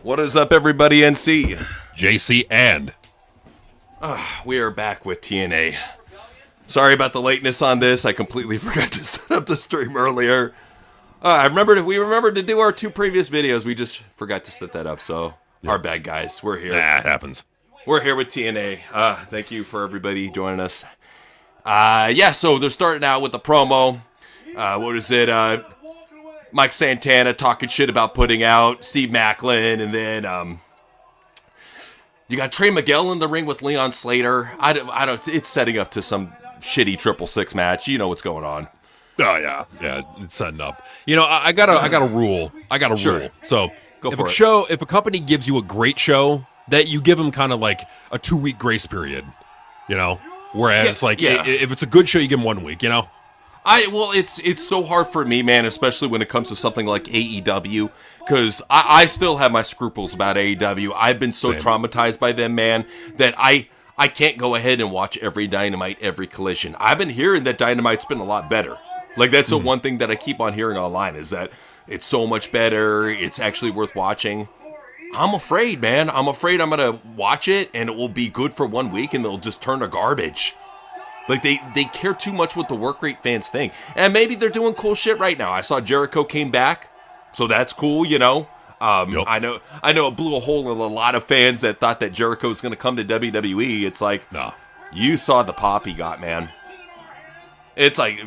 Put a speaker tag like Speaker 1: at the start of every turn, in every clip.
Speaker 1: What is up, everybody? NC.
Speaker 2: JC and
Speaker 1: We are back with TNA. Sorry about the lateness on this. I completely forgot to set up the stream earlier. We remembered to do our 2 previous videos. We just forgot to set that up. So, Our bad, guys. We're here.
Speaker 2: It happens.
Speaker 1: We're here with TNA. Thank you for everybody joining us. So they're starting out with the promo. What is it? Mike Santana talking shit about putting out Steve Macklin, and then you got Trey Miguel in the ring with Leon Slater. I don't. It's setting up to some shitty 666 match. You know what's going on.
Speaker 2: Oh yeah, it's setting up. You know, I got a rule. Rule. So if a company gives you a great show, that you give them kind of like a 2-week grace period. You know, whereas if it's a good show, you give them 1 week. You know.
Speaker 1: It's so hard for me, man, especially when it comes to something like AEW, because I still have my scruples about AEW. I've been so traumatized by them, man, that I can't go ahead and watch every Dynamite, every Collision. I've been hearing that Dynamite's been a lot better. Like, that's the one thing that I keep on hearing online, is that it's so much better, it's actually worth watching. I'm afraid, man. I'm afraid I'm going to watch it, and it will be good for 1 week, and they'll just turn to garbage. Like, they care too much what the work rate fans think. And maybe they're doing cool shit right now. I saw Jericho came back, so that's cool, you know. Yep. I know it blew a hole in a lot of fans that thought that Jericho's going to come to WWE. It's like,
Speaker 2: no.
Speaker 1: You saw the pop he got, man. It's like,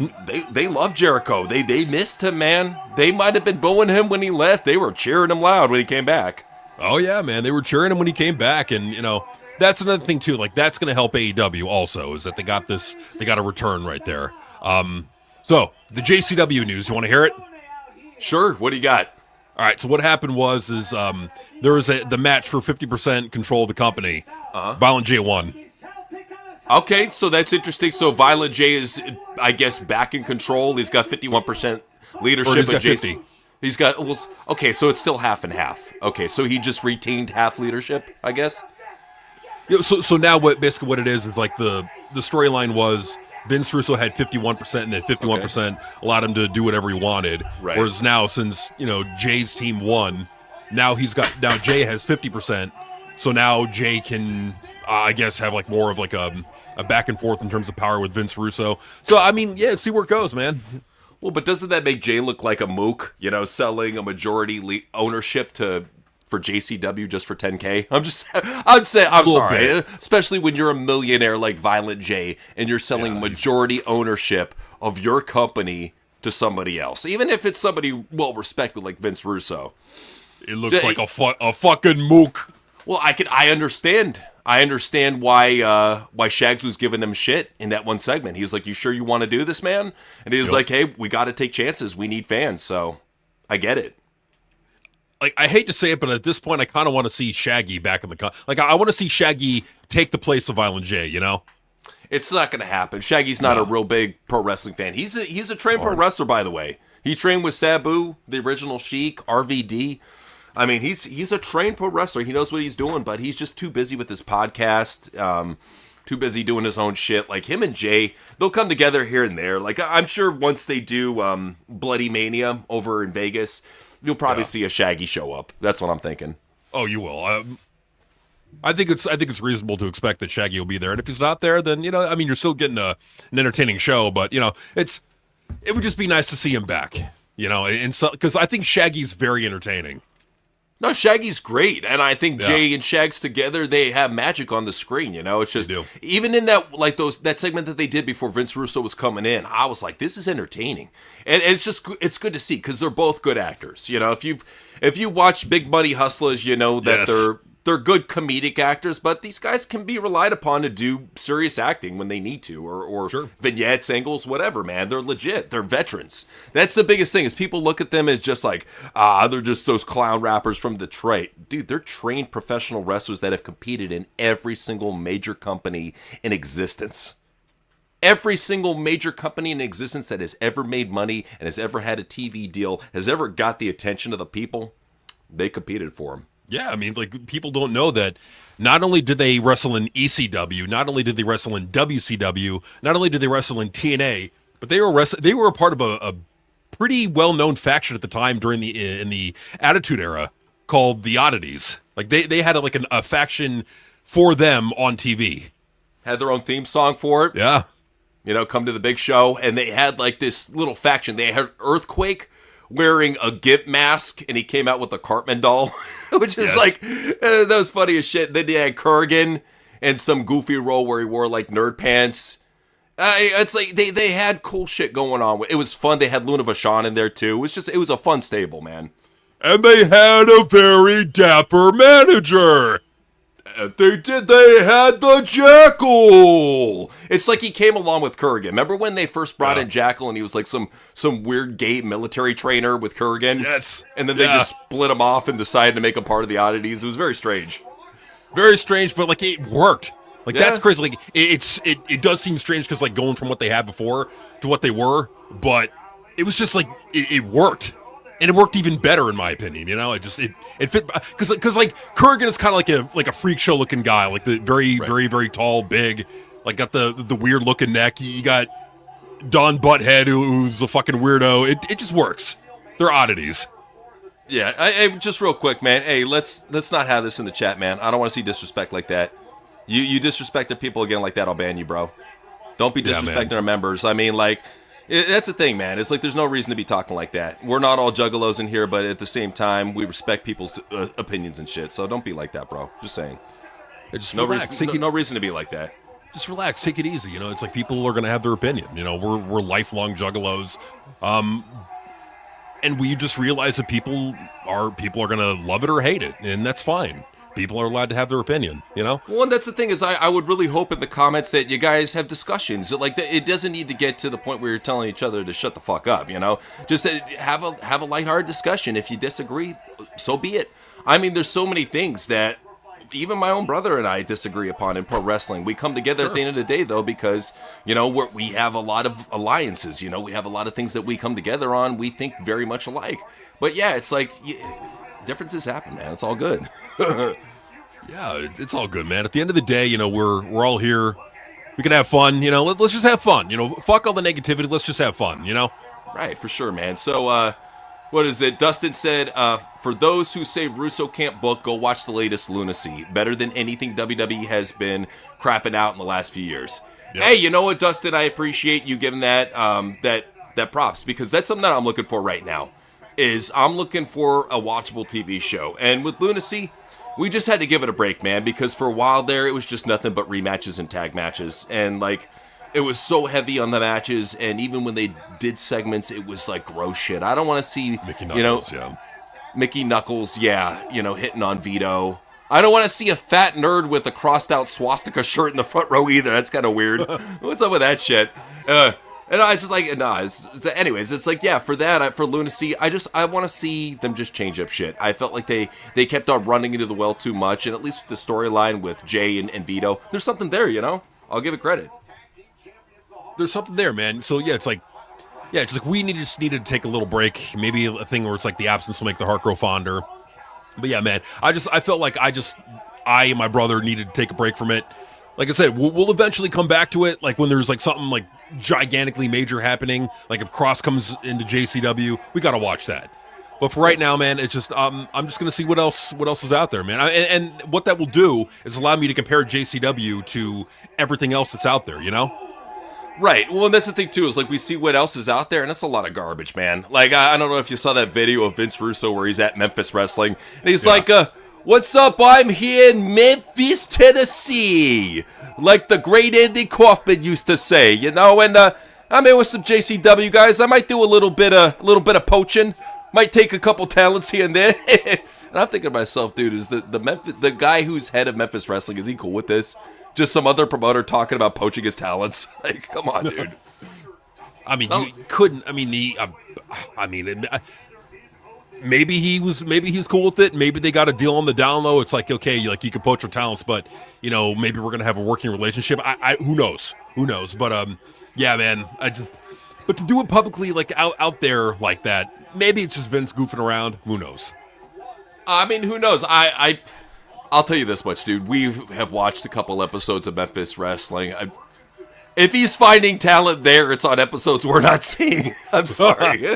Speaker 1: they love Jericho. They missed him, man. They might have been booing him when he left. They were cheering him loud when he came back.
Speaker 2: Oh, yeah, man. They were cheering him when he came back, and, you know, that's another thing, too. Like, that's going to help AEW also, is that they got a return right there. So, the JCW news, you want to hear it?
Speaker 1: Sure. What do you got?
Speaker 2: All right, so what happened was there was the match for 50% control of the company. Violent J won.
Speaker 1: Okay, so that's interesting. So Violent J is, I guess, back in control. He's got 51% leadership.
Speaker 2: Or he's got 50.
Speaker 1: He's got, okay, so it's still half and half. Okay, so he just retained half leadership, I guess?
Speaker 2: Yeah, so now what it is like the storyline was Vince Russo had 51%, and then 51% allowed him to do whatever he wanted.
Speaker 1: Right.
Speaker 2: Whereas now, since Jay's team won, now Jay has 50%. So now Jay can, I guess, have like more of like a back and forth in terms of power with Vince Russo. So I mean, yeah, see where it goes, man.
Speaker 1: Well, but doesn't that make Jay look like a mook? You know, selling a majority ownership for JCW just for $10K. I'm sorry, especially when you're a millionaire like Violent J and you're selling majority ownership of your company to somebody else, even if it's somebody well respected like Vince Russo.
Speaker 2: It looks like a fucking mook.
Speaker 1: Well, I understand why Shags was giving him shit in that one segment. He's like, "You sure you want to do this, man?" And he was like, "Hey, we got to take chances. We need fans." So I get it.
Speaker 2: Like, I hate to say it, but at this point, I kind of want to see Shaggy back in the I want to see Shaggy take the place of Violent J. You know,
Speaker 1: it's not going to happen. Shaggy's not a real big pro wrestling fan. He's a trained pro wrestler, by the way. He trained with Sabu, the original Sheik, RVD. I mean, he's a trained pro wrestler. He knows what he's doing, but he's just too busy with his podcast. Too busy doing his own shit. Like, him and Jay, they'll come together here and there. Like, I'm sure once they do Bloody Mania over in Vegas, you'll probably see a Shaggy show up. That's what I'm thinking.
Speaker 2: Oh, you will. I think it's reasonable to expect that Shaggy will be there. And if he's not there, then you're still getting an entertaining show. But it would just be nice to see him back. Because I think Shaggy's very entertaining.
Speaker 1: No, Shaggy's great, and I think Jay and Shags together, they have magic on the screen. It's just even in that segment that they did before Vince Russo was coming in, I was like, this is entertaining, and it's good to see because they're both good actors. If you watch Big Money Hustlers, you know that they're good comedic actors, but these guys can be relied upon to do serious acting when they need to, or vignettes, angles, whatever, man. They're legit. They're veterans. That's the biggest thing, is people look at them as just like, they're just those clown rappers from Detroit. Dude, they're trained professional wrestlers that have competed in every single major company in existence. Every single major company in existence that has ever made money and has ever had a TV deal, has ever got the attention of the people, they competed for them.
Speaker 2: Yeah, I mean, like, people don't know that not only did they wrestle in ECW, not only did they wrestle in WCW, not only did they wrestle in TNA, but they were a part of a pretty well-known faction at the time during in the Attitude Era. called the Oddities. Like they had a faction for them on TV.
Speaker 1: Had their own theme song for it.
Speaker 2: Yeah.
Speaker 1: Come to the big show, and they had like this little faction. They had Earthquake wearing a Gimp mask, and he came out with a Cartman doll, which is that was funny as shit. Then they had Kurgan and some goofy role where he wore like nerd pants. It's like they had cool shit going on. It was fun. They had Luna Vachon in there too. It was a fun stable, man.
Speaker 2: And they had a very dapper manager.
Speaker 1: They did. They had the Jackal. It's like he came along with Kurgan. Remember when they first brought in Jackal and he was like some weird gay military trainer with Kurgan?
Speaker 2: Yes.
Speaker 1: And then they just split him off and decided to make him part of the Oddities. It was very strange.
Speaker 2: Very strange, but like it worked. Like that's crazy. Like it does seem strange because like going from what they had before to what they were, but it was just like it worked. And it worked even better, in my opinion. It fit because like Kurgan is kind of like a freak show looking guy, like the very very tall, big, like got the weird looking neck. You got Don Butthead, who's a fucking weirdo. It just works. They're oddities.
Speaker 1: Yeah, I just real quick, man. Hey, let's not have this in the chat, man. I don't want to see disrespect like that. You disrespected people again like that, I'll ban you, bro. Don't be disrespecting our members. I mean, like. That's the thing, man. It's like there's no reason to be talking like that. We're not all juggalos in here, but at the same time, we respect people's opinions and shit. So don't be like that, bro. Just saying.
Speaker 2: Just
Speaker 1: no
Speaker 2: relax.
Speaker 1: no reason to be like that.
Speaker 2: Just relax. Take it easy. It's like people are going to have their opinion. We're lifelong juggalos. And we just realize that people are going to love it or hate it, and that's fine. People are allowed to have their opinion, Well,
Speaker 1: and that's the thing is I would really hope in the comments that you guys have discussions. Like it doesn't need to get to the point where you're telling each other to shut the fuck up, Just have a lighthearted discussion. If you disagree, so be it. I mean, there's so many things that even my own brother and I disagree upon in pro wrestling. We come together at the end of the day, though, because, we have a lot of alliances. We have a lot of things that we come together on. We think very much alike. But yeah, it's like... differences happen, man. It's all good.
Speaker 2: Yeah, it's all good, man. At the end of the day, we're all here. We can have fun, Let's just have fun, Fuck all the negativity. Let's just have fun,
Speaker 1: Right, for sure, man. So, what is it? Dustin said, for those who say Russo can't book, go watch the latest Lunacy. Better than anything WWE has been crapping out in the last few years. Yep. Hey, you know what, Dustin? I appreciate you giving that that props, because that's something that I'm looking for right now. I'm looking for a watchable TV show. And with Lunacy, we just had to give it a break, man, because for a while there, it was just nothing but rematches and tag matches. And, like, it was so heavy on the matches, and even when they did segments, it was, like, gross shit. I don't want to see,
Speaker 2: Mickey Knuckles,
Speaker 1: Mickey Knuckles, hitting on Vito. I don't want to see a fat nerd with a crossed-out swastika shirt in the front row either. That's kind of weird. What's up with that shit? And I just like, anyways, it's like, for that, for Lunacy, I want to see them just change up shit. I felt like they kept on running into the well too much, and at least with the storyline with Jay and Vito, there's something there, I'll give it credit.
Speaker 2: There's something there, man. So, it's like we just needed to take a little break. Maybe a thing where it's like the absence will make the heart grow fonder. But yeah, man, I felt like I and my brother needed to take a break from it. Like I said, we'll eventually come back to it, like when there's like something like gigantically major happening, like if Cross comes into JCW, we got to watch that. But for right now, man, it's just I'm just gonna see what else is out there, man. And what that will do is allow me to compare JCW to everything else that's out there,
Speaker 1: Right. Well, and that's the thing too, is like we see what else is out there, and it's a lot of garbage, man. Like I don't know if you saw that video of Vince Russo where he's at Memphis Wrestling, and he's like, "What's up? I'm here in Memphis, Tennessee," like the great Andy Kaufman used to say, And I'm here with some JCW guys. I might do a little bit of poaching. Might take a couple talents here and there. And I'm thinking to myself, dude, is the guy who's head of Memphis Wrestling, is he cool with this? Just some other promoter talking about poaching his talents? Like, come on, dude.
Speaker 2: I mean, you couldn't. I mean, maybe he was cool with it. Maybe they got a deal on the down low. It's like, okay, you can poach your talents, but maybe we're gonna have a working relationship. Who knows? But yeah, man. But to do it publicly, like out there like that, maybe it's just Vince goofing around. Who knows?
Speaker 1: I mean, who knows? I'll tell you this much, dude. We have watched a couple episodes of Memphis Wrestling. If he's finding talent there, it's on episodes we're not seeing. I'm sorry.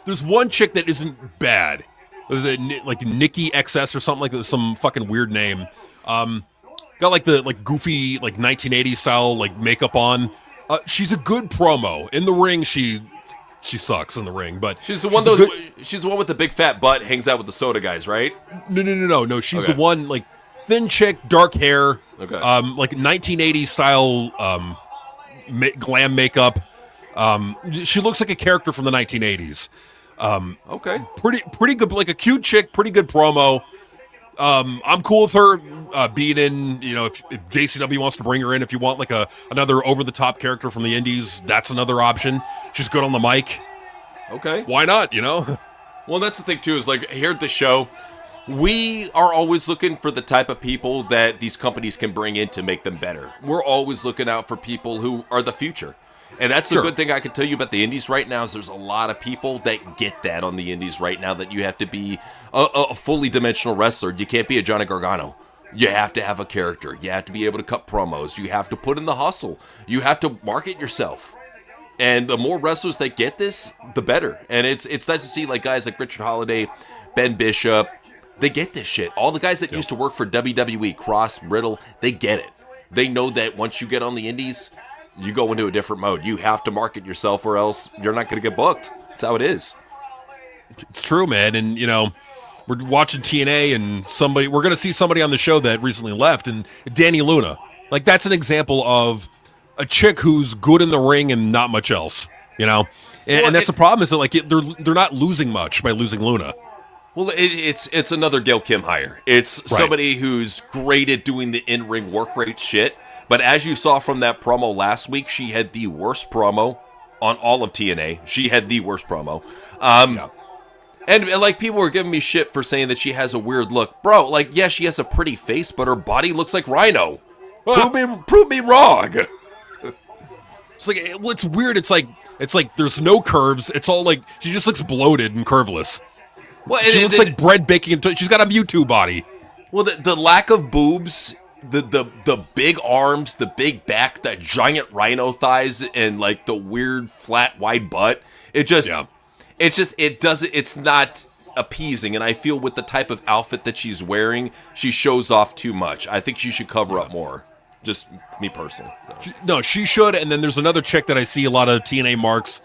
Speaker 2: There's one chick that isn't bad. Was it like Nikki XS or something like that? Some fucking weird name. Got like the goofy 1980s style makeup on. She's a good promo in the ring. She sucks in the ring, but
Speaker 1: she's the one though. She's the one with the big fat butt, hangs out with the soda guys, right?
Speaker 2: No. She's the one thin chick, dark hair,
Speaker 1: okay.
Speaker 2: 1980s style glam makeup. She looks like a character from the 1980s.
Speaker 1: Okay.
Speaker 2: Pretty good, like a cute chick, pretty good promo. I'm cool with her being in, if JCW wants to bring her in, if you want another over-the-top character from the indies, that's another option. She's good on the mic.
Speaker 1: Okay.
Speaker 2: Why not,
Speaker 1: Well, that's the thing, too, is here at the show, we are always looking for the type of people that these companies can bring in to make them better. We're always looking out for people who are the future. And that's the good thing I can tell you about the indies right now is there's a lot of people that get that on the indies right now, that you have to be a fully dimensional wrestler. You can't be a Johnny Gargano. You have to have a character. You have to be able to cut promos. You have to put in the hustle. You have to market yourself. And the more wrestlers that get this, the better. And it's nice to see guys like Richard Holiday, Ben Bishop, they get this shit. All the guys that used to work for WWE, Cross, Riddle, they get it. They know that once you get on the indies, you go into a different mode. You have to market yourself or else you're not going to get booked. That's how it is.
Speaker 2: It's true, man. And, we're watching TNA and we're going to see somebody on the show that recently left, and Danny Luna. That's an example of a chick who's good in the ring and not much else, And that's the problem is that, they're not losing much by losing Luna.
Speaker 1: Well, it's another Gail Kim hire. It's somebody who's great at doing the in-ring work rate shit. But as you saw from that promo last week, she had the worst promo on all of TNA. She had the worst promo. And people were giving me shit for saying that she has a weird look. Bro, yeah, she has a pretty face, but her body looks like Rhino. Prove me wrong.
Speaker 2: It's it's weird. It's like there's no curves. It's all she just looks bloated and curveless. Well, she looks like bread baking. She's got a Mewtwo body.
Speaker 1: Well, the lack of boobs, the big arms, the big back, that giant rhino thighs, and the weird flat wide butt. It's not appeasing. And I feel with the type of outfit that she's wearing, she shows off too much. I think she should cover up more. Just me personally.
Speaker 2: No, she should. And then there's another chick that I see a lot of TNA marks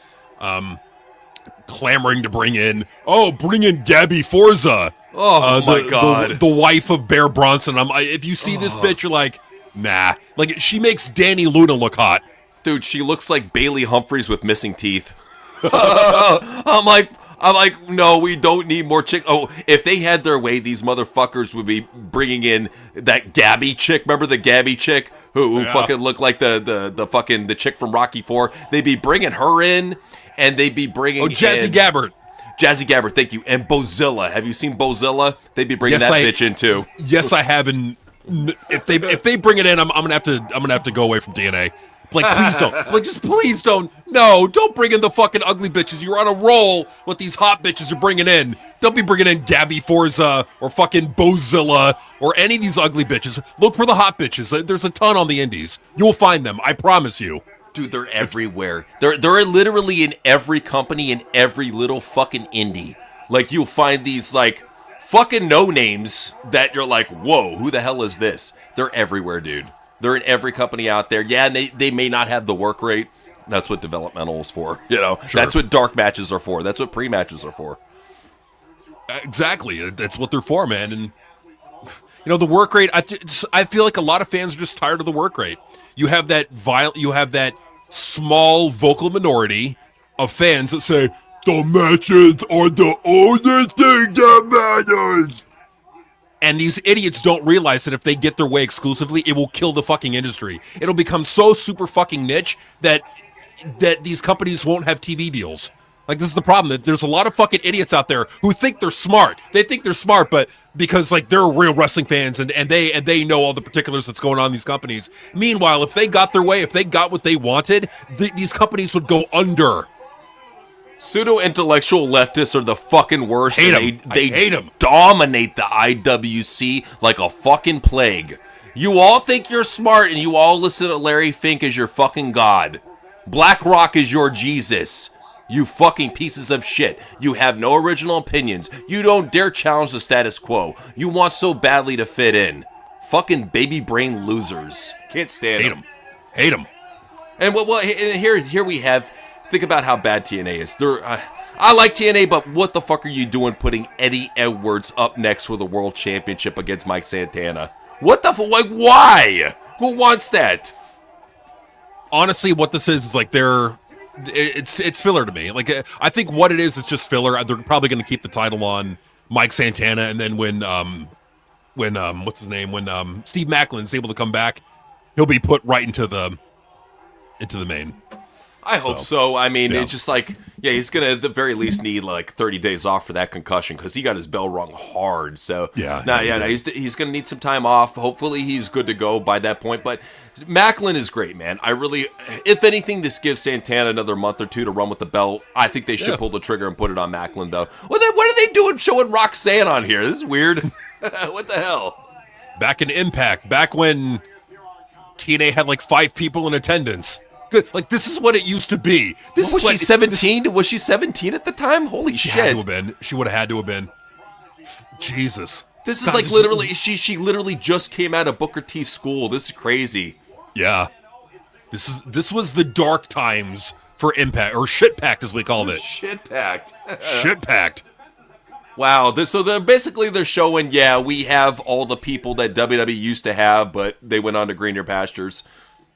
Speaker 2: clamoring to bring in. Oh, bring in Gabby Forza.
Speaker 1: Oh, my God.
Speaker 2: The wife of Bear Bronson. If you see this bitch, you're like, nah. She makes Danny Luna look hot.
Speaker 1: Dude, she looks like Bailey Humphries with missing teeth. I'm like, no, we don't need more chick. Oh, if they had their way, these motherfuckers would be bringing in that Gabby chick. Remember the Gabby chick who fucking looked like the chick from Rocky IV? They'd be bringing her in, and they'd be bringing
Speaker 2: Jazzy Gabbert.
Speaker 1: Jazzy Gabbert, thank you. And Bozilla. Have you seen Bozilla? They'd be bringing bitch in too.
Speaker 2: Yes, I have. And if they bring it in, I'm gonna have to go away from TNA. Please don't. Just please don't. No, don't bring in the fucking ugly bitches. You're on a roll with these hot bitches you're bringing in. Don't be bringing in Gabby Forza or fucking Bozilla or any of these ugly bitches. Look for the hot bitches. There's a ton on the indies. You'll find them. I promise you.
Speaker 1: Dude, they're everywhere. They're literally in every company, in every little fucking indie. You'll find these fucking no-names that you're like, whoa, who the hell is this? They're everywhere, dude. They're in every company out there. Yeah, and they may not have the work rate. That's what developmental is for. Sure. That's what dark matches are for. That's what pre-matches are for.
Speaker 2: Exactly. That's what they're for, man. And the work rate. I feel like a lot of fans are just tired of the work rate. You have that small vocal minority of fans that say the matches are the only thing that matters. And these idiots don't realize that if they get their way exclusively, it will kill the fucking industry. It'll become so super fucking niche that these companies won't have TV deals. This is the problem. That there's a lot of fucking idiots out there who think they're smart. They think they're smart, but because they're real wrestling fans and they know all the particulars that's going on in these companies. Meanwhile, if they got their way, if they got what they wanted, these companies would go under.
Speaker 1: Pseudo-intellectual leftists are the fucking worst.
Speaker 2: They hate them.
Speaker 1: Dominate the IWC like a fucking plague. You all think you're smart and you all listen to Larry Fink as your fucking god. BlackRock is your Jesus. You fucking pieces of shit. You have no original opinions. You don't dare challenge the status quo. You want so badly to fit in. Fucking baby brain losers. Can't stand them.
Speaker 2: Hate them.
Speaker 1: And here we have, think about how bad TNA is. I like TNA, but what the fuck are you doing putting Eddie Edwards up next for the World Championship against Mike Santana? What the fuck? Like, why? Who wants that?
Speaker 2: Honestly, what this is like it's filler to me. Like, I think what it is just filler. They're probably going to keep the title on Mike Santana, and then when what's his name? When Steve Maclin's able to come back, he'll be put right into the main.
Speaker 1: I hope so. I mean, it's just like, he's going to at the very least need like 30 days off for that concussion because he got his bell rung hard. So, he's going to need some time off. Hopefully he's good to go by that point. But Maclin is great, man. I really, if anything, this gives Santana another month or two to run with the belt. I think they should pull the trigger and put it on Maclin, though. What are they doing showing Roxanne on here? This is weird. What the hell?
Speaker 2: Back in Impact, back when TNA had like 5 people in attendance. Good. Like, this is what it used to be.
Speaker 1: Was she 17? Was she 17 at the time? Holy shit.
Speaker 2: Had to have been. She would have had to have been. Jesus.
Speaker 1: This is like literally, she literally just came out of Booker T school. This is crazy.
Speaker 2: Yeah. This was the dark times for Impact, or Shit-Packed as we called it.
Speaker 1: Shit-Packed.
Speaker 2: Shit-Packed.
Speaker 1: Wow. So they're showing, we have all the people that WWE used to have, but they went on to greener pastures.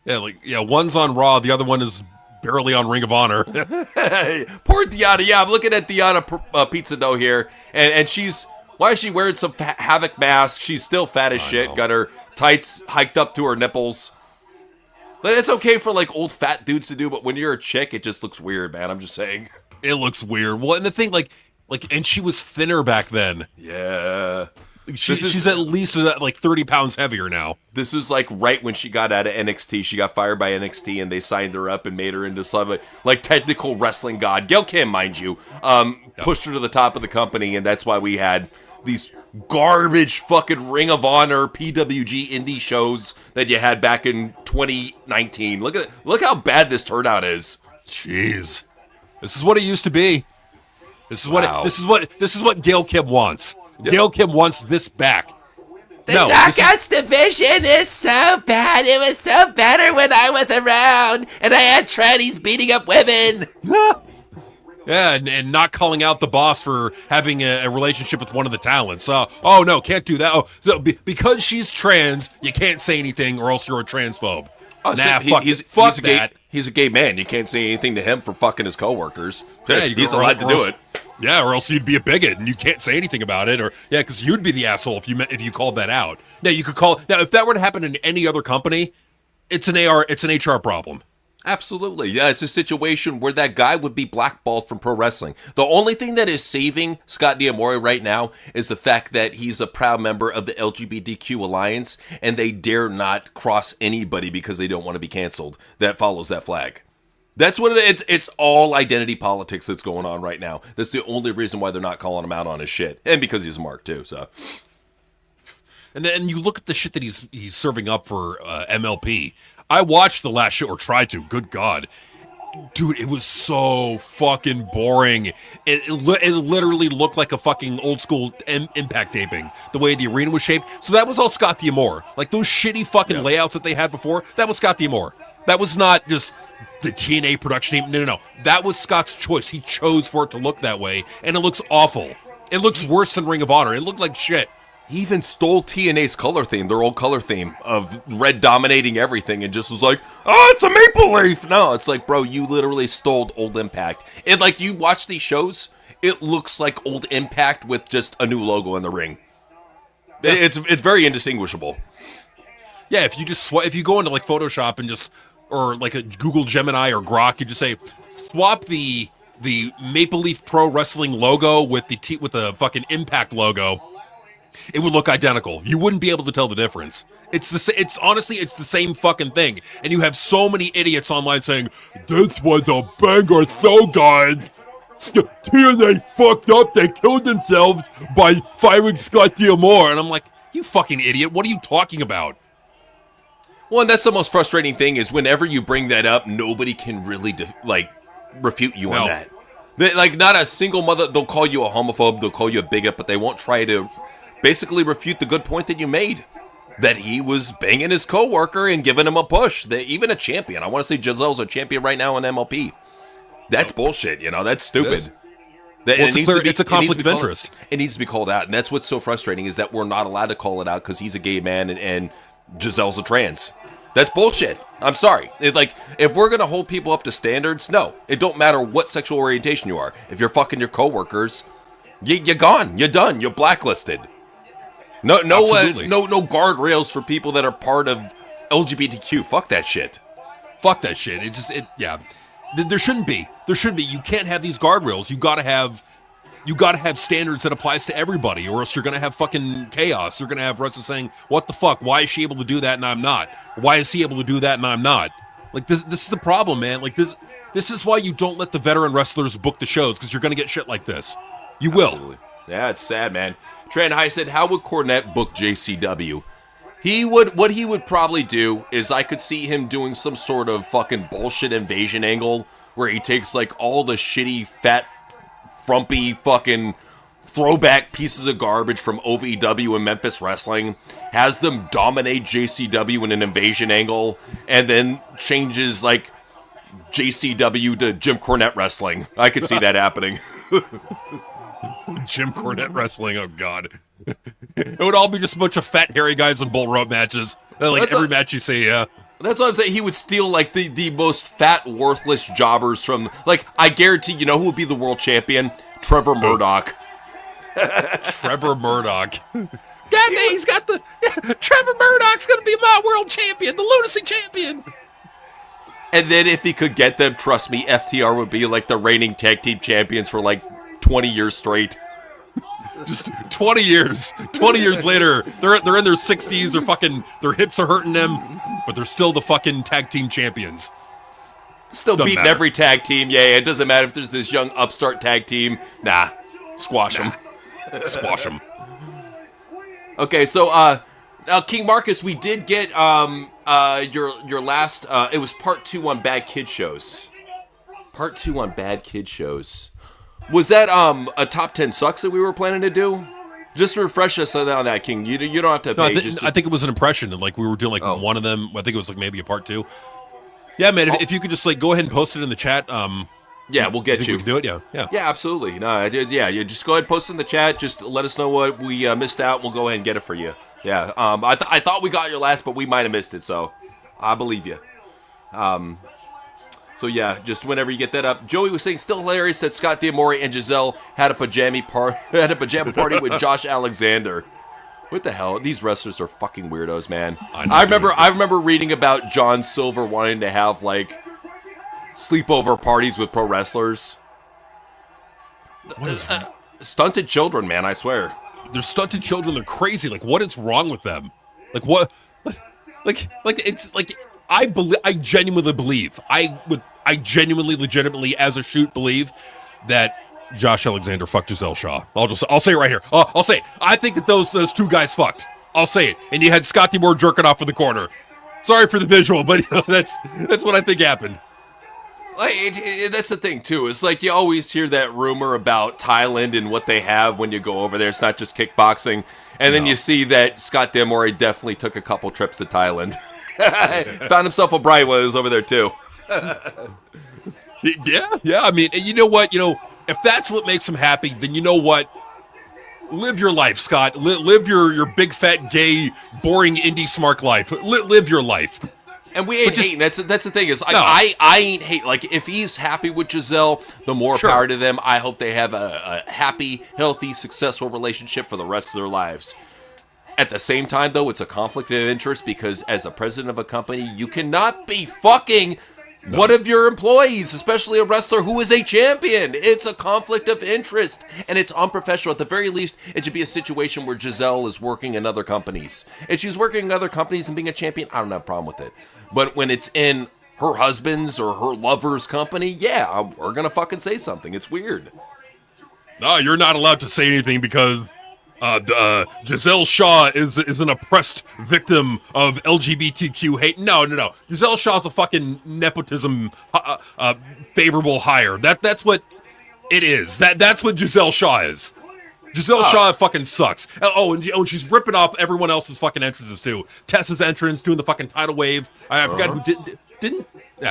Speaker 2: Yeah, one's on Raw, the other one is barely on Ring of Honor.
Speaker 1: Poor Deanna. Yeah, I'm looking at Deanna Pizza Dough here, and why is she wearing some Havoc mask? She's still fat as shit. Got her tights hiked up to her nipples. It's okay for like old fat dudes to do, but when you're a chick, it just looks weird, man. I'm just saying.
Speaker 2: It looks weird. Well, and the thing, and she was thinner back then.
Speaker 1: Yeah.
Speaker 2: She's at least like 30 pounds heavier now.
Speaker 1: This is like right when she got out of NXT. She got fired by NXT and they signed her up and made her into some like technical wrestling god. Gail Kim, mind you, pushed her to the top of the company, and that's why we had these garbage fucking Ring of Honor PWG indie shows that you had back in 2019. Look how bad this turnout is.
Speaker 2: Jeez. This is what it used to be. This is what Gail Kim wants. Yep. Gail Kim wants this back.
Speaker 3: The Knockouts division is so bad. It was so better when I was around, and I had trannies beating up women.
Speaker 2: Yeah, and not calling out the boss for having a relationship with one of the talents. Oh, no, can't do that. Oh, so because she's trans, you can't say anything or else you're a transphobe.
Speaker 1: Oh, fuck that. He's a gay man. You can't say anything to him for fucking his coworkers. Yeah, he's allowed to do it.
Speaker 2: Yeah, or else you'd be a bigot and you can't say anything about it. Or because you'd be the asshole if you called that out. Now you could call. Now if that were to happen in any other company, it's an HR problem.
Speaker 1: Absolutely. Yeah, it's a situation where that guy would be blackballed from pro wrestling. The only thing that is saving Scott D'Amore right now is the fact that he's a proud member of the LGBTQ Alliance, and they dare not cross anybody because they don't want to be canceled that follows that flag. That's what it's all identity politics that's going on right now. That's the only reason why they're not calling him out on his shit. And because he's a mark too, so.
Speaker 2: And then you look at the shit that he's serving up for MLP. I watched the last show, or tried to. Good God. Dude, it was so fucking boring. It literally looked like a fucking old school Impact taping, the way the arena was shaped. So that was all Scott D'Amore. Like those shitty fucking layouts that they had before, that was Scott D'Amore. That was not just the TNA production team. No. That was Scott's choice. He chose for it to look that way, and it looks awful. It looks worse than Ring of Honor. It looked like shit.
Speaker 1: He even stole TNA's color theme, their old color theme of red dominating everything, and just was like, oh, it's a maple leaf. No, it's like, bro, you literally stole old Impact. And like, you watch these shows, it looks like old Impact with just a new logo in the ring. It's very indistinguishable.
Speaker 2: Yeah, if you go into like Photoshop and or like a Google Gemini or Grok, you just say, swap the Maple Leaf Pro Wrestling logo with the fucking Impact logo. It would look identical. You wouldn't be able to tell the difference. It's honestly the same fucking thing. And you have so many idiots online saying, this was a banger show, guys. TNA fucked up. They killed themselves by firing Scott D'Amore. And I'm like, you fucking idiot. What are you talking about?
Speaker 1: Well, and that's the most frustrating thing is whenever you bring that up, nobody can really refute you on that. Like, not a single mother, they'll call you a homophobe, they'll call you a bigot, but they won't try to basically refute the good point that you made. That he was banging his coworker and giving him a push. Even a champion. I want to say Giselle's a champion right now in MLP. That's bullshit, That's stupid.
Speaker 2: It's a conflict of interest.
Speaker 1: It needs to be called out. And that's what's so frustrating is that we're not allowed to call it out because he's a gay man and Giselle's a trans. That's bullshit. I'm sorry. If we're going to hold people up to standards, no. It don't matter what sexual orientation you are. If you're fucking your coworkers, you're gone. You're done. You're blacklisted. No guardrails for people that are part of LGBTQ. Fuck that shit.
Speaker 2: Fuck that shit. There shouldn't be. You can't have these guardrails. You gotta have standards that applies to everybody, or else you're gonna have fucking chaos. You're gonna have wrestlers saying, "What the fuck? Why is she able to do that and I'm not? Why is he able to do that and I'm not?" Like this is the problem, man. Like this is why you don't let the veteran wrestlers book the shows, because you're gonna get shit like this. You will.
Speaker 1: Absolutely. Yeah, it's sad, man. Trent High said, how would Cornette book JCW? What he would probably do is I could see him doing some sort of fucking bullshit invasion angle where he takes like all the shitty, fat, frumpy fucking throwback pieces of garbage from OVW and Memphis Wrestling, has them dominate JCW in an invasion angle, and then changes like JCW to Jim Cornette Wrestling. I could see that happening.
Speaker 2: Jim Cornette Wrestling, oh god. It would all be just a bunch of fat, hairy guys in bull rope matches. Every match you see, yeah.
Speaker 1: That's what I'm saying. He would steal, like, the most fat, worthless jobbers from... Like, I guarantee, who would be the world champion? Trevor Murdoch.
Speaker 2: Trevor Murdoch. God, he's got the... Trevor Murdoch's gonna be my world champion, the lunacy champion.
Speaker 1: And then if he could get them, trust me, FTR would be, like, the reigning tag team champions for, like, 20 years straight.
Speaker 2: Just 20 years. 20 years later, they're in their 60s. Their hips are hurting them, but they're still the fucking tag team champions.
Speaker 1: Still doesn't beating matter. Every tag team. Yeah, it doesn't matter if there's this young upstart tag team. Nah, squash them.
Speaker 2: Squash them.
Speaker 1: Okay, so now King Marcus, we did get your last. It was part 2 on Bad Kid Shows. Part 2 on Bad Kid Shows. Was that a top 10 sucks that we were planning to do? Just refresh us on that, King. You don't have to pay.
Speaker 2: I think it was an impression, and like we were doing one of them. I think it was like maybe a part 2. Yeah, man. If you could just like go ahead and post it in the chat.
Speaker 1: Yeah, we'll get you.
Speaker 2: We can do it. Yeah.
Speaker 1: Yeah, absolutely. No, you just go ahead and post in the chat. Just let us know what we missed out. We'll go ahead and get it for you. Yeah. I thought we got your last, but we might have missed it. So I believe you. So yeah, just whenever you get that up. Joey was saying, still hilarious that Scott D'Amore and Giselle had a pajama party with Josh Alexander. What the hell? These wrestlers are fucking weirdos, man. I remember reading about John Silver wanting to have like sleepover parties with pro wrestlers.
Speaker 2: What is
Speaker 1: stunted children, man? I swear.
Speaker 2: They're stunted children. They're crazy. Like, what is wrong with them? Like, what? Like it's like. I genuinely believe. I genuinely, legitimately, as a shoot, believe that Josh Alexander fucked Giselle Shaw. I'll say it right here. I'll say it. I think that those two guys fucked. I'll say it. And you had Scotty Moore jerking off in the corner. Sorry for the visual, but that's what I think happened.
Speaker 1: That's the thing too. It's like you always hear that rumor about Thailand and what they have when you go over there. It's not just kickboxing, and then you see that Scott D'Amore definitely took a couple trips to Thailand. Found himself a bride while he was over there too.
Speaker 2: Yeah. I mean, you know what? If that's what makes him happy, then you know what? Live your life, Scott. Live your big, fat, gay, boring, indie smart life. Live your life.
Speaker 1: And we ain't hating. That's the thing is, I ain't hate. Like, if he's happy with Giselle, the more power to them. I hope they have a happy, healthy, successful relationship for the rest of their lives. At the same time, though, it's a conflict of interest because as the president of a company, you cannot be fucking one of your employees, especially a wrestler who is a champion. It's a conflict of interest, and it's unprofessional. At the very least, it should be a situation where Giselle is working in other companies. If she's working in other companies and being a champion, I don't have a problem with it. But when it's in her husband's or her lover's company, yeah, we're going to fucking say something. It's weird.
Speaker 2: No, you're not allowed to say anything because... Giselle Shaw is an oppressed victim of LGBTQ hate. No. Giselle Shaw's a fucking nepotism favorable hire. That's what It is. That's what Giselle Shaw is. Giselle Shaw fucking sucks. And she's ripping off everyone else's fucking entrances too. Tessa's entrance, doing the fucking tidal wave. I forgot who didn't.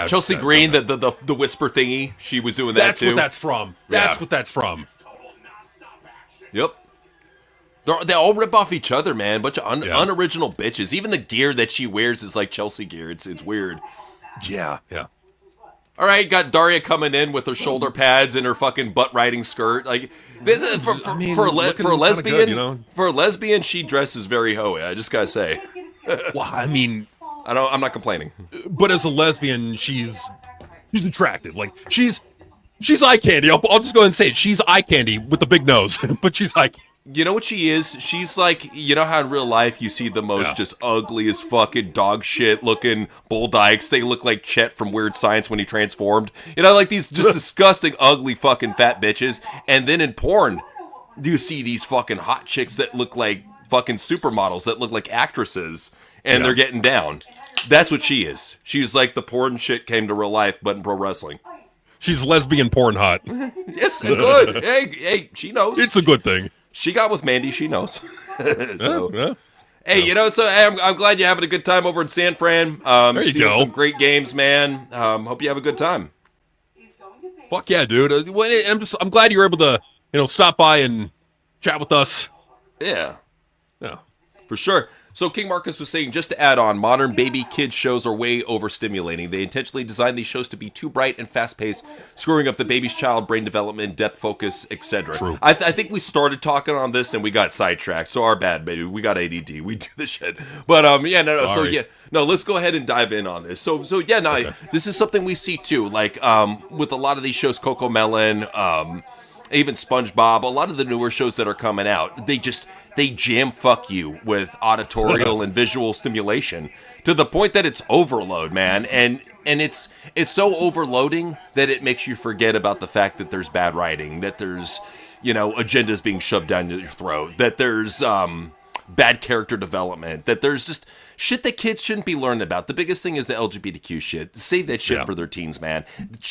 Speaker 1: Chelsea Green, the whisper thingy. She was doing that
Speaker 2: that's
Speaker 1: too.
Speaker 2: That's what that's from. That's what that's from.
Speaker 1: Yep. They all rip off each other, man. Bunch of unoriginal bitches. Even the gear that she wears is like Chelsea gear. It's weird.
Speaker 2: Yeah.
Speaker 1: All right, got Daria coming in with her shoulder pads and her fucking butt riding skirt. Like this is for a lesbian.
Speaker 2: Good,
Speaker 1: For a lesbian, she dresses very hoey. I just gotta say.
Speaker 2: Well, I mean,
Speaker 1: I'm not complaining.
Speaker 2: But as a lesbian, she's attractive. Like she's eye candy. I'll just go ahead and say it. She's eye candy with the big nose, but she's eye candy.
Speaker 1: You know what she is? She's like, you know how in real life you see the most just ugly as fucking dog shit looking bull dykes? They look like Chet from Weird Science when he transformed. You know, like these just disgusting, ugly fucking fat bitches. And then in porn, you see these fucking hot chicks that look like fucking supermodels, that look like actresses, and they're getting down. That's what she is. She's like the porn shit came to real life, but in pro wrestling.
Speaker 2: She's lesbian porn hot.
Speaker 1: It's good. Hey, she knows.
Speaker 2: It's a good thing.
Speaker 1: She got with Mandy. She knows. Hey, you know, so I'm glad you're having a good time over in San Fran.
Speaker 2: There you go.
Speaker 1: Some great games, man. Hope you have a good time.
Speaker 2: Fuck yeah, dude. I'm glad you're able to, stop by and chat with us.
Speaker 1: Yeah.
Speaker 2: Yeah.
Speaker 1: For sure. So King Marcus was saying, just to add on, modern baby kids shows are way overstimulating. They intentionally designed these shows to be too bright and fast-paced, screwing up the baby's child brain development, depth focus, etc.
Speaker 2: True.
Speaker 1: I think we started talking on this and we got sidetracked. So our bad, baby. We got ADD. We do this shit. But no.
Speaker 2: Sorry.
Speaker 1: So let's go ahead and dive in on this. So this is something we see too. Like with a lot of these shows, Coco Melon, even SpongeBob, a lot of the newer shows that are coming out, they jam fuck you with auditorial and visual stimulation to the point that it's overload, man. And it's so overloading that it makes you forget about the fact that there's bad writing, that there's, agendas being shoved down your throat, that there's bad character development, that there's just shit that kids shouldn't be learning about. The biggest thing is the LGBTQ shit. Save that shit for their teens, man.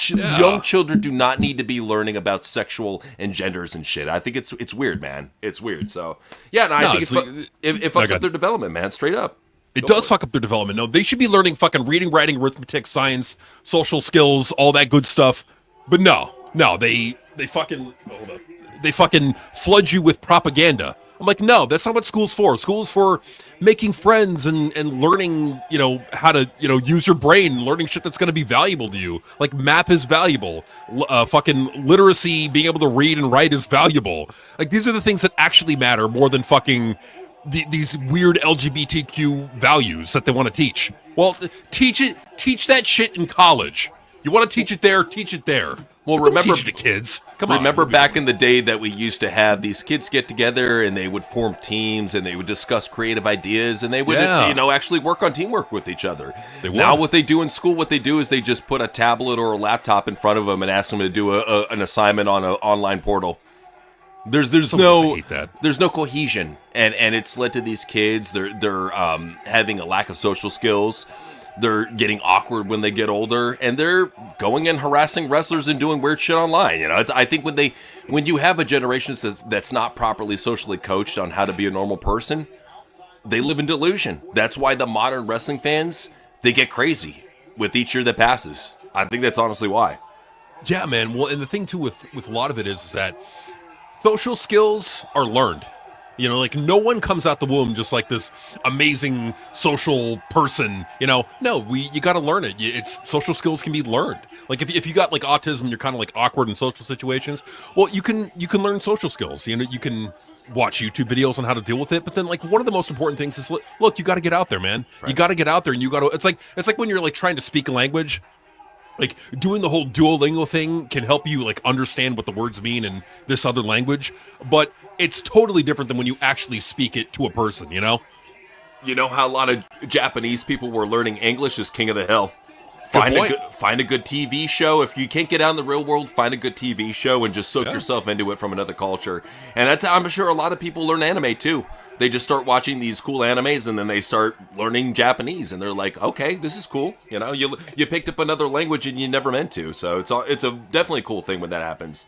Speaker 1: Young children do not need to be learning about sexual and genders and shit. I think it's weird, man. It's weird. So, I think it fucks up their development, man, straight up.
Speaker 2: It does fuck up their development. No, they should be learning fucking reading, writing, arithmetic, science, social skills, all that good stuff. But no, they fucking flood you with propaganda. I'm like, no, that's not what school's for. School's for making friends and learning, how to, use your brain, learning shit that's going to be valuable to you. Like math is valuable. Fucking literacy, being able to read and write is valuable. Like these are the things that actually matter more than fucking these weird LGBTQ values that they want to teach. Well, teach that shit in college. You want to teach it there, teach it there.
Speaker 1: Well,
Speaker 2: remember, teach it to kids.
Speaker 1: Remember back in the day that we used to have these kids get together and they would form teams and they would discuss creative ideas and they would, actually work on teamwork with each other. Now what they do in school, what they do is they just put a tablet or a laptop in front of them and ask them to do an assignment on an online portal. There's no cohesion, and it's led to these kids. They're having a lack of social skills. They're getting awkward when they get older, and they're going and harassing wrestlers and doing weird shit online. I think when you have a generation that's not properly socially coached on how to be a normal person, they live in delusion. That's why the modern wrestling fans, they get crazy with each year that passes. I think that's honestly why.
Speaker 2: Yeah, man. Well, and the thing too with a lot of it is that social skills are learned. Like no one comes out the womb just like this amazing social person. No, you got to learn it. It's social skills can be learned. Like if you got like autism, you're kind of like awkward in social situations. Well, you can learn social skills. You can watch YouTube videos on how to deal with it. But then like one of the most important things is look, you got to get out there, man. Right. You got to get out there, and you got to. It's like when you're like trying to speak a language. Like doing the whole Duolingo thing can help you like understand what the words mean in this other language, but it's totally different than when you actually speak it to a person, You know
Speaker 1: how a lot of Japanese people were learning English is king of the hill. Find a good TV show. If you can't get out in the real world, find a good TV show and just soak yourself into it from another culture. And I'm sure a lot of people learn anime too. They just start watching these cool animes and then they start learning Japanese and they're like, okay, this is cool. You picked up another language and you never meant to. So it's a definitely cool thing when that happens.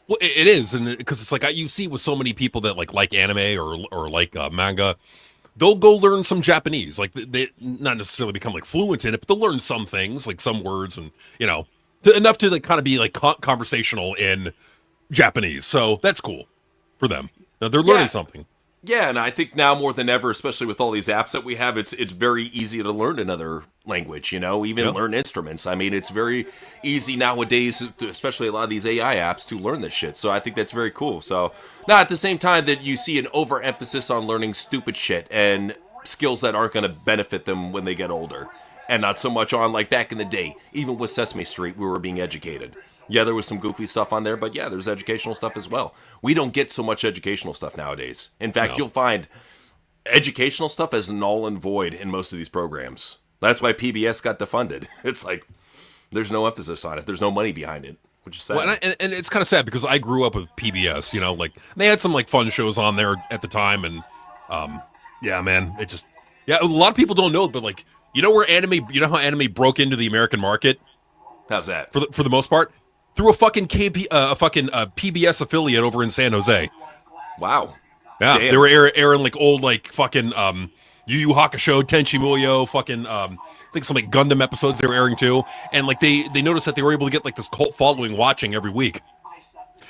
Speaker 2: Well, it is, and because it's like you see with so many people that like anime or like manga, they'll go learn some Japanese. Like they not necessarily become like fluent in it, but they'll learn some things, like some words, and enough to like kind of be like conversational in Japanese. So that's cool for them. Now they're learning something.
Speaker 1: Yeah, and I think now more than ever, especially with all these apps that we have, it's very easy to learn another language, even learn instruments. I mean, it's very easy nowadays, especially a lot of these AI apps, to learn this shit. So I think that's very cool. So now at the same time that you see an overemphasis on learning stupid shit and skills that aren't going to benefit them when they get older. And not so much on, like back in the day, even with Sesame Street, we were being educated. Yeah, there was some goofy stuff on there, but yeah, there's educational stuff as well. We don't get so much educational stuff nowadays. In fact, you'll find educational stuff as null and void in most of these programs. That's why PBS got defunded. It's like, there's no emphasis on it. There's no money behind it, which is sad.
Speaker 2: Well, and it's kind of sad because I grew up with PBS, like they had some like fun shows on there at the time. And yeah, man, a lot of people don't know, but like, where how anime broke into the American market?
Speaker 1: How's that?
Speaker 2: For the most part? Through a fucking PBS affiliate over in San Jose.
Speaker 1: Wow.
Speaker 2: Yeah, damn. They were airing like old like fucking Yu Yu Hakusho, Tenchi Muyo, fucking I think some like Gundam episodes they were airing too, and like they noticed that they were able to get like this cult following watching every week.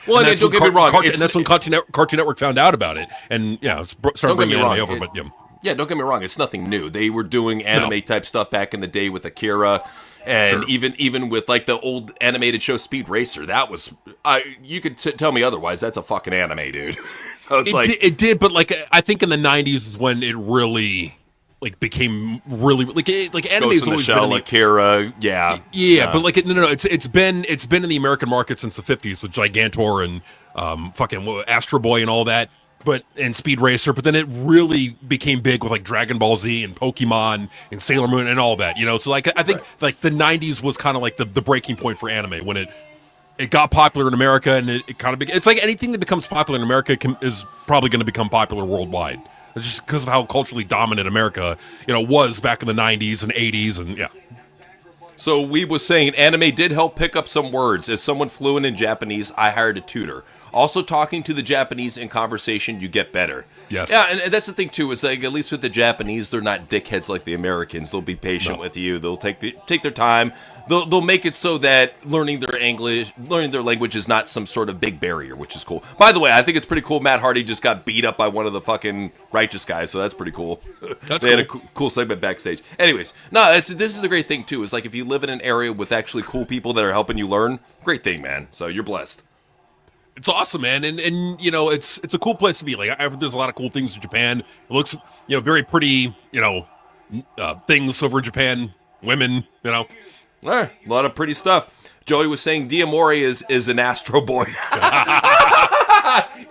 Speaker 1: Well, and don't get me wrong,
Speaker 2: and that's when Cartoon Network found out about it, and started bringing anime over. But
Speaker 1: yeah, don't get me wrong, it's nothing new. They were doing anime type stuff back in the day with Akira. And even with like the old animated show Speed Racer, that was you could tell me otherwise. That's a fucking anime, dude. So
Speaker 2: it did, but like I think in the '90s is when it really like became really like anime has always been
Speaker 1: Akira,
Speaker 2: but like it's been in the American market since the '50s with Gigantor and fucking Astro Boy and all that. And Speed Racer, but then it really became big with like Dragon Ball Z and Pokemon and Sailor Moon and all that, So like I think like the '90s was kind of like the breaking point for anime when it got popular in America, and it kind of it's like anything that becomes popular in America is probably going to become popular worldwide. It's just because of how culturally dominant America was back in the '90s and '80s and
Speaker 1: So we was saying anime did help pick up some words. As someone fluent in Japanese, I hired a tutor. Also, talking to the Japanese in conversation, you get better.
Speaker 2: Yes.
Speaker 1: Yeah, and that's the thing, too, is like, at least with the Japanese, they're not dickheads like the Americans. They'll be patient with you. They'll take their time. They'll make it so that learning their language is not some sort of big barrier, which is cool. By the way, I think it's pretty cool Matt Hardy just got beat up by one of the fucking righteous guys, so that's pretty cool. They had a cool segment backstage. Anyways, this is a great thing, too, is like if you live in an area with actually cool people that are helping you learn, great thing, man. So you're blessed.
Speaker 2: It's awesome, man, and it's a cool place to be. Like there's a lot of cool things in Japan. It looks very pretty. Things over in Japan. Women,
Speaker 1: a lot of pretty stuff. Joey was saying Diamore is an Astro Boy.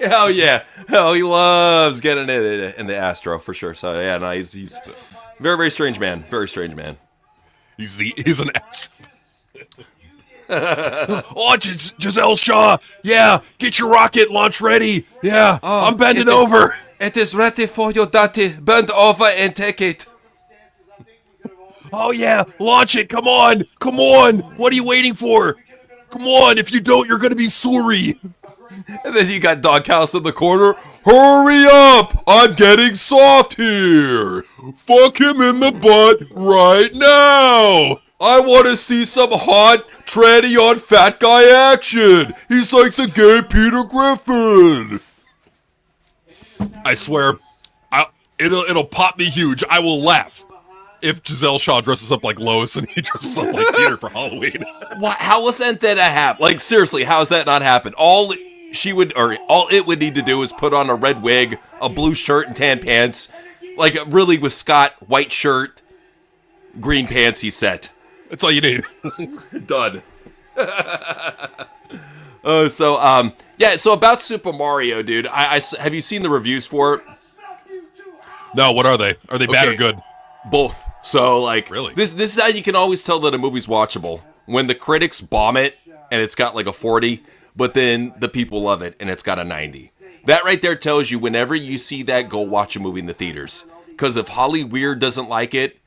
Speaker 1: Hell yeah, he loves getting it in the Astro for sure. So yeah, no, he's very very strange man. Very strange man.
Speaker 2: He's an Astro. Oh, Giselle Shaw. Yeah, get your rocket launch ready. Yeah, I'm bending over.
Speaker 1: It is ready for you, Daddy. Bend over and take it.
Speaker 2: Oh, yeah, launch it. Come on. What are you waiting for? Come on. If you don't, you're going to be sorry.
Speaker 1: And then you got Doghouse in the corner. Hurry up. I'm getting soft here. Fuck him in the butt right now. I want to see some hot, tranny on fat guy action. He's like the gay Peter Griffin.
Speaker 2: I swear, it'll pop me huge. I will laugh if Giselle Shaw dresses up like Lois and he dresses up like Peter for Halloween.
Speaker 1: How was that happen? Like seriously, how has that not happened? All it would need to do is put on a red wig, a blue shirt, and tan pants. Like really with Scott, white shirt, green pants. He said.
Speaker 2: That's all you need.
Speaker 1: Done. So about Super Mario, dude. I have you seen the reviews for it?
Speaker 2: No, what are they? Are they bad or good?
Speaker 1: Both. So like,
Speaker 2: really?
Speaker 1: This is how you can always tell that a movie's watchable. When the critics bomb it and it's got like a 40, but then the people love it and it's got a 90. That right there tells you whenever you see that, go watch a movie in the theaters. Because if Holly Weird doesn't like it,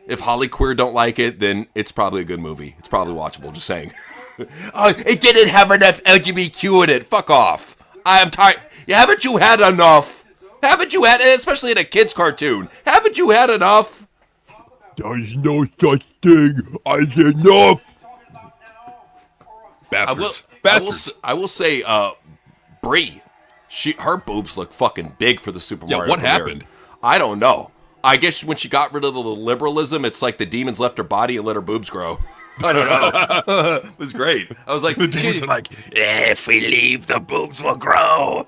Speaker 1: if Holly Queer don't like it, then it's probably a good movie. It's probably watchable, just saying. It didn't have enough LGBTQ in it. Fuck off. I am tired. Haven't you had enough? Haven't you had, especially in a kid's cartoon, haven't you had enough?
Speaker 4: There's no such thing as enough.
Speaker 2: Bastards.
Speaker 1: I will say, Brie, her boobs look fucking big for the Super Mario.
Speaker 2: What
Speaker 1: premiere.
Speaker 2: happened?
Speaker 1: I don't know. I guess when she got rid of the liberalism, it's like the demons left her body and let her boobs grow. I don't know. It was great. I was like,
Speaker 2: The demons are like,
Speaker 3: If we leave, the boobs will grow.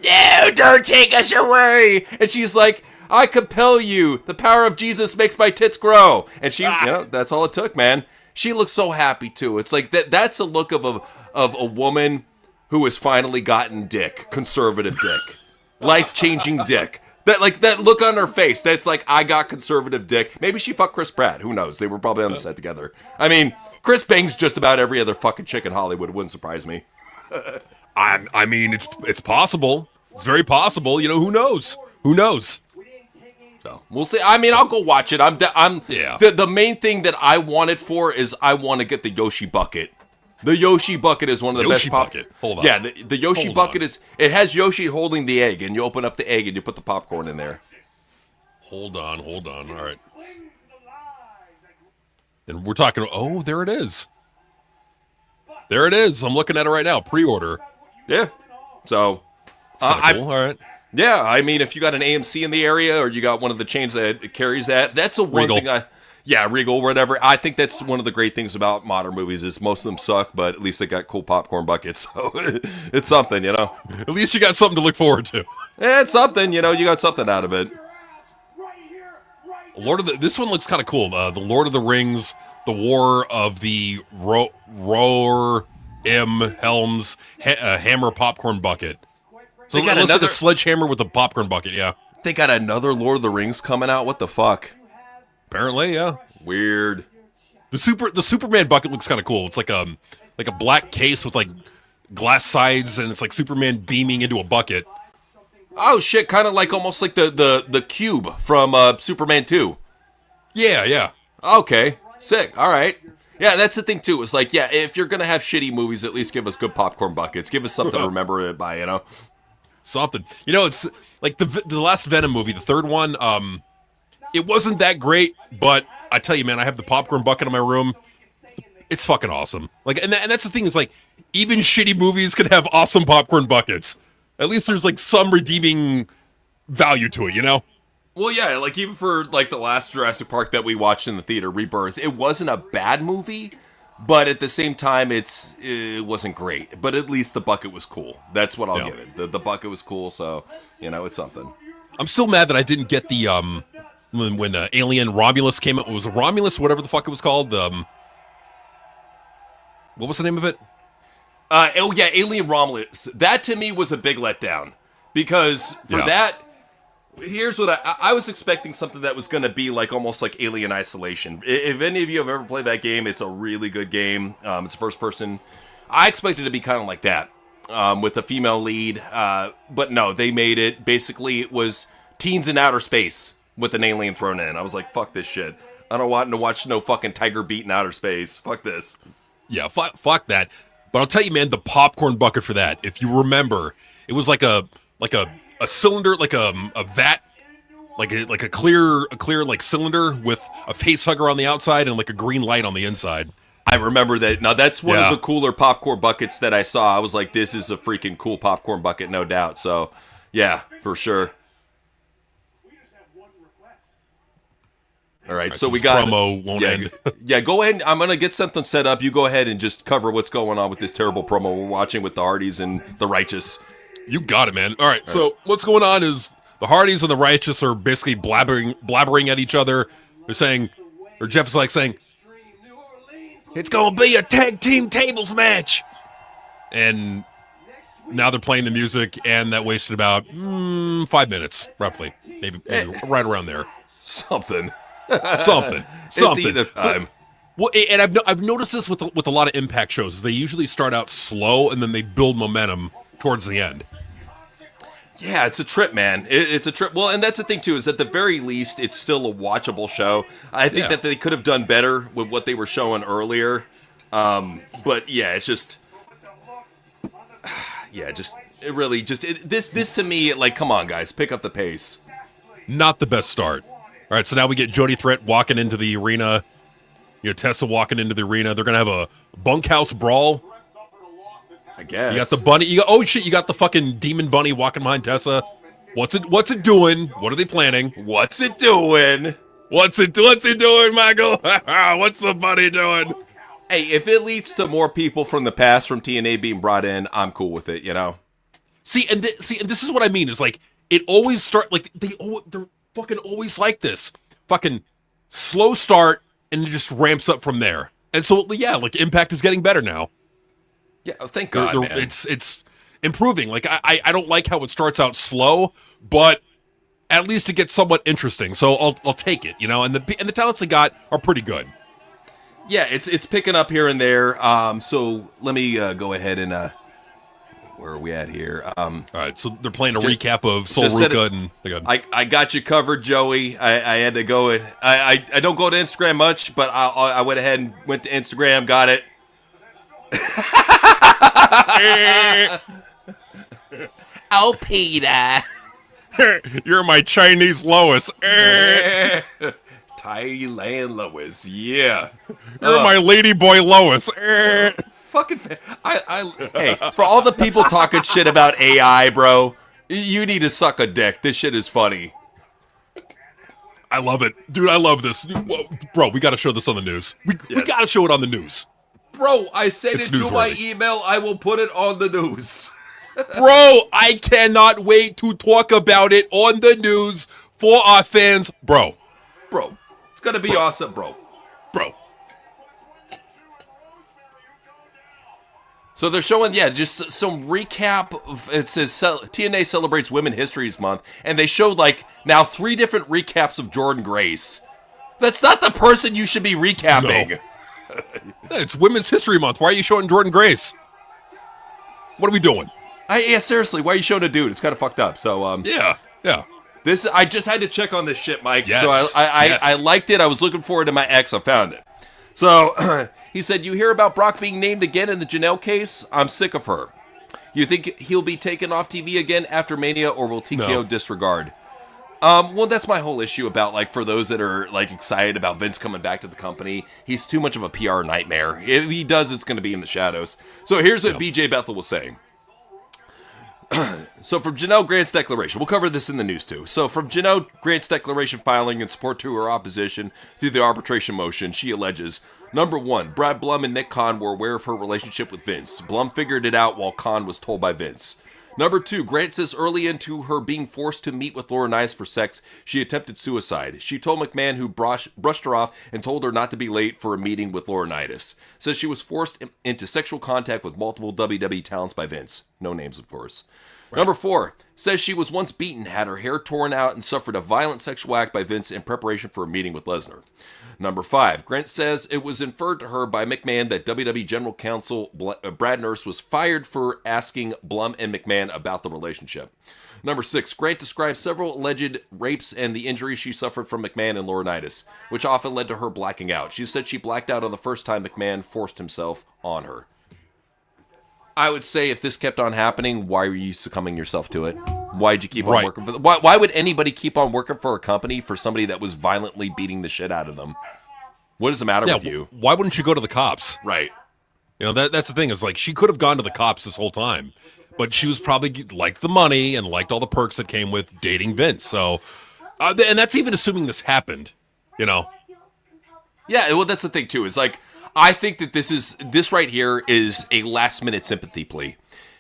Speaker 3: No, don't take us away.
Speaker 1: and she's like, I compel you. The power of Jesus makes my tits grow. And she, that's all it took, man. She looks so happy too. It's like that's a look of a woman who has finally gotten dick, conservative dick, life-changing dick. That look on her face. That's like, I got conservative dick. Maybe she fucked Chris Pratt. Who knows? They were probably on the set together. I mean, Chris bangs just about every other fucking chick in Hollywood. It wouldn't surprise me.
Speaker 2: I mean, it's possible. It's very possible. You know, who knows? Who knows?
Speaker 1: So we'll see. I mean, I'll go watch it.
Speaker 2: Yeah.
Speaker 1: The main thing that I want it for is I want to get the Yoshi bucket. The Yoshi bucket is one of the
Speaker 2: Yoshi
Speaker 1: best pop.
Speaker 2: bucket. Hold on.
Speaker 1: Yeah, the Yoshi
Speaker 2: Hold
Speaker 1: bucket
Speaker 2: on.
Speaker 1: it has Yoshi holding the egg, and you open up the egg and you put the popcorn in there.
Speaker 2: Hold on. All right. And we're talking. Oh, there it is. There it is. I'm looking at it right now. Pre-order.
Speaker 1: Yeah. So,
Speaker 2: Cool. All right.
Speaker 1: yeah, I mean, if you got an AMC in the area or you got one of the chains that carries that's a one
Speaker 2: Regal.
Speaker 1: thing Regal, whatever. I think that's one of the great things about modern movies is most of them suck, but at least they got cool popcorn buckets. So it's something, you know.
Speaker 2: At least you got something to look forward to.
Speaker 1: It's something, you know. You got something out of it.
Speaker 2: This one looks kind of cool. The Lord of the Rings, the War of the Roar Helms Hammer popcorn bucket. So
Speaker 1: They got
Speaker 2: it looks like
Speaker 1: another-
Speaker 2: a sledgehammer with a popcorn bucket. Yeah.
Speaker 1: They got another Lord of the Rings coming out. What the fuck?
Speaker 2: Apparently, yeah.
Speaker 1: Weird.
Speaker 2: The Superman bucket looks kind of cool. It's like a black case with like glass sides, and it's like Superman beaming into a bucket.
Speaker 1: Oh shit! Kind of like almost like the cube from Superman 2.
Speaker 2: Yeah.
Speaker 1: Okay, sick. All right. Yeah, that's the thing too. It's like, yeah, if you're gonna have shitty movies, at least give us good popcorn buckets. Give us something to remember it by, you know.
Speaker 2: Something. You know, it's like the last Venom movie, the third one. It wasn't that great, but I tell you, man, I have the popcorn bucket in my room. It's fucking awesome. Like, and that's the thing is like, even shitty movies can have awesome popcorn buckets. At least there's like some redeeming value to it, you know?
Speaker 1: Well, yeah, like even for like the last Jurassic Park that we watched in the theater, Rebirth, it wasn't a bad movie, but at the same time, it wasn't great. But at least the bucket was cool. That's what I'll give it. The bucket was cool, so you know, it's something.
Speaker 2: I'm still mad that I didn't get the when Alien Romulus came out. It was Romulus, whatever the fuck it was called. What was the name of it?
Speaker 1: Alien Romulus. That to me was a big letdown because for that, here's what I was expecting something that was going to be like almost like Alien Isolation. If any of you have ever played that game, it's a really good game. It's first person. I expected it to be kind of like that with a female lead, but no, they made it. Basically, it was teens in outer space with an alien thrown in. I was like, fuck this shit. I don't want to watch no fucking tiger beat in outer space. Fuck this.
Speaker 2: Yeah, fuck that. But I'll tell you, man, the popcorn bucket for that. If you remember, it was like a cylinder, like a vat, like a clear like cylinder with a face hugger on the outside and like a green light on the inside.
Speaker 1: I remember that. Now that's one of the cooler popcorn buckets that I saw. I was like, this is a freaking cool popcorn bucket, no doubt. So, yeah, for sure. All right, so we got
Speaker 2: promo won't end.
Speaker 1: Yeah, go ahead. I'm gonna get something set up. You go ahead and just cover what's going on with this terrible promo we're watching with the Hardys and the Righteous.
Speaker 2: You got it, man. All right, so what's going on is the Hardys and the Righteous are basically blabbering at each other. They're saying, or Jeff's like saying, it's gonna be a tag team tables match, and now they're playing the music, and that wasted about 5 minutes, roughly, maybe right around there.
Speaker 1: Something.
Speaker 2: It's
Speaker 1: eating time.
Speaker 2: Well, and I've noticed this with a lot of Impact shows. They usually start out slow and then they build momentum towards the end.
Speaker 1: Yeah, it's a trip, man. It's a trip. Well, and that's the thing too, is at the very least, it's still a watchable show. I think that they could have done better with what they were showing earlier. But yeah, it's just, this to me, like, come on, guys, pick up the pace.
Speaker 2: Not the best start. All right, so now we get Jody Threat walking into the arena. You know, Tessa walking into the arena. They're gonna have a bunkhouse brawl.
Speaker 1: I guess.
Speaker 2: You got the bunny. You got the fucking demon bunny walking behind Tessa. What's it doing? What are they planning?
Speaker 1: What's it doing?
Speaker 2: What's it doing, Michael? What's the bunny doing?
Speaker 1: Hey, if it leads to more people from the past from TNA being brought in, I'm cool with it, you know?
Speaker 2: And this is what I mean. Is like, it always start, like, they're fucking always like this. Fucking slow start, and it just ramps up from there. And so, yeah, like, Impact is getting better now.
Speaker 1: Yeah, thank God, man.
Speaker 2: It's improving. Like, I don't like how it starts out slow, but at least it gets somewhat interesting. So I'll take it, you know? And the talents they got are pretty good.
Speaker 1: Yeah, it's picking up here and there. So let me go ahead and where are we at here?
Speaker 2: All right, so they're playing a recap of Sol Ruka, and they got.
Speaker 1: I got you covered, Joey. I had to go and I don't go to Instagram much, but I went ahead and went to Instagram, got it.
Speaker 3: Oh, Peter.
Speaker 2: You're my Chinese Lois.
Speaker 1: Thailand Lois, yeah.
Speaker 2: You're my ladyboy Lois.
Speaker 1: Fucking, hey, for all the people talking shit about AI, bro, you need to suck a dick. This shit is funny.
Speaker 2: I love it. Dude, I love this. Bro, we got to show this on the news. We got to show it on the news.
Speaker 1: Bro, I sent
Speaker 2: It's
Speaker 1: it to my
Speaker 2: newsworthy.
Speaker 1: email. I will put it on the news.
Speaker 2: Bro, I cannot wait to talk about it on the news for our fans. Bro,
Speaker 1: It's going to be awesome, bro. So they're showing, just some recap. It says TNA celebrates Women History Month, and they showed, like, now 3 different recaps of Jordan Grace. That's not the person you should be recapping.
Speaker 2: No. It's Women's History Month. Why are you showing Jordan Grace? What are we doing?
Speaker 1: Yeah, seriously, why are you showing a dude? It's kind of fucked up. So,
Speaker 2: Yeah.
Speaker 1: This, I just had to check on this shit, Mike.
Speaker 2: Yes.
Speaker 1: So I liked it. I was looking forward to my ex. I found it. So he said, "You hear about Brock being named again in the Janelle case? I'm sick of her. You think he'll be taken off TV again after Mania, or will TKO disregard?" Well, that's my whole issue about, like, for those that are, like, excited about Vince coming back to the company, he's too much of a PR nightmare. If he does, it's going to be in the shadows. So here's what BJ Bethel was saying. So from Janelle Grant's declaration, we'll cover this in the news too. So from Janelle Grant's declaration filing in support to her opposition through the arbitration motion, she alleges, number 1, Brad Blum and Nick Khan were aware of her relationship with Vince. Blum figured it out while Khan was told by Vince. Number 2, Grant says early into her being forced to meet with Laurinaitis for sex, she attempted suicide. She told McMahon, who brushed her off and told her not to be late for a meeting with Laurinaitis. Says she was forced into sexual contact with multiple WWE talents by Vince. No names, of course. Right. Number 4, says she was once beaten, had her hair torn out, and suffered a violent sexual act by Vince in preparation for a meeting with Lesnar. Number 5, Grant says it was inferred to her by McMahon that WWE General Counsel Brad Nurse was fired for asking Blum and McMahon about the relationship. Number 6, Grant described several alleged rapes and the injuries she suffered from McMahon and Laurinaitis, which often led to her blacking out. She said she blacked out on the first time McMahon forced himself on her. I would say if this kept on happening, why were you succumbing yourself to it? Why'd you keep on working for why would anybody keep on working for a company for somebody that was violently beating the shit out of them? What does the matter with you?
Speaker 2: Why wouldn't you go to the cops?
Speaker 1: Right.
Speaker 2: You know, that's the thing. Is like, she could have gone to the cops this whole time, but she was probably liked the money and liked all the perks that came with dating Vince. So, and that's even assuming this happened, you know?
Speaker 1: Yeah, well, that's the thing too, is like, I think that this right here is a last minute sympathy plea.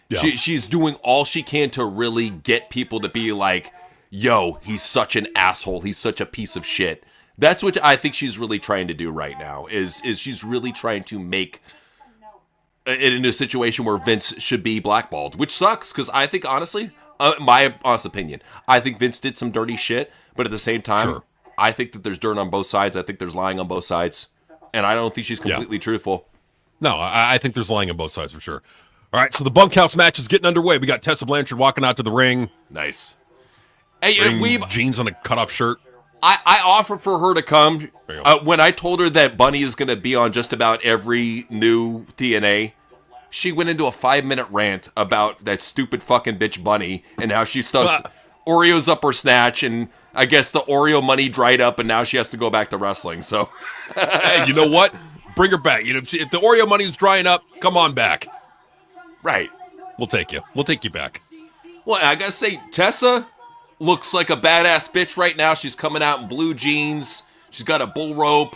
Speaker 1: Yeah. She's doing all she can to really get people to be like, yo, he's such an asshole. He's such a piece of shit. That's what I think she's really trying to do right now, is she's really trying to make it into a situation where Vince should be blackballed, which sucks, because I think, honestly, my honest opinion, I think Vince did some dirty shit, but at the same time, I think that there's dirt on both sides. I think there's lying on both sides. And I don't think she's completely truthful.
Speaker 2: No, I think there's lying on both sides for sure. All right, so the bunkhouse match is getting underway. We got Tessa Blanchard walking out to the ring.
Speaker 1: Nice. Hey,
Speaker 2: jeans on a cutoff shirt.
Speaker 1: I offered for her to come. When I told her that Bunny is going to be on just about every new TNA, she went into a 5-minute rant about that stupid fucking bitch Bunny and how she stuffs Oreos up her snatch, and I guess the Oreo money dried up and now she has to go back to wrestling. So,
Speaker 2: hey, you know what? Bring her back. You know, if the Oreo money is drying up, come on back.
Speaker 1: Right.
Speaker 2: We'll take you. We'll take you back.
Speaker 1: Well, I gotta say, Tessa looks like a badass bitch right now. She's coming out in blue jeans. She's got a bull rope.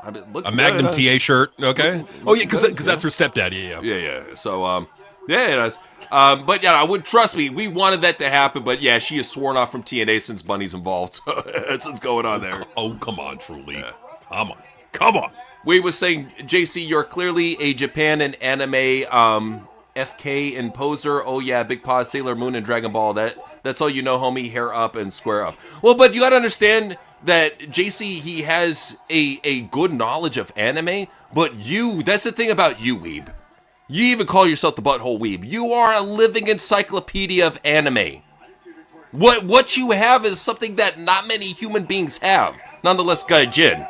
Speaker 2: A Magnum TA shirt. Okay. Oh yeah, because that's her stepdad.
Speaker 1: Yeah. So yeah, it is. But yeah, I would trust me. We wanted that to happen, but yeah, she is sworn off from TNA since Bunny's involved. So that's what's going on there.
Speaker 2: Oh, come on, Truly. Yeah. Come on.
Speaker 1: We was saying, JC, you're clearly a Japan and anime FK and poser. Oh yeah, Big Paw, Sailor Moon, and Dragon Ball. That's all you know, homie. Hair up and square up. Well, but you gotta understand that JC, he has a good knowledge of anime, but that's the thing about you, Weeb. You even call yourself the Butthole Weeb. You are a living encyclopedia of anime. What you have is something that not many human beings have. Nonetheless, Gaijin.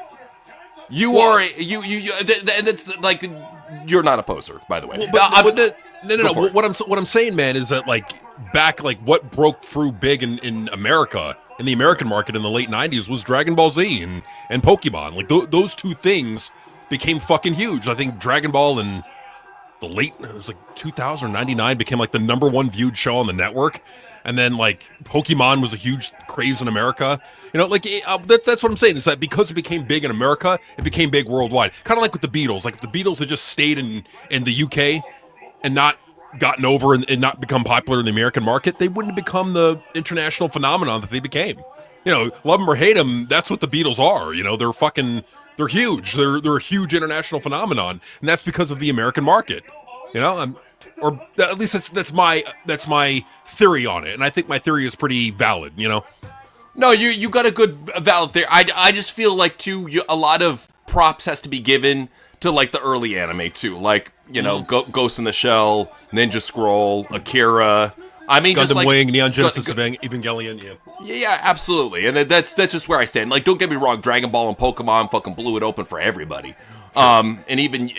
Speaker 1: You are and it's like you're not a poser, by the way.
Speaker 2: No. What I'm saying, man, is that back what broke through big in America, in the American market in the late 90s was Dragon Ball Z and Pokemon. Those two things became fucking huge. I think Dragon Ball in the late, it was 2000 or 99, became the number one viewed show on the network. And then Pokemon was a huge craze in America. You know, that's what I'm saying, is that because it became big in America, it became big worldwide. Kind of like with the Beatles. If the Beatles had just stayed in the UK and not gotten over and not become popular in the American market, they wouldn't have become the international phenomenon that they became. You know, love them or hate them, that's what the Beatles are. You know, they're huge. They're a huge international phenomenon, and that's because of the American market. You know, or at least that's my theory on it, and I think my theory is pretty valid. You know.
Speaker 1: No, you got a good valid theory. I just feel a lot of props has to be given to the early anime too, Ghost in the Shell, Ninja Scroll, Akira. I mean,
Speaker 2: Gundam Wing, Neon Genesis Evangelion.
Speaker 1: Yeah, absolutely, and that's just where I stand. Don't get me wrong, Dragon Ball and Pokemon fucking blew it open for everybody. Sure. And even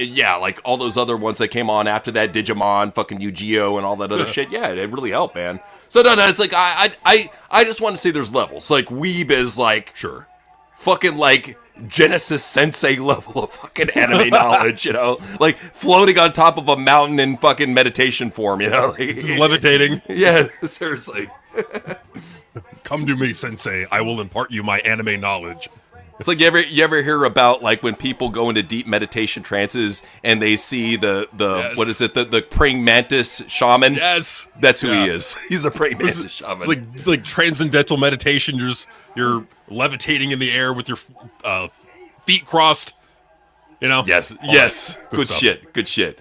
Speaker 1: all those other ones that came on after that, Digimon, fucking Yu-Gi-Oh, and all that other shit. Yeah, it really helped, man. So no, it's I just want to say there's levels. Weeb is
Speaker 2: sure,
Speaker 1: fucking Genesis Sensei level of fucking anime knowledge, you know, floating on top of a mountain in fucking meditation form, you know,
Speaker 2: levitating.
Speaker 1: Yeah, seriously.
Speaker 2: Come to me, Sensei. I will impart you my anime knowledge.
Speaker 1: It's you ever hear about when people go into deep meditation trances and they see the yes. What is it, the praying mantis shaman?
Speaker 2: Yes,
Speaker 1: that's who he is. He's the praying mantis shaman.
Speaker 2: Like transcendental meditation. You're levitating in the air with your feet crossed. You know.
Speaker 1: Yes. Good shit.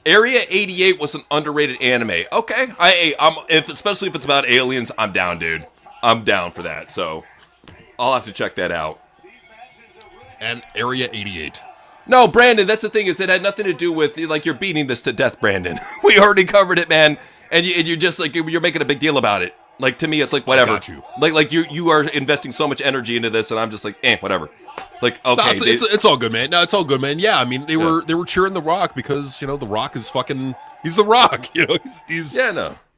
Speaker 1: Area 88 was an underrated anime. Okay, especially if it's about aliens, I'm down, dude. I'm down for that. So I'll have to check that out.
Speaker 2: And Area 88.
Speaker 1: No, Brandon, that's the thing, is it had nothing to do with, you're beating this to death, Brandon. We already covered it, man. And you're just, you're making a big deal about it. To me, it's whatever.
Speaker 2: I got you.
Speaker 1: You are investing so much energy into this, and I'm just whatever. Okay.
Speaker 2: No, it's all good, man. No, it's all good, man. Yeah, I mean, they were cheering The Rock because, The Rock is fucking, he's The Rock. He's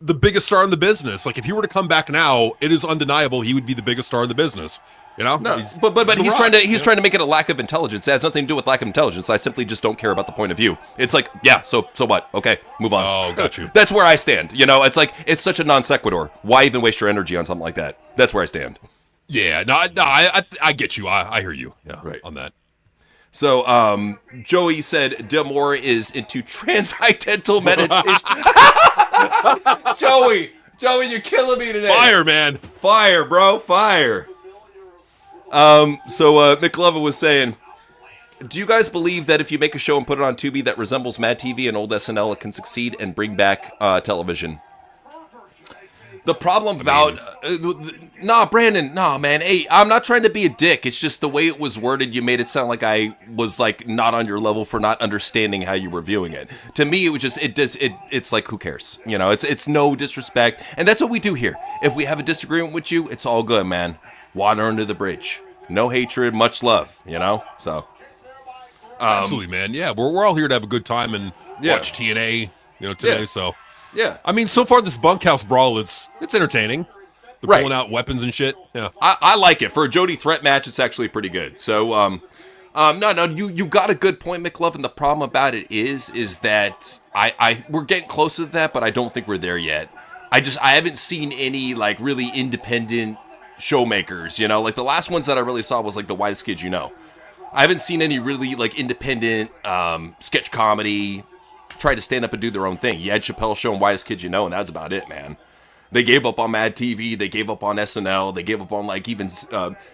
Speaker 2: the biggest star in the business. If he were to come back now, it is undeniable he would be the biggest star in the business. No,
Speaker 1: but he's trying to make it a lack of intelligence. It has nothing to do with lack of intelligence. I simply just don't care about the point of view. It's so what? Okay, move on.
Speaker 2: Oh, got you.
Speaker 1: That's where I stand. It's it's such a non sequitur. Why even waste your energy on something like that? That's where I stand.
Speaker 2: Yeah, I get you. I hear you. Yeah,
Speaker 1: right
Speaker 2: on that.
Speaker 1: So, Joey said Delmore is into transcendental meditation. Joey, you're killing me today.
Speaker 2: Fire, man.
Speaker 1: Fire, bro. Fire. So McLovin was saying, do you guys believe that if you make a show and put it on Tubi that resembles Mad TV and old SNL, it can succeed and bring back television? The problem about... Brandon, man. Hey, I'm not trying to be a dick. It's just the way it was worded, you made it sound like I was, not on your level for not understanding how you were viewing it. To me, it was just... It's who cares? It's no disrespect. And that's what we do here. If we have a disagreement with you, it's all good, man. water under the bridge. No hatred, much love, So
Speaker 2: absolutely, man. Yeah, we're all here to have a good time and watch TNA, today.
Speaker 1: Yeah.
Speaker 2: So
Speaker 1: yeah,
Speaker 2: I mean, so far this bunkhouse brawl, it's entertaining. They're pulling out weapons and shit. Yeah,
Speaker 1: I like it for a Jody threat match. It's actually pretty good. So no, you got a good point, McLovin. The problem about it is that we're getting close to that, but I don't think we're there yet. I haven't seen any like really independent showmakers. Like the last ones that I really saw was like the Whitest Kids. I haven't seen any really like independent sketch comedy try to stand up and do their own thing. You had Chappelle's Show and Whitest Kids, and that's about it, man. They gave up on Mad TV. They gave up on SNL. They gave up on like even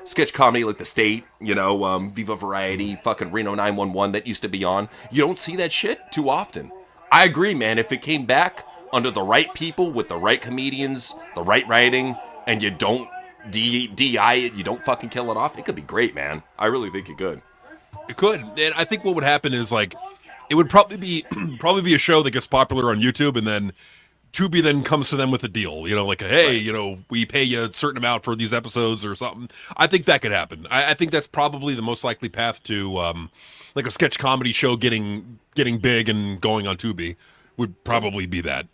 Speaker 1: sketch comedy like The State, Viva Variety, fucking Reno 911 that used to be on. You don't see that shit too often. I agree, man. If it came back under the right people with the right comedians, the right writing, and you don't DI it, you don't fucking kill it off, it could be great, man. I really think it could.
Speaker 2: It could. And I think what would happen is like it would probably be a show that gets popular on YouTube, and then Tubi then comes to them with a deal, like, hey, we pay you a certain amount for these episodes or something. I think that could happen. I think that's probably the most likely path to like a sketch comedy show getting big and going on Tubi would probably be that.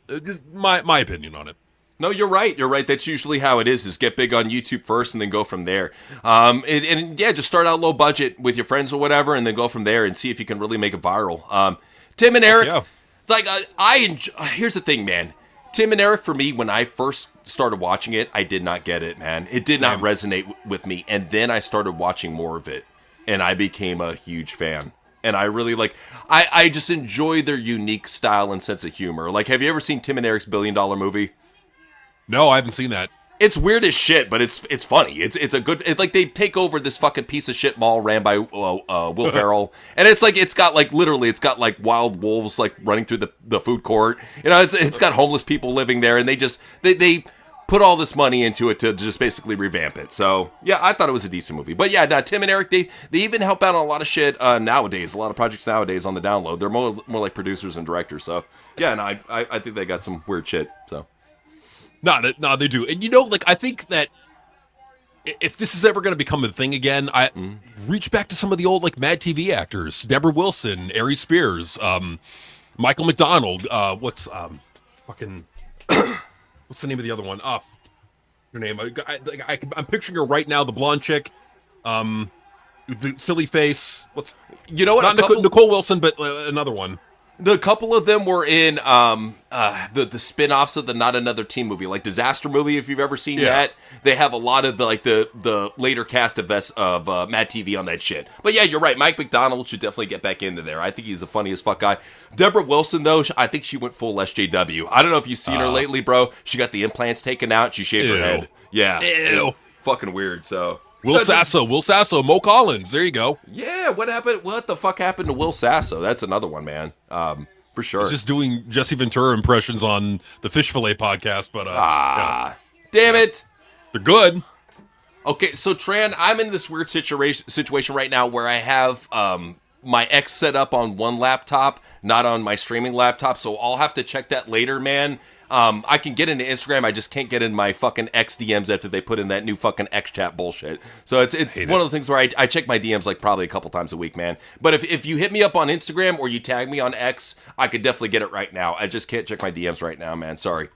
Speaker 2: My opinion on it.
Speaker 1: No, you're right. You're right. That's usually how it is get big on YouTube first and then go from there. Just start out low budget with your friends or whatever and then go from there and see if you can really make it viral. Tim and Eric, here's the thing, man. Tim and Eric, for me, when I first started watching it, I did not get it, man. It did not resonate with me. And then I started watching more of it, and I became a huge fan. And I really I just enjoy their unique style and sense of humor. Like, have you ever seen Tim and Eric's $1 Billion Movie?
Speaker 2: No, I haven't seen that.
Speaker 1: It's weird as shit, but it's funny. It's a good. It's like they take over this fucking piece of shit mall ran by Will Ferrell, and it's got wild wolves like running through the food court. It's got homeless people living there, and they put all this money into it to just basically revamp it. So yeah, I thought it was a decent movie. But yeah, Tim and Eric, they even help out on a lot of shit nowadays. A lot of projects nowadays on the download. They're more like producers and directors. So yeah, and I think they got some weird shit. So.
Speaker 2: No, they do. And I think that if this is ever going to become a thing again, I reach back to some of the old Mad TV actors, Deborah Wilson, Ari Spears, Michael McDonald. What's the name of the other one? Her name. I'm picturing her right now. The blonde chick, the silly face. Not Nicole Wilson, but another one.
Speaker 1: The couple of them were in the spin-offs of the Not Another Teen movie, like Disaster Movie, if you've ever seen that. They have a lot of the later cast of Mad TV on that shit. But yeah, you're right. Mike McDonald should definitely get back into there. I think he's a funny as fuck guy. Deborah Wilson, though, I think she went full SJW. I don't know if you've seen her lately, bro. She got the implants taken out. She shaved her head. Yeah.
Speaker 2: Ew.
Speaker 1: Fucking weird, so...
Speaker 2: Will Sasso, Mo Collins. There you go.
Speaker 1: Yeah, what happened? What the fuck happened to Will Sasso? That's another one, man. For sure.
Speaker 2: He's just doing Jesse Ventura impressions on the Fish Fillet podcast, but
Speaker 1: damn it.
Speaker 2: They're good.
Speaker 1: Okay, so Tran, I'm in this weird situation right now where I have my X set up on one laptop, not on my streaming laptop, so I'll have to check that later, man. I can get into Instagram, I just can't get in my fucking X DMs after they put in that new fucking X chat bullshit. So it's one of the things where I check my DMs probably a couple times a week, man. But if you hit me up on Instagram or you tag me on X, I could definitely get it right now. I just can't check my DMs right now, man. Sorry.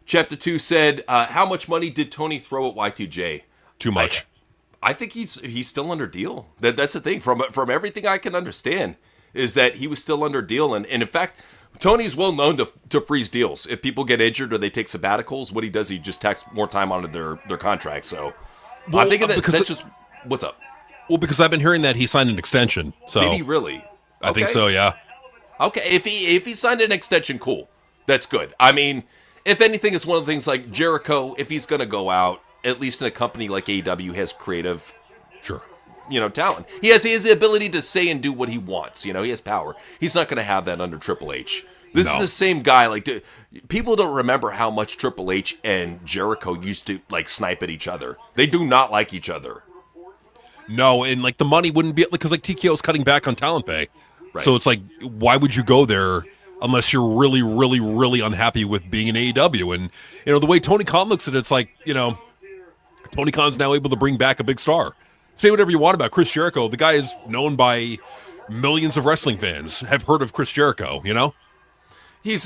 Speaker 1: Chapter 2 said, how much money did Tony throw at Y2J?
Speaker 2: Too much.
Speaker 1: I think he's still under deal. That's the thing. From everything I can understand, is that he was still under deal. And in fact... Tony's well known to freeze deals. If people get injured or they take sabbaticals, what he does, he just tacks more time onto their contract. So I'm thinking that's just what's up.
Speaker 2: Well, because I've been hearing that he signed an extension. So
Speaker 1: did he really?
Speaker 2: I think so. Yeah.
Speaker 1: Okay, if he signed an extension, cool. That's good. I mean, if anything, it's one of the things like Jericho. If he's gonna go out, at least in a company like AEW, has creative.
Speaker 2: Sure.
Speaker 1: Talent. He has the ability to say and do what he wants. He has power. He's not going to have that under Triple H. This is the same guy. People don't remember how much Triple H and Jericho used to snipe at each other. They do not like each other.
Speaker 2: No, and the money wouldn't be because TKO is cutting back on talent pay. Right. So it's why would you go there unless you're really, really, really unhappy with being in AEW? And the way Tony Khan looks at it, it's Tony Khan's now able to bring back a big star. Say whatever you want about Chris Jericho. The guy is known by millions of wrestling fans, have heard of Chris Jericho, you know?
Speaker 1: He's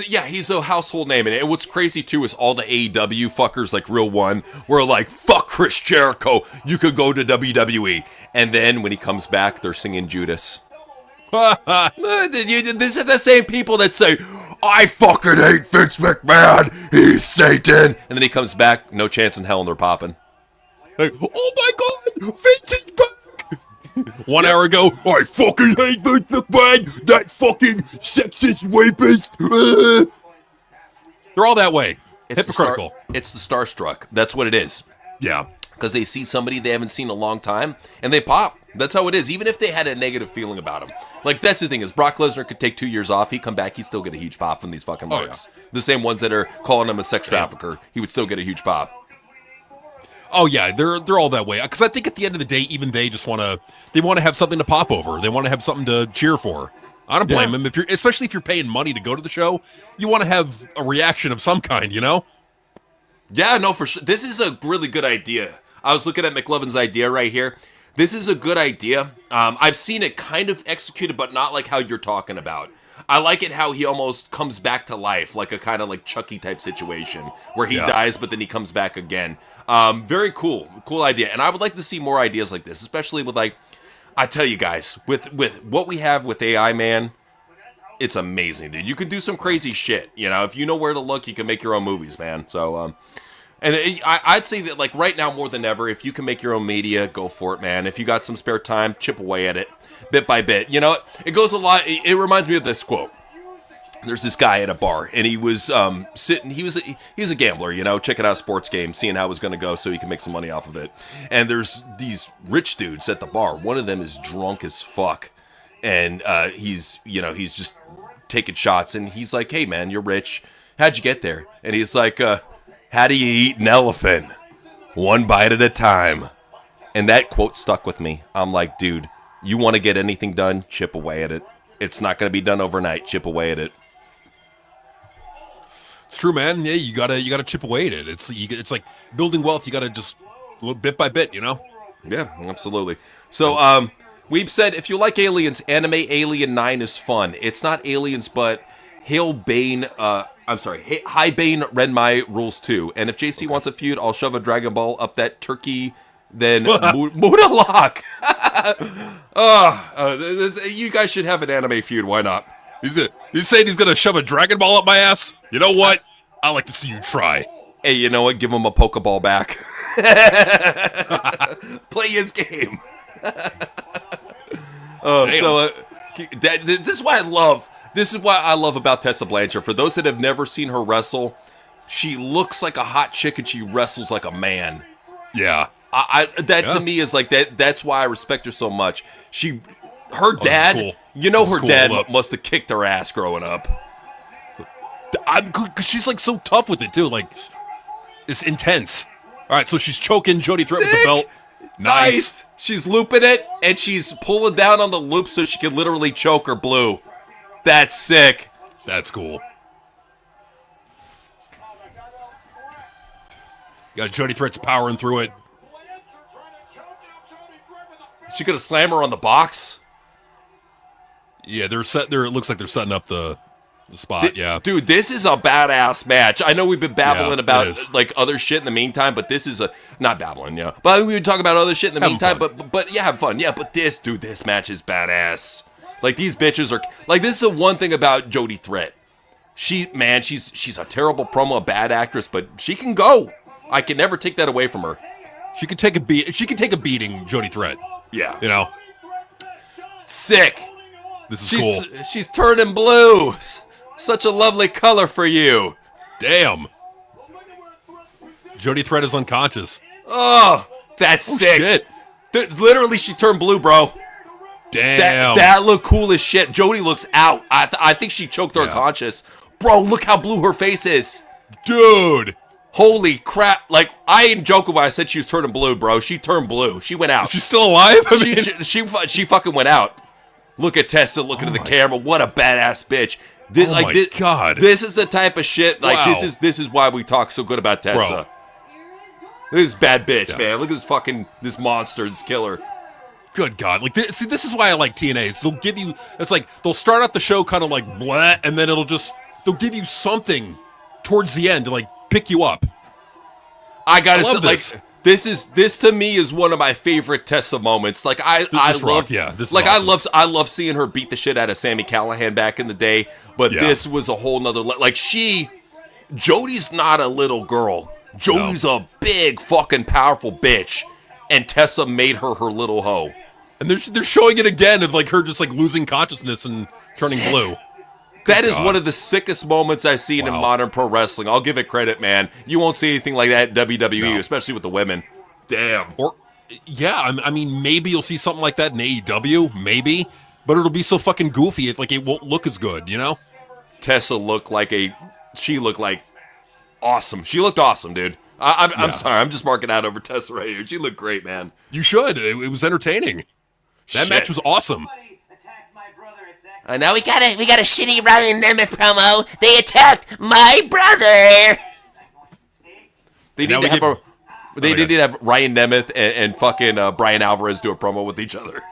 Speaker 1: a household name. And what's crazy, too, is all the AEW fuckers, like Real One, were like, fuck Chris Jericho. You could go to WWE. And then when he comes back, they're singing Judas. These are the same people that say, I fucking hate Vince McMahon. He's Satan. And then he comes back, no chance in hell, and they're popping.
Speaker 2: Like, oh my God, Vince is back. 1 hour ago,
Speaker 4: I fucking hate Vince McMahon, that fucking sexist rapist.
Speaker 2: They're all that way.
Speaker 1: It's
Speaker 2: hypocritical.
Speaker 1: It's the starstruck. That's what it is.
Speaker 2: Yeah.
Speaker 1: Because they see somebody they haven't seen in a long time, and they pop. That's how it is, even if they had a negative feeling about him. Like, that's the thing is, Brock Lesnar could take 2 years off. He'd come back. He'd still get a huge pop from these fucking marks. Yeah. The same ones that are calling him a sex trafficker. He would still get a huge pop.
Speaker 2: Oh yeah, they're all that way. Because I think at the end of the day, even they just want to have something to pop over. They want to have something to cheer for. I don't blame them. Especially if you're paying money to go to the show, you want to have a reaction of some kind, you know?
Speaker 1: Yeah, no, for sure. This is a really good idea. I was looking at McLovin's idea right here. This is a good idea. I've seen it kind of executed, but not like how you're talking about. I like it how he almost comes back to life, like a kind of like Chucky type situation where he dies, but then he comes back again. Very cool idea. And I would like to see more ideas like this, especially with like, I tell you guys, with what we have with AI, man, it's amazing, dude. You can do some crazy shit. You know, if you know where to look, you can make your own movies, man. So, and I'd say that, like, right now more than ever, if you can make your own media, go for it, man. If you got some spare time, chip away at it, bit by bit. You know, it goes a lot. It reminds me of this quote. There's this guy at a bar, and he was sitting. He was a gambler, you know, checking out a sports game, seeing how it was going to go, so he can make some money off of it. And there's these rich dudes at the bar. One of them is drunk as fuck, and he's just taking shots. And he's like, "Hey, man, you're rich. How'd you get there?" And he's like, "How do you eat an elephant? One bite at a time." And that quote stuck with me. I'm like, dude, you want to get anything done? Chip away at it. It's not going to be done overnight. Chip away at it.
Speaker 2: It's true, man. Yeah, you gotta chip away at it. It's like building wealth. You gotta just bit by bit, you know.
Speaker 1: Yeah, absolutely. So, Weeb said, if you like Aliens, anime Alien 9 is fun. It's not Aliens, but High-Bane Renmai rules too. And if JC wants a feud, I'll shove a Dragon Ball up that turkey. Then Moodalock. You guys should have an anime feud. Why not?
Speaker 2: He's saying he's gonna shove a Dragon Ball up my ass. You know what? I like to see you try.
Speaker 1: Hey, you know what? Give him a Pokeball back. Play his game. This is what I love. This is what I love about Tessa Blanchard. For those that have never seen her wrestle, she looks like a hot chick and she wrestles like a man.
Speaker 2: Yeah.
Speaker 1: To me is like that. That's why I respect her so much. Her dad, cool. You know, her dad must have kicked her ass growing up.
Speaker 2: Because she's like so tough with it too. Like, it's intense. All right, so she's choking Jody Threat with the belt. Nice.
Speaker 1: She's looping it and she's pulling down on the loop so she can literally choke her blue. That's sick.
Speaker 2: That's cool. Got Jody Threat's powering through it.
Speaker 1: She gonna slam her on the box?
Speaker 2: Yeah, it looks like they're setting up the spot. Yeah,
Speaker 1: dude, this is a badass match. I know we've been babbling about like other shit in the meantime, but this is not babbling, yeah. But we would talk about other shit in the meantime. But yeah, have fun, yeah. But this match is badass. Like, these bitches are like, this is the one thing about Jody Threat. She's a terrible promo, a bad actress, but she can go. I can never take that away from her.
Speaker 2: She can take a beating, Jody Threat.
Speaker 1: Yeah,
Speaker 2: you know,
Speaker 1: sick.
Speaker 2: This is cool.
Speaker 1: She's turning blue. Such a lovely color for you.
Speaker 2: Damn. Jody Threat is unconscious.
Speaker 1: Oh, that's sick.
Speaker 2: Shit.
Speaker 1: Literally, she turned blue, bro.
Speaker 2: Damn.
Speaker 1: That looked cool as shit. Jody looks out. I think she choked her unconscious. Bro, look how blue her face is.
Speaker 2: Dude.
Speaker 1: Holy crap. Like, I ain't joking when I said she was turning blue, bro. She turned blue. She went out.
Speaker 2: She's still alive?
Speaker 1: She fucking went out. Look at Tessa looking at the camera. What a badass bitch.
Speaker 2: God.
Speaker 1: This is the type of shit. Like, this is why we talk so good about Tessa. This bad bitch, man. Look at this monster, this killer.
Speaker 2: Good God. Like, this is why I like TNA. It's they'll give you, it's like, they'll start out the show kind of like, blah, and then they'll give you something towards the end to, like, pick you up.
Speaker 1: I gotta say, like, this to me is one of my favorite Tessa moments. Like, I love seeing her beat the shit out of Sami Callihan back in the day, but this was a whole nother, like, Jody's not a little girl. Jody's a big fucking powerful bitch, and Tessa made her little hoe.
Speaker 2: And they're showing it again of like her just like losing consciousness and turning blue.
Speaker 1: That is one of the sickest moments I've seen in modern pro wrestling. I'll give it credit, man. You won't see anything like that in WWE, especially with the women. Damn.
Speaker 2: Or I mean, maybe you'll see something like that in AEW, maybe, but it'll be so fucking goofy. It's like it won't look as good, you know?
Speaker 1: Tessa looked like awesome. She looked awesome, dude. I'm sorry. I'm just marking out over Tessa right here. She looked great, man.
Speaker 2: You should. It was entertaining. That match was awesome.
Speaker 3: Now we got a shitty Ryan Nemeth promo. They attacked my brother.
Speaker 1: They need to have Ryan Nemeth and fucking Brian Alvarez do a promo with each other.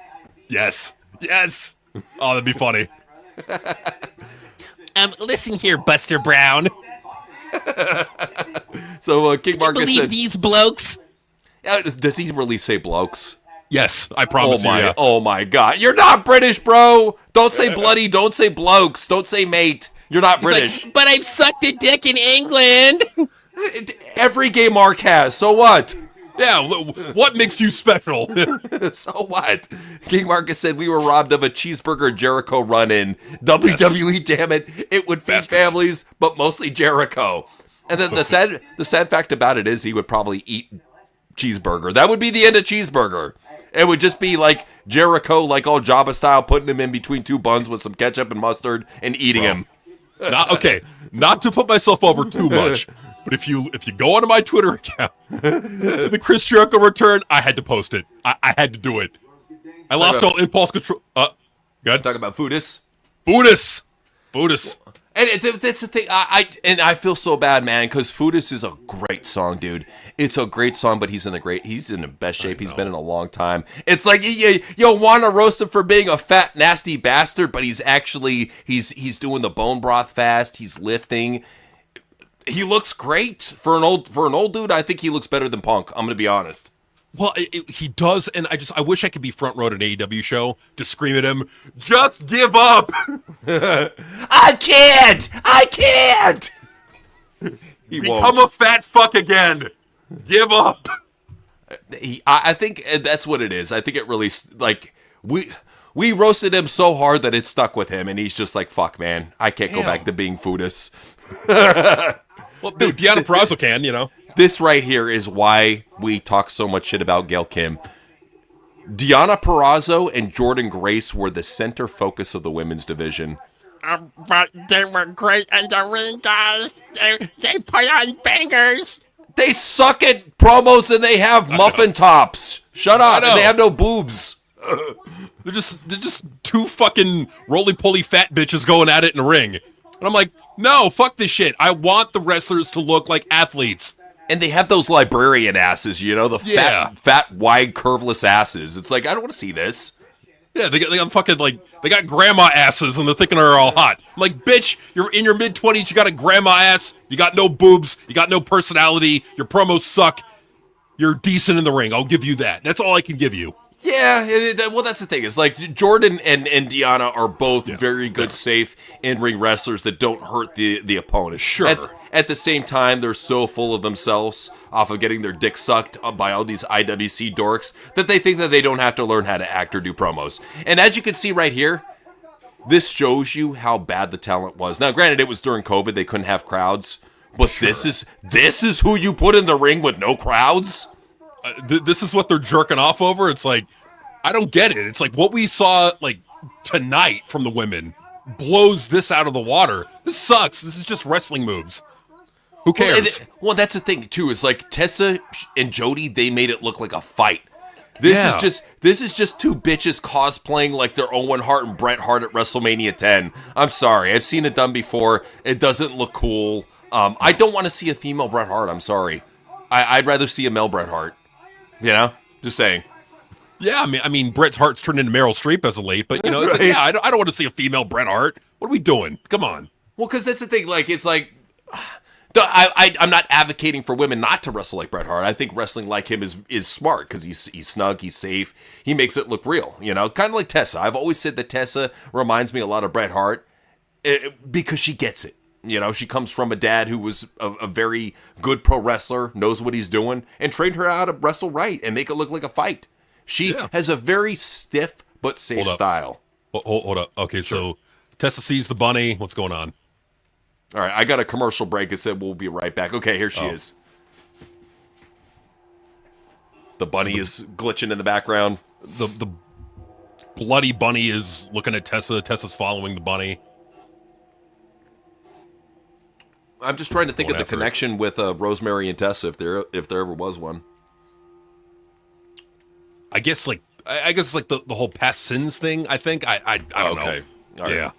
Speaker 2: Yes. Oh, that'd be funny.
Speaker 3: Listen here, Buster Brown.
Speaker 1: So King Marcus
Speaker 3: believe these blokes?
Speaker 1: Does he really say blokes?
Speaker 2: Yes, I promise you. Yeah.
Speaker 1: Oh my God, you're not British, bro. Don't say bloody. Don't say blokes. Don't say mate. You're not British.
Speaker 3: Like, but I've sucked a dick in England.
Speaker 1: Every gay Mark has. So what?
Speaker 2: Yeah, what makes you special?
Speaker 1: So what? King Marcus said we were robbed of a cheeseburger Jericho run in WWE. Damn it! It would feed families, but mostly Jericho. And then the sad fact about it is he would probably eat cheeseburger. That would be the end of cheeseburger. It would just be like Jericho, like all Jabba style, putting him in between two buns with some ketchup and mustard and eating him.
Speaker 2: Not to put myself over too much. But if you go onto my Twitter account to the Chris Jericho return, I had to post it. I had to do it. I lost all impulse control. Good.
Speaker 1: Talk about Foodus. And that's the thing. I feel so bad, man, because Foodus is a great song, dude. It's a great song, but he's in the best shape he's been in a long time. It's like you want to roast him for being a fat, nasty bastard, but he's doing the bone broth fast. He's lifting. He looks great for an old dude. I think he looks better than Punk. I'm gonna be honest.
Speaker 2: Well, he does, and I wish I could be front row at an AEW show to scream at him, just give up!
Speaker 3: I can't!
Speaker 1: He
Speaker 2: Become a fat fuck again! Give up!
Speaker 1: I think that's what it is. I think it really, like, we roasted him so hard that it stuck with him, and he's just like, fuck, man, I can't go back to being Foodus.
Speaker 2: Well, dude, Deonna Purrazzo can, you know.
Speaker 1: This right here is why we talk so much shit about Gail Kim. Deonna Purrazzo and Jordynne Grace were the center focus of the women's division.
Speaker 3: But they were great in the ring, guys. They put on bangers.
Speaker 1: They suck at promos and they have muffin tops. Shut up. And they have no boobs.
Speaker 2: They're just two fucking roly-poly fat bitches going at it in the ring. And I'm like, no, fuck this shit. I want the wrestlers to look like athletes.
Speaker 1: And they have those librarian asses, you know, the fat, wide, curveless asses. It's like, I don't want to see this.
Speaker 2: Yeah, they got fucking, like, they got grandma asses and they're thinking they're all hot. I'm like, bitch, you're in your mid-20s, you got a grandma ass, you got no boobs, you got no personality, your promos suck, you're decent in the ring, I'll give you that. That's all I can give you.
Speaker 1: Yeah, well, that's the thing. It's like Jordynne and Deonna are both very good, safe in-ring wrestlers that don't hurt the opponent.
Speaker 2: Sure.
Speaker 1: At the same time, they're so full of themselves off of getting their dick sucked by all these IWC dorks that they think that they don't have to learn how to act or do promos. And as you can see right here, this shows you how bad the talent was. Now, granted, it was during COVID; they couldn't have crowds. But this is who you put in the ring with no crowds.
Speaker 2: This is what they're jerking off over. It's like, I don't get it. It's like what we saw like tonight from the women blows this out of the water. This sucks. This is just wrestling moves. Who cares?
Speaker 1: Well, that's the thing too. Is like Tessa and Jody, they made it look like a fight. This is just two bitches cosplaying like they're Owen Hart and Bret Hart at WrestleMania 10. I'm sorry, I've seen it done before. It doesn't look cool. I don't want to see a female Bret Hart. I'm sorry. I'd rather see a male Bret Hart. You know, just saying.
Speaker 2: Yeah, I mean, Bret Hart's turned into Meryl Streep as of late, but it's
Speaker 1: right.
Speaker 2: like, yeah, I don't want to see a female Bret Hart. What are we doing? Come on.
Speaker 1: Well, because that's the thing. Like, it's like, I'm not advocating for women not to wrestle like Bret Hart. I think wrestling like him is smart because he's snug, he's safe, he makes it look real. You know, kind of like Tessa. I've always said that Tessa reminds me a lot of Bret Hart because she gets it. You know, she comes from a dad who was a very good pro wrestler, knows what he's doing, and trained her how to wrestle right and make it look like a fight. She has a very stiff but safe style.
Speaker 2: Hold up. Okay, so Tessa sees the bunny. What's going on?
Speaker 1: All right, I got a commercial break. It said we'll be right back. Okay, here she is. The bunny is glitching in the background.
Speaker 2: The bloody bunny is looking at Tessa. Tessa's following the bunny.
Speaker 1: I'm just trying to think of the connection with Rosemary and Tessa, if there ever was one.
Speaker 2: I guess like the whole past sins thing. I think I don't know.
Speaker 1: All right.
Speaker 2: Yeah.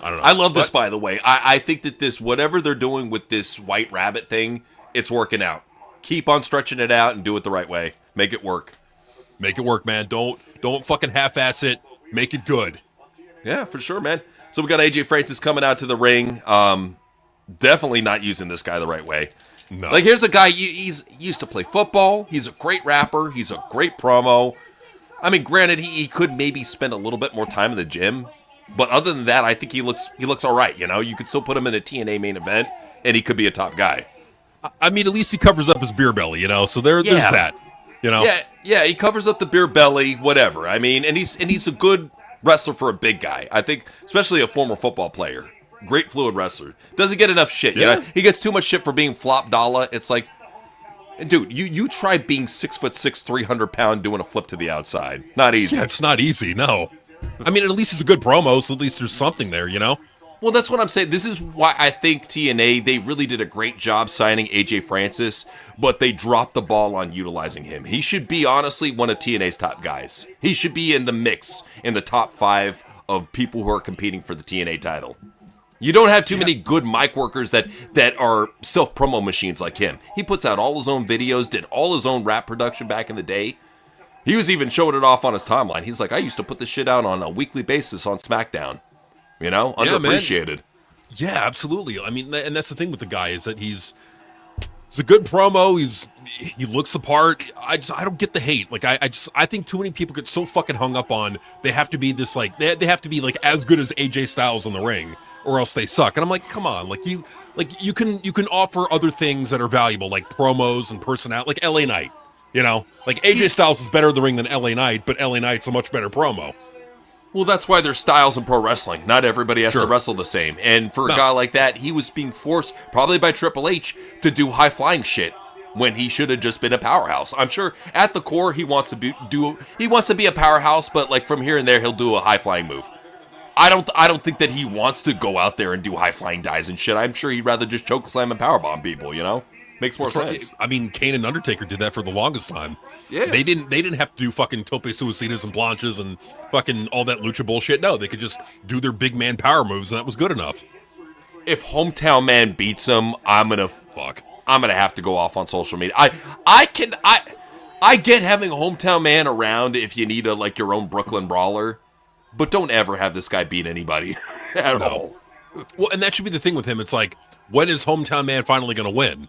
Speaker 2: I don't know.
Speaker 1: I love this, by the way. I think that this, whatever they're doing with this White Rabbit thing, it's working out. Keep on stretching it out and do it the right way. Make it work.
Speaker 2: Make it work, man. Don't fucking half-ass it. Make it good.
Speaker 1: Yeah, for sure, man. So we got AJ Francis coming out to the ring. Definitely not using this guy the right way.
Speaker 2: No.
Speaker 1: Like, here's a guy, he used to play football. He's a great rapper. He's a great promo. I mean, granted, he could maybe spend a little bit more time in the gym. But other than that, I think he looks all right. You know, you could still put him in a TNA main event, and he could be a top guy.
Speaker 2: I mean, at least he covers up his beer belly, you know. So there's that, you know.
Speaker 1: Yeah, he covers up the beer belly, whatever. I mean, and he's a good wrestler for a big guy. I think, especially a former football player, great fluid wrestler. Doesn't get enough shit. You know, he gets too much shit for being flop dollar. It's like, dude, you try being 6'6", 300 pound doing a flip to the outside. Not easy.
Speaker 2: Yeah, it's not easy. No. I mean, at least it's a good promo, so at least there's something there, you know?
Speaker 1: Well, that's what I'm saying. This is why I think TNA, they really did a great job signing AJ Francis, but they dropped the ball on utilizing him. He should be, honestly, one of TNA's top guys. He should be in the mix, in the top 5 of people who are competing for the TNA title. You don't have too many good mic workers that are self-promo machines like him. He puts out all his own videos, did all his own rap production back in the day. He was even showing it off on his timeline. He's like, I used to put this shit out on a weekly basis on SmackDown. You know, underappreciated.
Speaker 2: Yeah, absolutely. I mean, and that's the thing with the guy is that he's a good promo. He looks the part. I don't get the hate. Like I think too many people get so fucking hung up on they have to be this like they have to be like as good as AJ Styles in the ring or else they suck. And I'm like, come on, you can offer other things that are valuable like promos and personality, like LA Knight. You know, like AJ Styles is better in the ring than LA Knight, but LA Knight's a much better promo.
Speaker 1: Well, that's why there's styles in pro wrestling. Not everybody has to wrestle the same. And for a guy like that, he was being forced, probably by Triple H, to do high-flying shit when he should have just been a powerhouse. I'm sure at the core he wants to be a powerhouse, but like from here and there he'll do a high-flying move. I don't think that he wants to go out there and do high-flying dives and shit. I'm sure he'd rather just choke slam and powerbomb people, you know? Makes more sense.
Speaker 2: I mean, Kane and Undertaker did that for the longest time.
Speaker 1: Yeah.
Speaker 2: They didn't have to do fucking tope suicidas and planches and fucking all that lucha bullshit. No, they could just do their big man power moves and that was good enough.
Speaker 1: If Hometown Man beats him, I'm gonna have to go off on social media. I get having Hometown Man around if you need your own Brooklyn brawler, but don't ever have this guy beat anybody at all.
Speaker 2: Well, and that should be the thing with him. It's like, when is Hometown Man finally gonna win?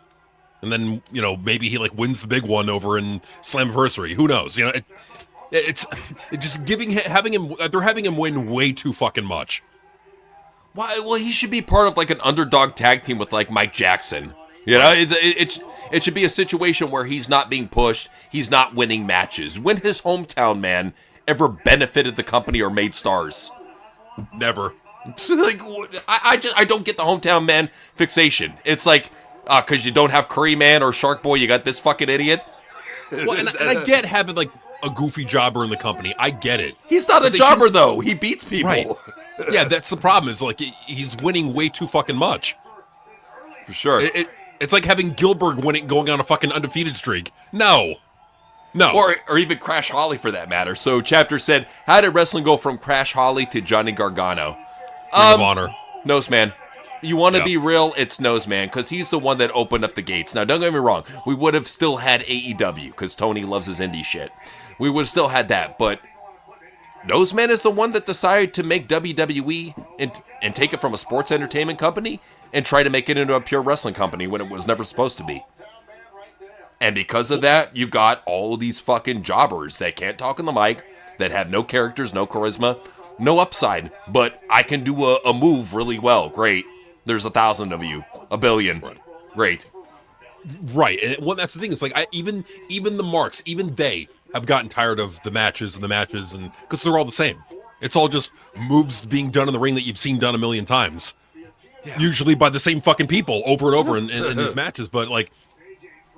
Speaker 2: And then, you know, maybe he wins the big one over in Slammiversary. Who knows? You know, it's just having him win way too fucking much.
Speaker 1: Why? Well, he should be part of an underdog tag team with Mike Jackson. You know, it should be a situation where he's not being pushed, he's not winning matches. When has Hometown Man ever benefited the company or made stars?
Speaker 2: Never.
Speaker 1: I don't get the Hometown Man fixation. It's because you don't have Curry Man or Shark Boy, you got this fucking idiot.
Speaker 2: Well, and I get having a goofy jobber in the company. I get it.
Speaker 1: He's not a jobber though. He beats people.
Speaker 2: Right. Yeah, that's the problem. Is he's winning way too fucking much.
Speaker 1: For sure.
Speaker 2: It's like having Gilbert going on a fucking undefeated streak. No.
Speaker 1: Or even Crash Holly for that matter. So Chapter said, how did wrestling go from Crash Holly to Johnny Gargano?
Speaker 2: Ring of Honor.
Speaker 1: Nose man. You want to be real, it's Nose Man, because he's the one that opened up the gates. Now, don't get me wrong. We would have still had AEW, because Tony loves his indie shit. We would have still had that, but Nose Man is the one that decided to make WWE and take it from a sports entertainment company and try to make it into a pure wrestling company when it was never supposed to be. And because of that, you got all these fucking jobbers that can't talk on the mic, that have no characters, no charisma, no upside, but I can do a move really well. Great. There's 1,000 of you. 1 billion. Great.
Speaker 2: Right. And that's the thing. It's like, even the marks, even they have gotten tired of the matches, and because they're all the same. It's all just moves being done in the ring that you've seen done a million times. Yeah. Usually by the same fucking people over and over in these matches. But like,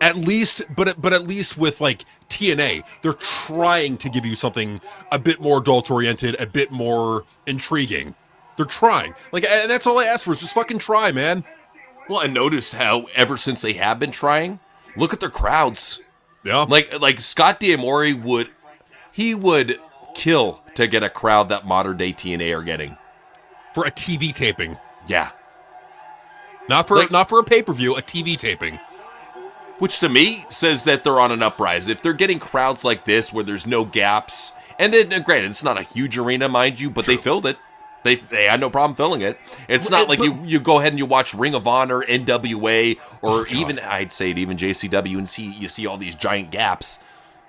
Speaker 2: at least with like TNA, they're trying to give you something a bit more adult oriented, a bit more intriguing. They're trying. Like, and that's all I ask for is just fucking try, man.
Speaker 1: Well, and notice how ever since they have been trying, look at their crowds.
Speaker 2: Yeah.
Speaker 1: Like Scott D'Amore would kill to get a crowd that modern day TNA are getting.
Speaker 2: For a TV taping.
Speaker 1: Yeah.
Speaker 2: Not for a pay-per-view, a TV taping.
Speaker 1: Which to me says that they're on an uprise. If they're getting crowds like this where there's no gaps, and then granted, it's not a huge arena, mind you, but they filled it. They had no problem filling it. It's not like you go ahead and you watch Ring of Honor, NWA, or even I'd say it even JCW, and you see all these giant gaps.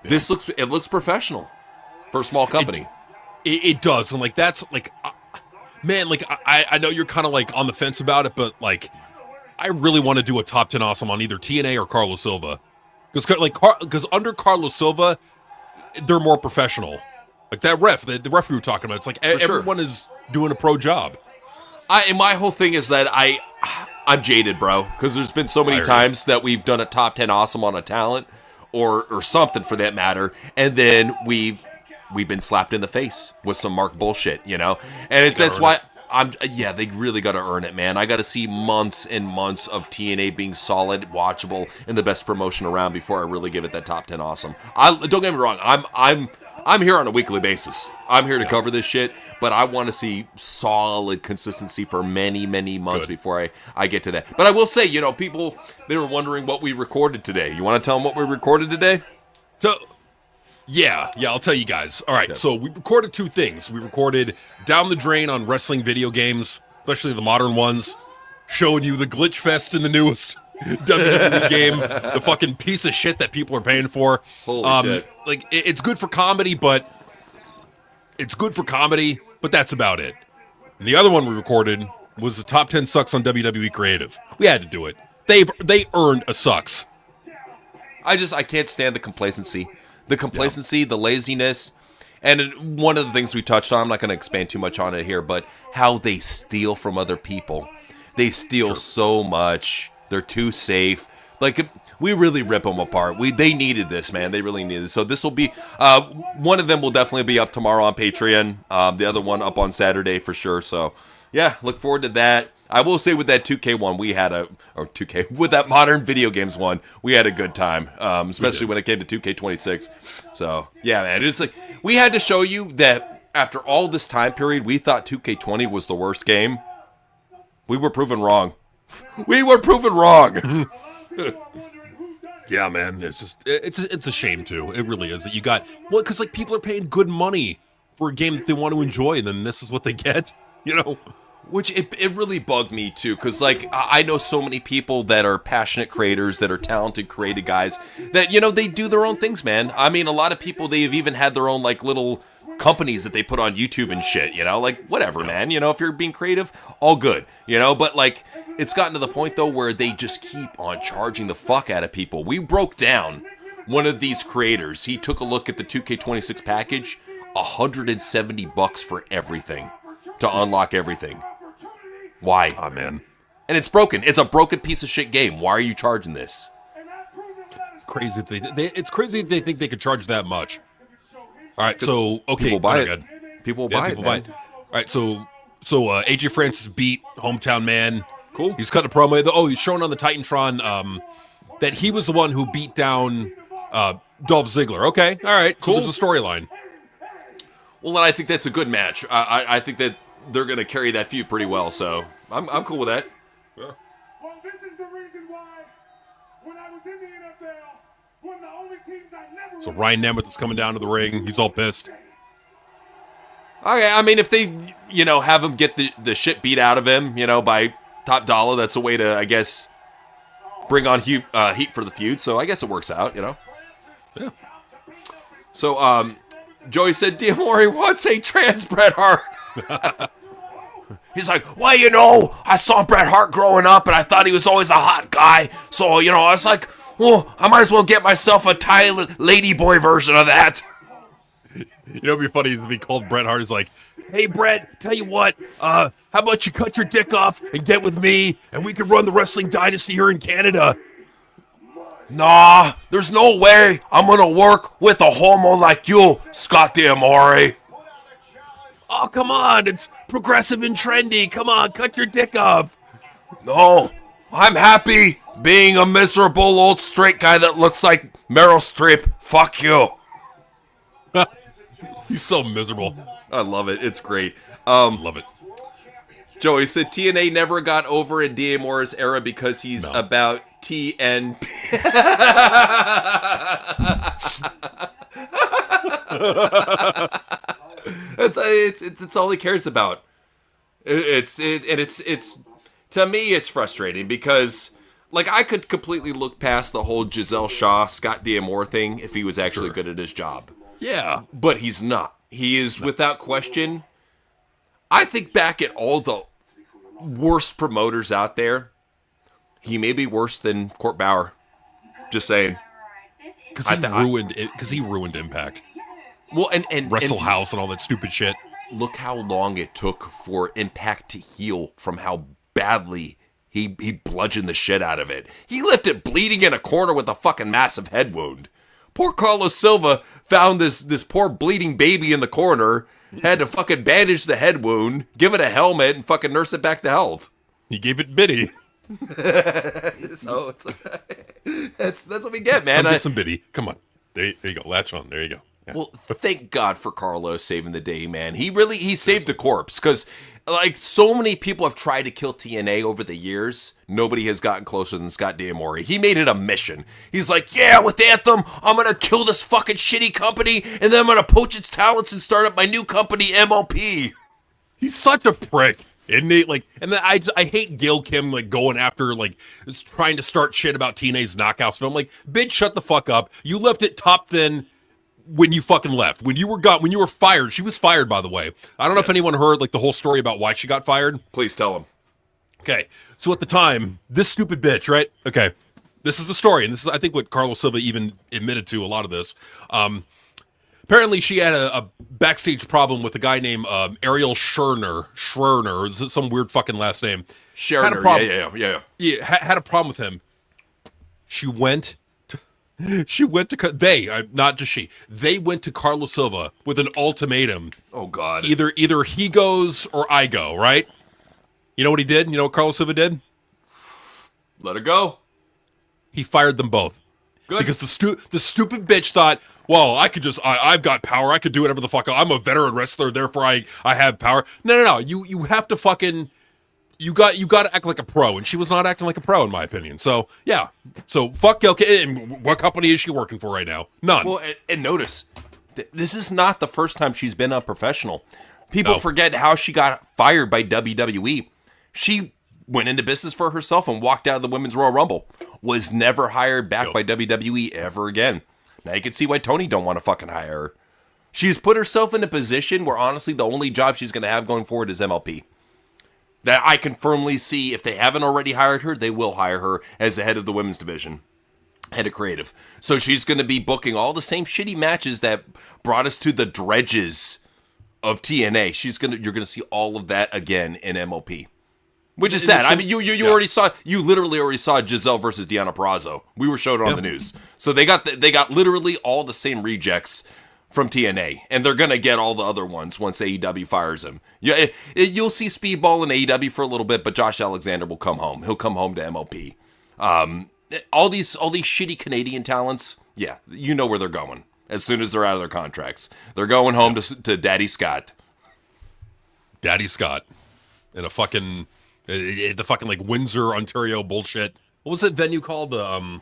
Speaker 1: Yeah. It looks professional for a small company.
Speaker 2: It does, and like that's like, man, like I know you're kind of like on the fence about it, but like I really want to do a top 10 awesome on either TNA or Carlos Silva, because under Carlos Silva, they're more professional. Like that ref, the ref we were talking about, it's like everyone is doing a pro job.
Speaker 1: And my whole thing is that I'm jaded, bro, because there's been so many times that we've done a top 10 awesome on a talent or something for that matter, and then we've been slapped in the face with some mark bullshit, you know? And that's why they really got to earn it, man. I got to see months and months of TNA being solid, watchable, and the best promotion around before I really give it that top 10 awesome. Don't get me wrong, I'm here on a weekly basis. I'm here to cover this shit, but I want to see solid consistency for many, many months before I get to that. But I will say, you know, people, they were wondering what we recorded today. You want to tell them what we recorded today?
Speaker 2: So, yeah, I'll tell you guys. All right, so we recorded 2 things. We recorded Down the Drain on wrestling video games, especially the modern ones, showing you the glitch fest in the newest WWE game, the fucking piece of shit that people are paying for.
Speaker 1: Holy shit.
Speaker 2: Like, it's good for comedy, but that's about it. And the other one we recorded was the top 10 sucks on WWE Creative. We had to do it. They earned a sucks.
Speaker 1: I can't stand the complacency. The laziness, and one of the things we touched on, I'm not going to expand too much on it here, but how they steal from other people. They steal so much. They're too safe. Like, we really rip them apart. They needed this, man. They really needed it. So this will be, one of them will definitely be up tomorrow on Patreon. The other one up on Saturday for sure. So, yeah, look forward to that. I will say with that 2K one, with that modern video games one, we had a good time, especially when it came to 2K26. So, yeah, man, it's like, we had to show you that after all this time period, we thought 2K20 was the worst game. We were proven wrong.
Speaker 2: Yeah, man, it's just, it's a shame, too. It really is that you got, because, like, people are paying good money for a game that they want to enjoy, and then this is what they get, you know?
Speaker 1: Which it really bugged me too, because like I know so many people that are passionate creators, that are talented creative guys, that, you know, they do their own things, man. I mean, a lot of people, they've even had their own like little companies that they put on YouTube and shit, you know, like whatever, man. You know, if you're being creative, all good, you know. But like, it's gotten to the point though where they just keep on charging the fuck out of people. We broke down one of these creators. He took a look at the 2K26 package, $170 for everything to unlock everything. Why?
Speaker 2: Oh, man.
Speaker 1: And it's broken. It's a broken piece of shit game. Why are you charging this?
Speaker 2: It's crazy if it's crazy if they think they could charge that much. All right, so okay,
Speaker 1: people buy it. People will buy it.
Speaker 2: All right, so AJ Francis beat Hometown Man.
Speaker 1: Cool.
Speaker 2: He's cutting a promo. Oh, he's showing on the Titantron that he was the one who beat down Dolph Ziggler. Okay, all right, cool. So there's a storyline.
Speaker 1: Well, then I think that's a good match. I think that they're going to carry that feud pretty well, so I'm cool with that.
Speaker 5: Well, this is the reason why when I was in the NFL, one of the only teams I never.
Speaker 2: So Ryan Nemeth is coming down to the ring. He's all pissed.
Speaker 1: Okay, I mean, if they, have him get the shit beat out of him, by Top Dollar, that's a way to, I guess, bring on heat for the feud. So I guess it works out, Yeah. So, Joey said D'Amore wants a trans Bret Hart. He's like, well, I saw Bret Hart growing up, and I thought he was always a hot guy. So, I was like, well, I might as well get myself a Thai ladyboy version of that.
Speaker 2: It'd be funny to be called Bret Hart. He's like, hey, Bret, tell you what, how about you cut your dick off and get with me, and we can run the wrestling dynasty here in Canada.
Speaker 1: Nah, there's no way I'm gonna work with a homo like you, Scott D'Amore.
Speaker 2: Oh, come on, it's progressive and trendy. Come on, cut your dick off.
Speaker 1: No, I'm happy being a miserable old straight guy that looks like Meryl Streep. Fuck you.
Speaker 2: He's so miserable.
Speaker 1: I love it. It's great.
Speaker 2: Love it.
Speaker 1: Joey said TNA never got over in D'Amore's era because he's about TNP. It's all he cares about. It's to me it's frustrating because I could completely look past the whole Giselle Shaw Scott D'Amore thing if he was actually good at his job.
Speaker 2: Yeah,
Speaker 1: but he's not. He is without question. I think back at all the worst promoters out there, he may be worse than Court Bauer. Just saying.
Speaker 2: Because he ruined Impact.
Speaker 1: Well, and
Speaker 2: Wrestle House and all that stupid shit.
Speaker 1: Look how long it took for Impact to heal from how badly he bludgeoned the shit out of it. He left it bleeding in a corner with a fucking massive head wound. Poor Carlos Silva found this poor bleeding baby in the corner, had to fucking bandage the head wound, give it a helmet, and fucking nurse it back to health.
Speaker 2: He gave it Biddy.
Speaker 1: So that's what we get, man.
Speaker 2: Get some Biddy. Come on. There you go. Latch on. There you go. Yeah.
Speaker 1: Well, thank God for Carlos saving the day, man. He saved the corpse because so many people have tried to kill TNA over the years. Nobody has gotten closer than Scott D'Amore. He made it a mission. He's like, yeah, with Anthem, I'm going to kill this fucking shitty company and then I'm going to poach its talents and start up my new company, MLP.
Speaker 2: He's such a prick. Isn't he? And then I hate Gail Kim going after trying to start shit about TNA's knockouts. And I'm like, bitch, shut the fuck up. You left it top thin when you fucking left. When you were fired. She was fired, by the way. I don't know if anyone heard the whole story about why she got fired.
Speaker 1: Please tell them.
Speaker 2: Okay, so at the time, this stupid bitch, right? Okay, this is the story, and this is I think what Carlos Silva even admitted to a lot of this. Apparently, she had a backstage problem with a guy named Ariel Schroerner, some weird fucking last name.
Speaker 1: Schroerner, yeah.
Speaker 2: Yeah, had a problem with him. They went to Carlos Silva with an ultimatum.
Speaker 1: Oh God!
Speaker 2: Either he goes or I go. Right? You know what he did? You know what Carlos Silva did?
Speaker 1: Let her go.
Speaker 2: He fired them both.
Speaker 1: Good.
Speaker 2: Because the stupid bitch thought, well, I've got power. I could do whatever the fuck. I'm a veteran wrestler, therefore I have power. No. You have to fucking. You got to act like a pro, and she was not acting like a pro, in my opinion. So yeah. So fuck Gail. What company is she working for right now? None.
Speaker 1: Well, and notice, this is not the first time she's been unprofessional. People forget how she got fired by WWE. She went into business for herself and walked out of the Women's Royal Rumble. Was never hired back by WWE ever again. Now you can see why Tony don't want to fucking hire her. She's put herself in a position where honestly the only job she's going to have going forward is MLP. That I can firmly see if they haven't already hired her, they will hire her as the head of the women's division. Head of creative. So she's going to be booking all the same shitty matches that brought us to the dredges of TNA. You're going to see all of that again in MLP. Which is sad. I mean, you literally already saw Giselle versus Deonna Purrazzo. We were showed it on the news. So they got literally all the same rejects from TNA, and they're gonna get all the other ones once AEW fires him. Yeah, you'll see Speedball in AEW for a little bit, but Josh Alexander will come home. He'll come home to MLP. All these shitty Canadian talents, yeah, you know where they're going. As soon as they're out of their contracts, they're going home to Daddy Scott.
Speaker 2: Daddy Scott, in a fucking The fucking like Windsor, Ontario bullshit. What was that venue called? The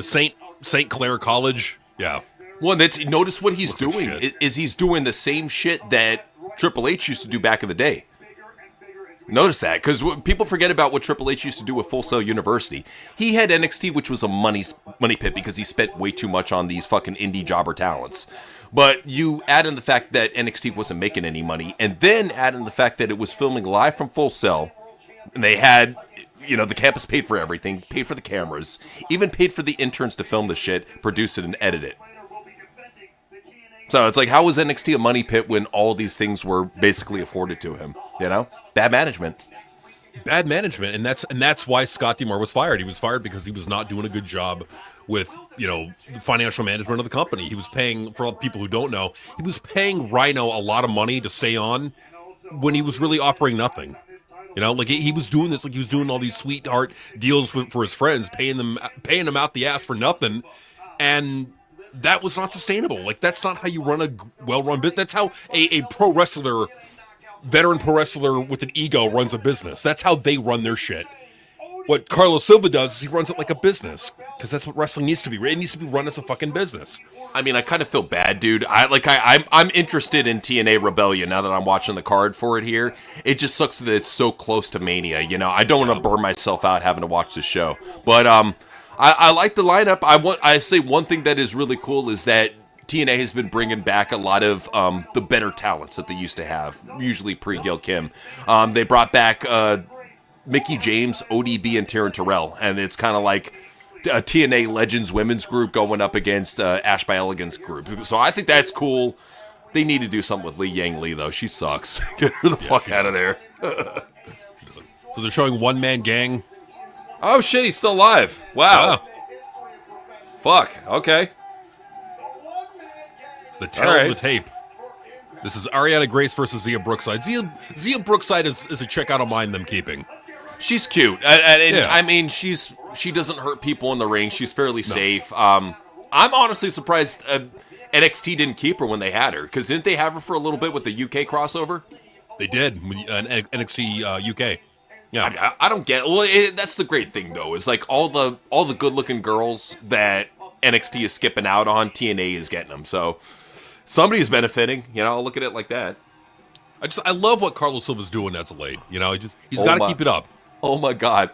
Speaker 2: St. Clair College. Yeah.
Speaker 1: Well, notice what he's doing is he's doing the same shit that Triple H used to do back in the day. Notice that, because people forget about what Triple H used to do with Full Sail University. He had NXT, which was a money pit because he spent way too much on these fucking indie jobber talents. But you add in the fact that NXT wasn't making any money, and then add in the fact that it was filming live from Full Sail, and they had, the campus paid for everything, paid for the cameras, even paid for the interns to film the shit, produce it, and edit it. So it's like, how was NXT a money pit when all these things were basically afforded to him? Bad management.
Speaker 2: Bad management, and that's why Scott D'Amore was fired. He was fired because he was not doing a good job with, the financial management of the company. He was paying, for all people who don't know, he was paying Rhino a lot of money to stay on when he was really offering nothing. He was doing this, like he was doing all these sweetheart deals for his friends, paying them out the ass for nothing, and that was not sustainable. Like, that's not how you run a well-run business. That's how a pro wrestler, veteran pro wrestler with an ego runs a business. That's how they run their shit. What Carlos Silva does is he runs it like a business, because that's what wrestling needs to be. It needs to be run as a fucking business.
Speaker 1: I mean, I kind of feel bad, dude. I'm interested in TNA Rebellion now that I'm watching the card for it here. It just sucks that it's so close to Mania. I don't want to burn myself out having to watch the show. But I like the lineup. I say one thing that is really cool is that TNA has been bringing back a lot of the better talents that they used to have, usually pre-Gil Kim. They brought back Mickey James, ODB, and Taryn Terrell, and it's kind of like a TNA Legends women's group going up against Ash by Elegance group. So I think that's cool. They need to do something with Li Yang Lee, though. She sucks. Get her the fuck out of there.
Speaker 2: So they're showing One Man Gang.
Speaker 1: Oh, shit, he's still alive. Wow. Fuck, okay.
Speaker 2: The tail of the tape. This is Ariana Grace versus Zia Brookside. Zia Brookside is a chick I don't mind them keeping.
Speaker 1: She's cute. I mean, she doesn't hurt people in the ring. She's fairly safe. I'm honestly surprised NXT didn't keep her when they had her, because didn't they have her for a little bit with the UK crossover?
Speaker 2: They did, NXT UK.
Speaker 1: Yeah, I don't get. Well, that's the great thing though, is like all the good-looking girls that NXT is skipping out on, TNA is getting them. So somebody's benefiting. I'll look at it like that.
Speaker 2: I love what Carlos Silva's doing as of late. He's got to keep it up.
Speaker 1: Oh my god.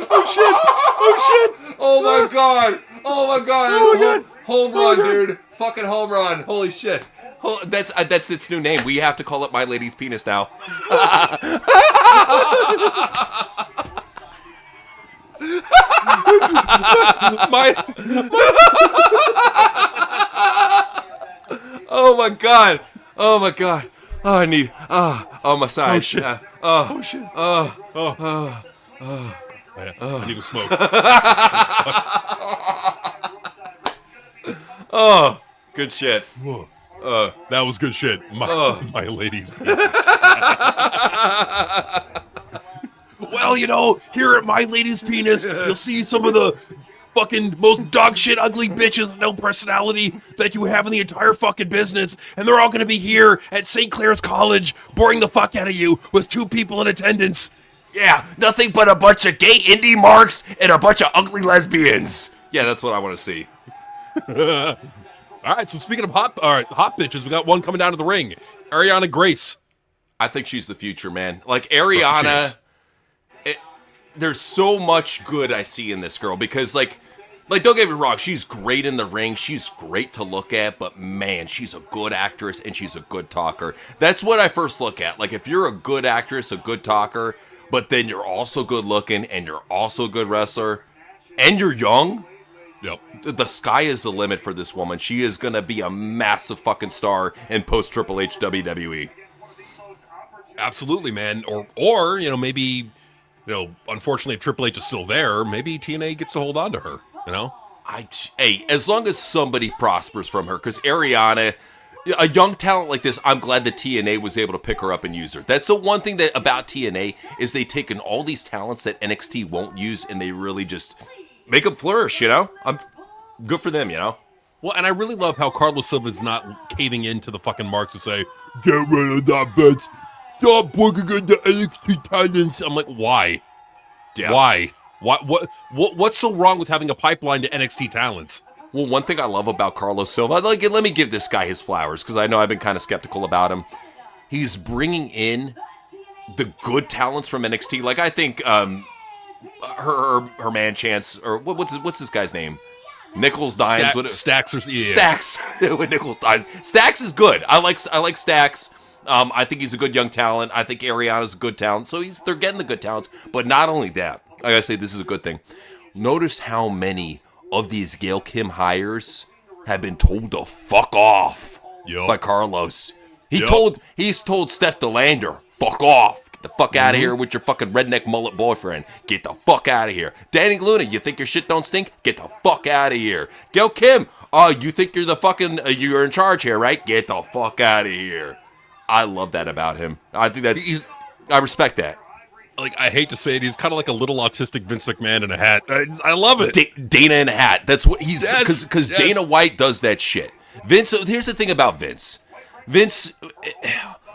Speaker 2: Oh shit!
Speaker 1: Oh my god! Oh my god!
Speaker 2: Oh my god!
Speaker 1: Home run, dude! Fucking home run! Holy shit! That's its new name. We have to call it My Lady's Penis now. Oh my god! Oh my god! Oh, I need my side.
Speaker 2: Oh shit! Oh shit! I need to smoke.
Speaker 1: Oh, good shit.
Speaker 2: That was good shit. My lady's penis. Well, here at My Lady's Penis, you'll see some of the fucking most dog shit ugly bitches with no personality that you have in the entire fucking business, and they're all gonna be here at St. Clair's College, boring the fuck out of you with 2 people in attendance.
Speaker 1: Yeah, nothing but a bunch of gay indie marks and a bunch of ugly lesbians. Yeah, that's what I want to see.
Speaker 2: All right, so speaking of hot bitches, we got one coming down to the ring. Ariana Grace.
Speaker 1: I think she's the future, man. Like, Ariana, there's so much good I see in this girl because, like, don't get me wrong, she's great in the ring. She's great to look at, but, man, she's a good actress and she's a good talker. That's what I first look at. Like, if you're a good actress, a good talker, but then you're also good looking and you're also a good wrestler and you're young,
Speaker 2: yep,
Speaker 1: the sky is the limit for this woman. She is going to be a massive fucking star in post-Triple H WWE.
Speaker 2: Absolutely, man. Or maybe, unfortunately, if Triple H is still there, maybe TNA gets to hold on to her,
Speaker 1: Hey, as long as somebody prospers from her, because Ariana, a young talent like this, I'm glad that TNA was able to pick her up and use her. That's the one thing that about TNA is they've taken all these talents that NXT won't use and they really just make them flourish, good for them, you know?
Speaker 2: Well, and I really love how Carlos Silva's not caving into the fucking mark to say,
Speaker 4: Get rid of that bitch. Stop bringing in the NXT talents.
Speaker 2: I'm like, why?
Speaker 1: Yeah.
Speaker 2: Why? What's so wrong with having a pipeline to NXT talents?
Speaker 1: Well, one thing I love about Carlos Silva, like, let me give this guy his flowers, because I know I've been kind of skeptical about him. He's bringing in the good talents from NXT. Like, I think her man Chance, or what's this guy's name? Nichols Dimes.
Speaker 2: Stacks or
Speaker 1: Stacks with Nichols Dimes. Stacks is good. I like Stacks. I think he's a good young talent. I think Ariana's a good talent. So they're getting the good talents. But not only that, I gotta say this is a good thing. Notice how many of these Gail Kim hires have been told to fuck off by Carlos. He's told Steph DeLander, fuck off. Get the fuck out of here with your fucking redneck mullet boyfriend. Get the fuck out of here. Danny Luna, you think your shit don't stink? Get the fuck out of here. Gail Kim, you think you're the fucking, you're in charge here, right? Get the fuck out of here. I love that about him. I think I respect that.
Speaker 2: Like, I hate to say it, he's kind of like a little autistic Vince McMahon in a hat. I love it.
Speaker 1: Dana in a hat. That's what he's, because Dana White does that shit. Vince, here's the thing about Vince. Vince,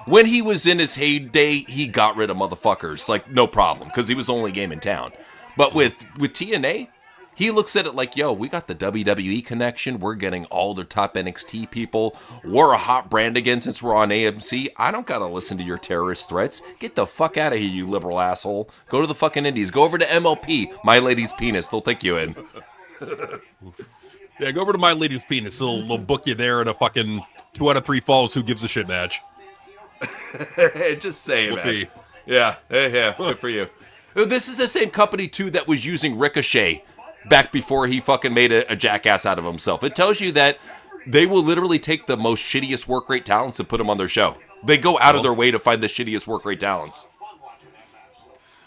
Speaker 1: when he was in his heyday, he got rid of motherfuckers, like, no problem, because he was the only game in town. But with TNA, he looks at it like, yo, we got the WWE connection. We're getting all the top NXT people. We're a hot brand again since we're on AMC. I don't got to listen to your terrorist threats. Get the fuck out of here, you liberal asshole. Go to the fucking Indies. Go over to MLP, My Lady's Penis. They'll take you in.
Speaker 2: Yeah, go over to My Lady's Penis. They'll book you there in a fucking 2 out of 3 falls who gives a shit match.
Speaker 1: Just saying, man. Yeah, good for you. This is the same company, too, that was using Ricochet back before he fucking made a jackass out of himself. It tells you that they will literally take the most shittiest work rate talents and put them on their show. They go out of their way to find the shittiest work rate talents.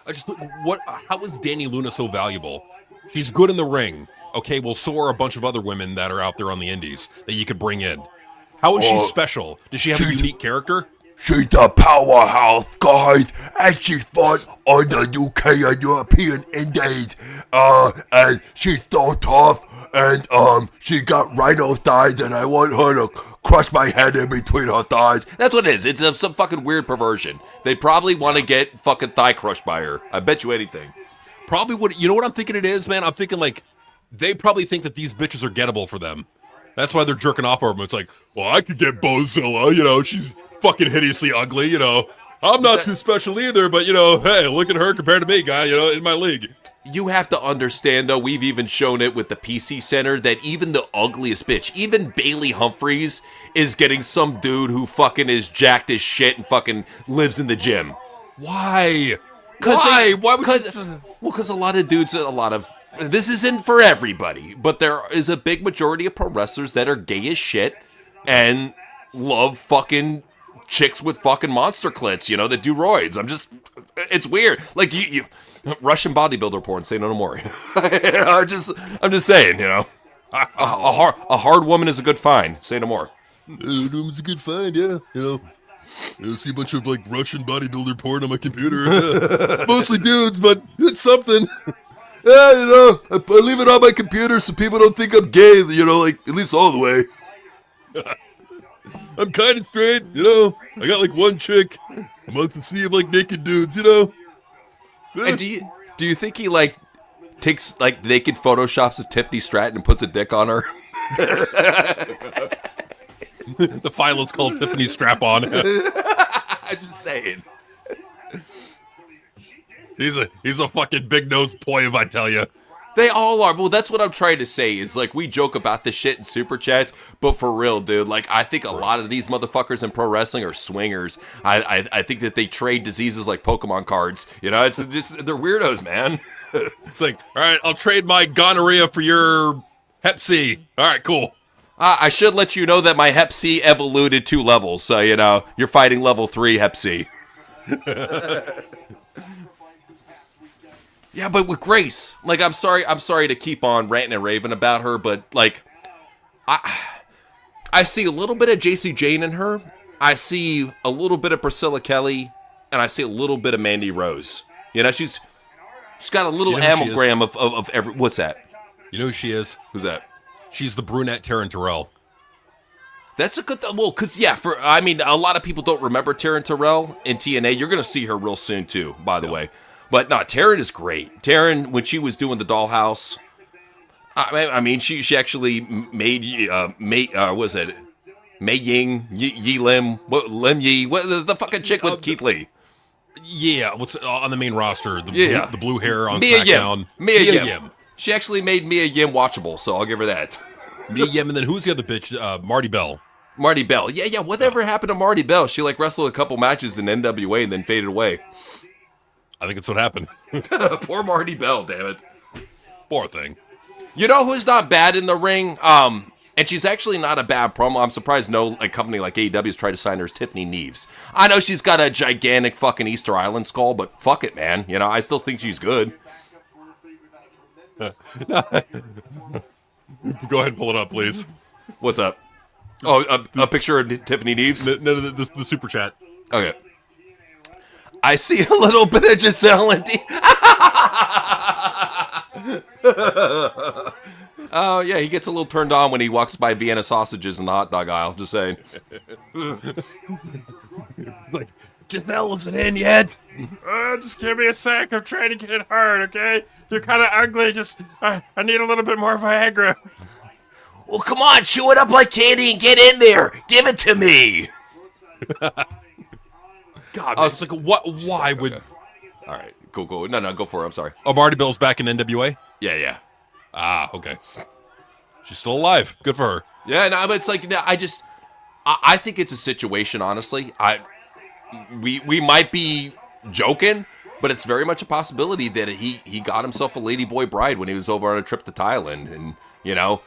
Speaker 2: How is Danny Luna so valuable? She's good in the ring. Okay, well, so are a bunch of other women that are out there on the indies that you could bring in. How is she special? Does she have a unique character?
Speaker 4: She's a powerhouse, guys, and she fought on the UK and European indies. And she's so tough, and she got rhino thighs, and I want her to crush my head in between her thighs.
Speaker 1: That's what it is. It's some fucking weird perversion. They probably want to get fucking thigh crushed by her. I bet you anything.
Speaker 2: Probably would. You know what I'm thinking it is, man? I'm thinking, like, they probably think that these bitches are gettable for them. That's why they're jerking off over them. It's like, well, I could get Bozilla, she's fucking hideously ugly, I'm not too special either, but, hey, look at her compared to me, guy, in my league.
Speaker 1: You have to understand, though, we've even shown it with the PC Center, that even the ugliest bitch, even Bailey Humphries, is getting some dude who fucking is jacked as shit and fucking lives in the gym.
Speaker 2: Why?
Speaker 1: Why? Because a lot of dudes, this isn't for everybody, but there is a big majority of pro wrestlers that are gay as shit and love fucking chicks with fucking monster clits, that do roids. It's weird. Like you Russian bodybuilder porn, say no more. I'm just saying, a hard woman is a good find. Say no more.
Speaker 4: It's a good find, yeah. I see a bunch of Russian bodybuilder porn on my computer. Mostly dudes, but it's something. Yeah, I leave it on my computer so people don't think I'm gay, at least all the way. I'm kind of straight, I got one chick amongst a sea of naked dudes,
Speaker 1: And do you think he takes naked photoshops of Tiffany Stratton and puts a dick on her?
Speaker 2: The file is called Tiffany Strap-On.
Speaker 1: I'm just saying.
Speaker 2: He's a fucking big nosed boy, if I tell you.
Speaker 1: They all are. Well, that's what I'm trying to say is we joke about this shit in super chats, but for real, dude, I think a lot of these motherfuckers in pro wrestling are swingers. I think that they trade diseases like Pokemon cards. It's just, they're weirdos, man.
Speaker 2: It's all right, I'll trade my gonorrhea for your Hep C. All right, cool.
Speaker 1: I should let you know that my Hep C evoluted 2 levels, so you're fighting level 3 Hep C. Yeah, but with Grace, I'm sorry to keep on ranting and raving about her, but I see a little bit of JC Jane in her. I see a little bit of Priscilla Kelly, and I see a little bit of Mandy Rose. She's got a little amalgam of every. What's that?
Speaker 2: You know who she is?
Speaker 1: Who's that?
Speaker 2: She's the brunette Taryn Terrell.
Speaker 1: That's a good, well, because, yeah, a lot of people don't remember Taryn Terrell in TNA. You're going to see her real soon, too, by the way. But, no, Taryn is great. Taryn, when she was doing the Dollhouse, I mean, she actually made, was it? Mei Ying, Yi Lim, Lim Yi, the fucking chick with Keith Lee.
Speaker 2: Yeah, what's on the main roster? The blue hair on
Speaker 1: Mia
Speaker 2: SmackDown.
Speaker 1: Mia Yim. She actually made Mia Yim watchable, so I'll give her that.
Speaker 2: Mia Yim, and then who's the other bitch? Marty Bell.
Speaker 1: Marty Bell. Yeah, whatever happened to Marty Bell? She, wrestled a couple matches in NWA and then faded away.
Speaker 2: I think that's what happened.
Speaker 1: Poor Marty Bell, damn it.
Speaker 2: Poor thing.
Speaker 1: You know who's not bad in the ring? And she's actually not a bad promo. I'm surprised no company like AEW has tried to sign her, is Tiffany Neves. I know she's got a gigantic fucking Easter Island skull, but fuck it, man. I still think she's good.
Speaker 2: Go ahead and pull it up, please.
Speaker 1: What's up? Oh, a picture of Tiffany Neves?
Speaker 2: No, the super chat.
Speaker 1: Okay. I see a little bit of Giselle and Oh, yeah, he gets a little turned on when he walks by Vienna sausages in the hot dog aisle, just saying.
Speaker 2: He's like, Giselle wasn't in yet. Just give me a sec. I'm trying to get it hard, okay? You're kind of ugly. Just, I need a little bit more Viagra.
Speaker 3: Well, come on, chew it up like candy and get in there. Give it to me.
Speaker 2: God, man, it's like, what? Why would...
Speaker 1: Okay. All right, cool. No, go for it. I'm sorry.
Speaker 2: Oh, Marty Bell's back in NWA?
Speaker 1: Yeah.
Speaker 2: Ah, okay. She's still alive. Good for her.
Speaker 1: Yeah, no, but it's like, I think it's a situation, honestly. We might be joking, but it's very much a possibility that he got himself a ladyboy bride when he was over on a trip to Thailand, and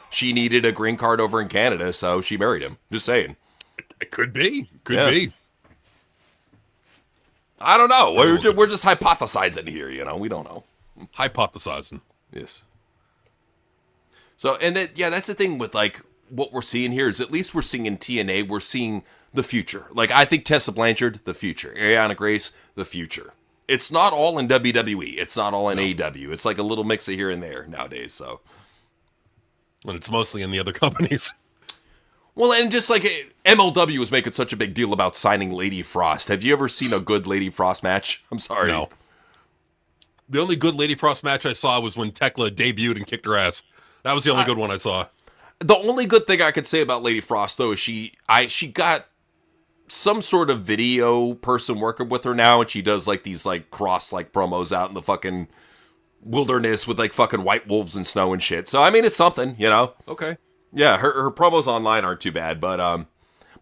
Speaker 1: she needed a green card over in Canada, so she married him. Just saying.
Speaker 2: It could be. Could be.
Speaker 1: I don't know. We're just hypothesizing here. We don't know.
Speaker 2: Hypothesizing.
Speaker 1: Yes. So, and that's the thing with what we're seeing here is at least we're seeing in TNA, we're seeing the future. I think Tessa Blanchard, the future. Ariana Grace, the future. It's not all in WWE. It's not all in AEW. It's like a little mix of here and there nowadays. So,
Speaker 2: and it's mostly in the other companies.
Speaker 1: Well, and just MLW was making such a big deal about signing Lady Frost. Have you ever seen a good Lady Frost match? I'm sorry.
Speaker 2: No. The only good Lady Frost match I saw was when Tekla debuted and kicked her ass. That was the only good one I saw.
Speaker 1: The only good thing I could say about Lady Frost, though, is she got some sort of video person working with her now, and she does these cross promos out in the fucking wilderness with fucking white wolves and snow and shit. So I mean, it's something,
Speaker 2: Okay.
Speaker 1: Yeah, her promos online aren't too bad, but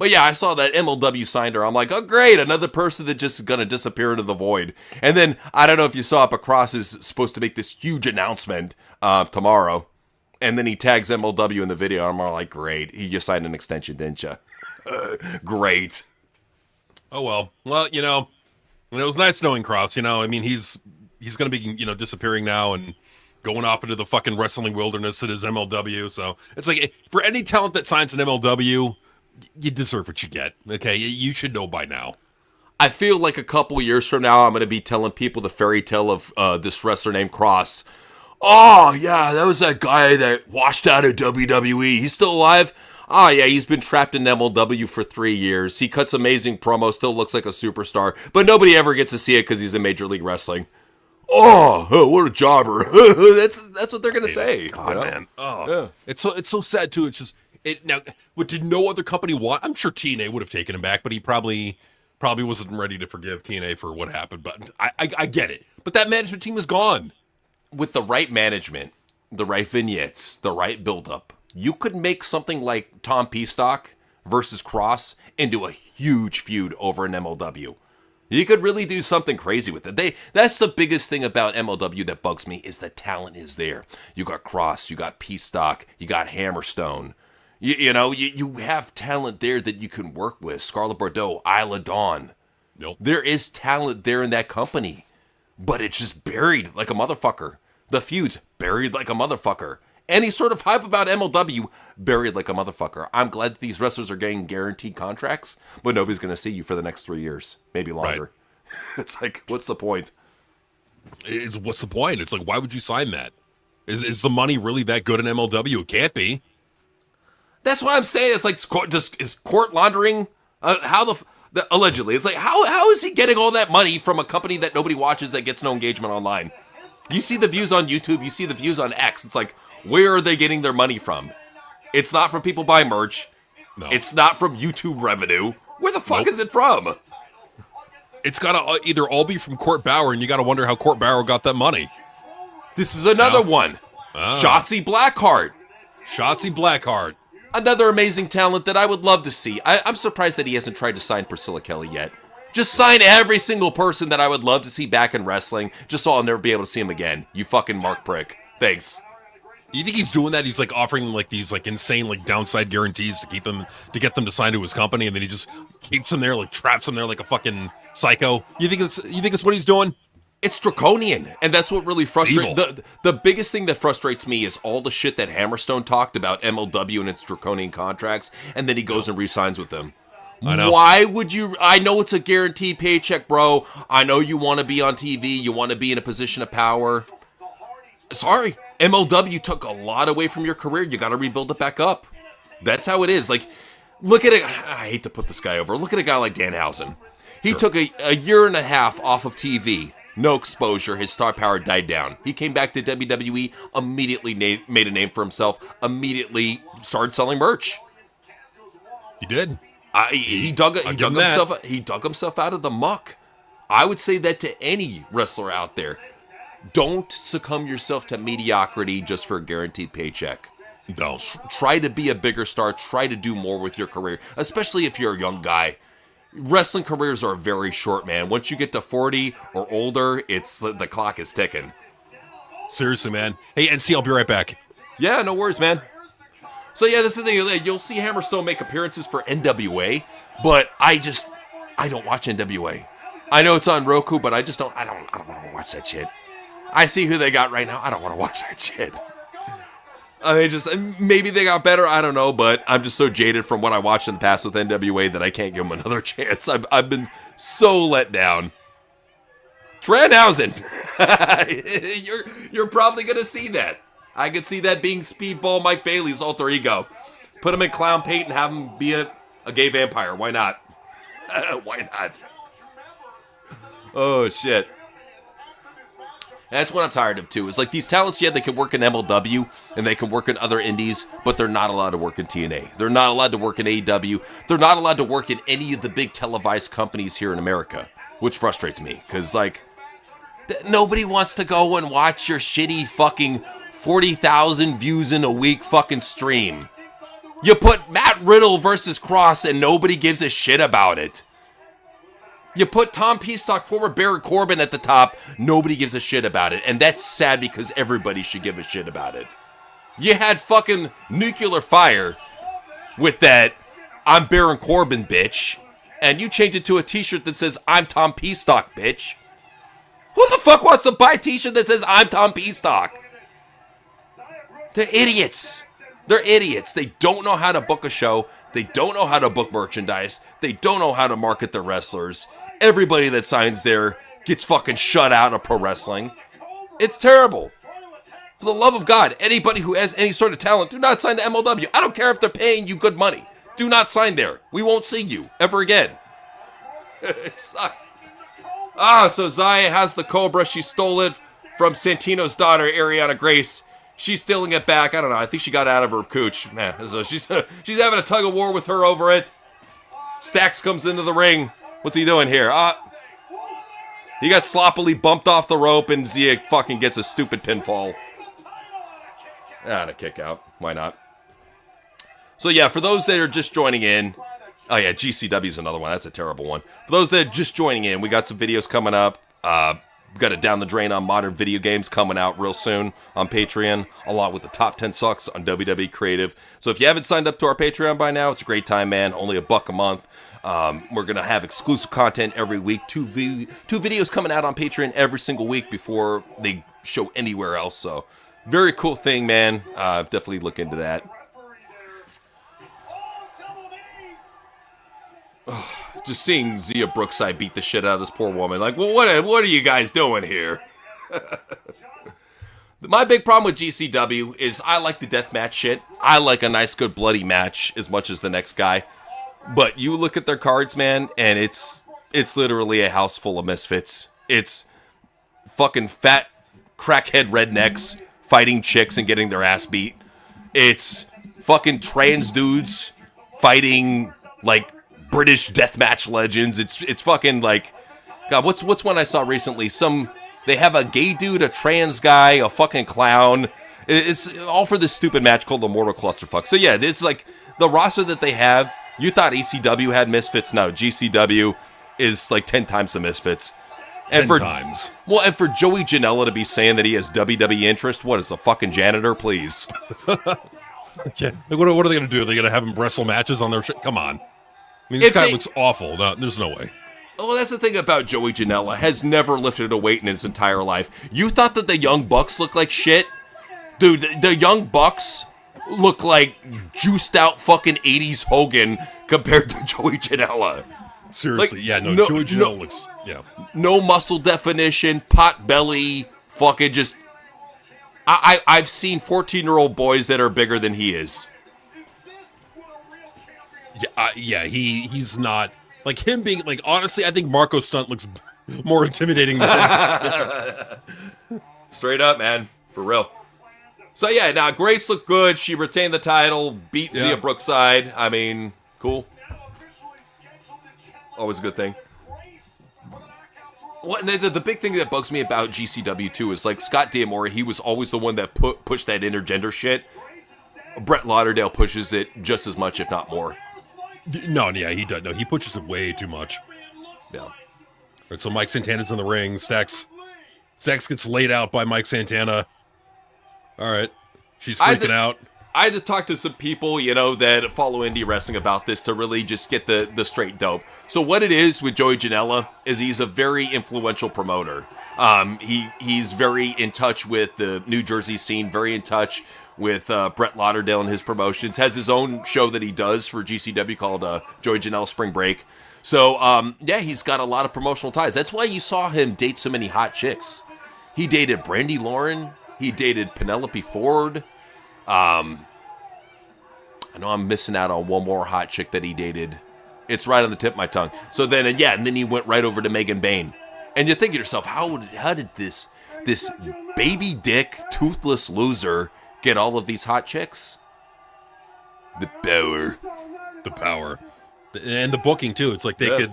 Speaker 1: yeah, I saw that MLW signed her. I'm like, oh great, another person that just is gonna disappear into the void. And then I don't know if you saw it, but Cross is supposed to make this huge announcement tomorrow, and then he tags MLW in the video. I'm all like, great, he just signed an extension, didn't you? Great.
Speaker 2: Oh well, it was nice knowing Cross. I mean, he's gonna be disappearing now and going off into the fucking wrestling wilderness that is MLW. So it's like, for any talent that signs an MLW, you deserve what you get. Okay, you should know by now.
Speaker 1: I feel like a couple years from now, I'm going to be telling people the fairy tale of this wrestler named Cross. Oh, yeah, that was that guy that washed out of WWE. He's still alive? Oh, yeah, he's been trapped in MLW for 3 years. He cuts amazing promos, still looks like a superstar, but nobody ever gets to see it because he's in Major League Wrestling. Oh, what a jobber. That's what they're going to say.
Speaker 2: God, man. Oh, yeah. It's so sad, too. It's just, now, what did no other company want? I'm sure TNA would have taken him back, but he probably wasn't ready to forgive TNA for what happened. But I get it. But that management team is gone.
Speaker 1: With the right management, the right vignettes, the right build-up, you could make something like Tom Peastock versus Cross into a huge feud over in MLW. You could really do something crazy with it. That's the biggest thing about MLW that bugs me, is the talent is there. You got Cross, you got Peastock, you got Hammerstone. You have talent there that you can work with. Scarlett Bordeaux, Isla Dawn.
Speaker 2: Nope.
Speaker 1: There is talent there in that company, but it's just buried like a motherfucker. The feud's buried like a motherfucker. Any sort of hype about MLW, buried like a motherfucker. I'm glad that these wrestlers are getting guaranteed contracts, but nobody's going to see you for the next 3 years, maybe longer. Right. It's like, what's the point?
Speaker 2: What's the point? It's like, why would you sign that? Is the money really that good in MLW? It can't be.
Speaker 1: That's what I'm saying. It's like, is court laundering? Allegedly. It's like, how is he getting all that money from a company that nobody watches that gets no engagement online? You see the views on YouTube, you see the views on X. It's like, where are they getting their money from? It's not from people buying merch.
Speaker 2: No.
Speaker 1: It's not from YouTube revenue. Where the fuck is it from?
Speaker 2: It's got to either all be from Court Bauer, and you got to wonder how Court Bauer got that money.
Speaker 1: This is another one. Shotzi Blackheart.
Speaker 2: Shotzi Blackheart.
Speaker 1: Another amazing talent that I would love to see. I'm surprised that he hasn't tried to sign Priscilla Kelly yet. Just sign every single person that I would love to see back in wrestling, just so I'll never be able to see him again. You fucking Mark Prick. Thanks.
Speaker 2: You think he's doing that? He's like offering them like these like insane like downside guarantees to get them to sign to his company, and then he just keeps them there, like traps them there like a fucking psycho. You think it's what he's doing?
Speaker 1: It's draconian, and that's what really frustrates. The biggest thing that frustrates me is all the shit that Hammerstone talked about MLW and its draconian contracts, and then he goes and re-signs with them.
Speaker 2: I know.
Speaker 1: Why would you? I know it's a guaranteed paycheck, bro. I know you want to be on TV. You want to be in a position of power. Sorry, MLW took a lot away from your career. You got to rebuild it back up. That's how it is. Like, look at it. I hate to put this guy over. Look at a guy like Danhausen. He took a year and a half off of TV. No exposure. His star power died down. He came back to WWE, immediately made a name for himself, immediately started selling merch.
Speaker 2: He did.
Speaker 1: He dug himself out of the muck. I would say that to any wrestler out there. Don't succumb yourself to mediocrity just for a guaranteed paycheck.
Speaker 2: Don't.
Speaker 1: Try to be a bigger star. Try to do more with your career, especially if you're a young guy. Wrestling careers are very short, man. Once you get to 40 or older, the clock is ticking.
Speaker 2: Seriously, man. Hey, NC, I'll be right back.
Speaker 1: Yeah, no worries, man. So yeah, this is the thing. You'll see Hammerstone make appearances for NWA, but I don't watch NWA. I know it's on Roku, but I don't want to watch that shit. I see who they got right now. I don't want to watch that shit. I mean, maybe they got better. I don't know, but I'm just so jaded from what I watched in the past with NWA that I can't give them another chance. I've been so let down. Danhausen, you're probably gonna see that. I could see that being Speedball Mike Bailey's alter ego. Put him in clown paint and have him be a gay vampire. Why not? Why not? Oh, shit. That's what I'm tired of, too. It's like these talents, yeah, they can work in MLW and they can work in other indies, but they're not allowed to work in TNA. They're not allowed to work in AEW. They're not allowed to work in any of the big televised companies here in America, which frustrates me because, like, nobody wants to go and watch your shitty fucking 40,000 views in a week fucking stream. You put Matt Riddle versus Cross and nobody gives a shit about it. You put Tom Peastock, former Baron Corbin at the top, nobody gives a shit about it. And that's sad because everybody should give a shit about it. You had fucking Nuclear Fire with that I'm Baron Corbin bitch, and you changed it to a t-shirt that says I'm Tom Peastock bitch. Who the fuck wants to buy a t-shirt that says I'm Tom Peastock? They're idiots. They're idiots. They don't know how to book a show. They don't know how to book merchandise. They don't know how to market their wrestlers. Everybody that signs there gets fucking shut out of pro wrestling. It's terrible. For the love of God, anybody who has any sort of talent, do not sign to MLW. I don't care if they're paying you good money. Do not sign there. We won't see you ever again. It sucks. So Zaya has the Cobra. She stole it from Santino's daughter, Ariana Grace. She's stealing it back. I don't know. I think she got out of her cooch. Man, so she's having a tug of war with her over it. Stax comes into the ring. What's he doing here? He got sloppily bumped off the rope, and Zia fucking gets a stupid pinfall. And a kick out. Why not? So yeah, for those that are just joining in, oh yeah, GCW is another one. That's a terrible one. For those that are just joining in, we got some videos coming up. We've got a Down the Drain on modern video games coming out real soon on Patreon, along with the top 10 sucks on WWE Creative. So if you haven't signed up to our Patreon by now, it's a great time, man. Only $1 a month. We're going to have exclusive content every week. Two videos coming out on Patreon every single week before they show anywhere else. So very cool thing, man. Definitely look into that. Just seeing Zia Brookside beat the shit out of this poor woman. Like, well, what are you guys doing here? My big problem with GCW is I like the deathmatch shit. I like a nice, good, bloody match as much as the next guy. But you look at their cards, man, and it's literally a house full of misfits. It's fucking fat, crackhead rednecks fighting chicks and getting their ass beat. It's fucking trans dudes fighting like British deathmatch legends. It's fucking like, God, what's one I saw recently? They have a gay dude, a trans guy, a fucking clown. It's all for this stupid match called the Mortal Clusterfuck. So yeah, it's like the roster that they have. You thought ECW had misfits? No, GCW is like 10 times the misfits. And
Speaker 2: 10 times.
Speaker 1: Well, and for Joey Janela to be saying that he has WWE interest, what is a fucking janitor, please?
Speaker 2: Yeah. What are they going to do? Are they going to have him wrestle matches on their shit? Come on. I mean, this guy looks awful. No, there's no way.
Speaker 1: Well, that's the thing about Joey Janela. Has never lifted a weight in his entire life. You thought that the Young Bucks looked like shit? Dude, the Young Bucks look like juiced out fucking 80s Hogan compared to Joey Janela.
Speaker 2: Seriously, like, Joey Janela looks,
Speaker 1: no muscle definition, pot belly, fucking just... I've seen 14-year-old boys that are bigger than he is.
Speaker 2: He's not... Like, him being... Like, honestly, I think Marco Stunt looks more intimidating than him.
Speaker 1: Straight up, man. For real. So, yeah, now, Grace looked good. She retained the title, beat Sia Brookside. I mean, cool. Always a good thing. Well, and the big thing that bugs me about GCW, too, is, like, Scott D'Amore, he was always the one that pushed that intergender shit. Brett Lauderdale pushes it just as much, if not more.
Speaker 2: No, yeah, he does. No, he pushes it way too much.
Speaker 1: Yeah.
Speaker 2: All right, so Mike Santana's in the ring. Stacks gets laid out by Mike Santana. All right. She's freaking out.
Speaker 1: I had to talk to some people, that follow indie wrestling about this to really just get the straight dope. So what it is with Joey Janela is he's a very influential promoter. He's very in touch with the New Jersey scene, very in touch with Brett Lauderdale and his promotions. Has his own show that he does for GCW called Joey Janela Spring Break. So, he's got a lot of promotional ties. That's why you saw him date so many hot chicks. He dated Brandy Lauren. He dated Penelope Ford. I know I'm missing out on one more hot chick that he dated. It's right on the tip of my tongue. So then, and then he went right over to Megan Bain. And you think to yourself, how did this baby dick, toothless loser get all of these hot chicks? The power.
Speaker 2: And the booking, too. It's like they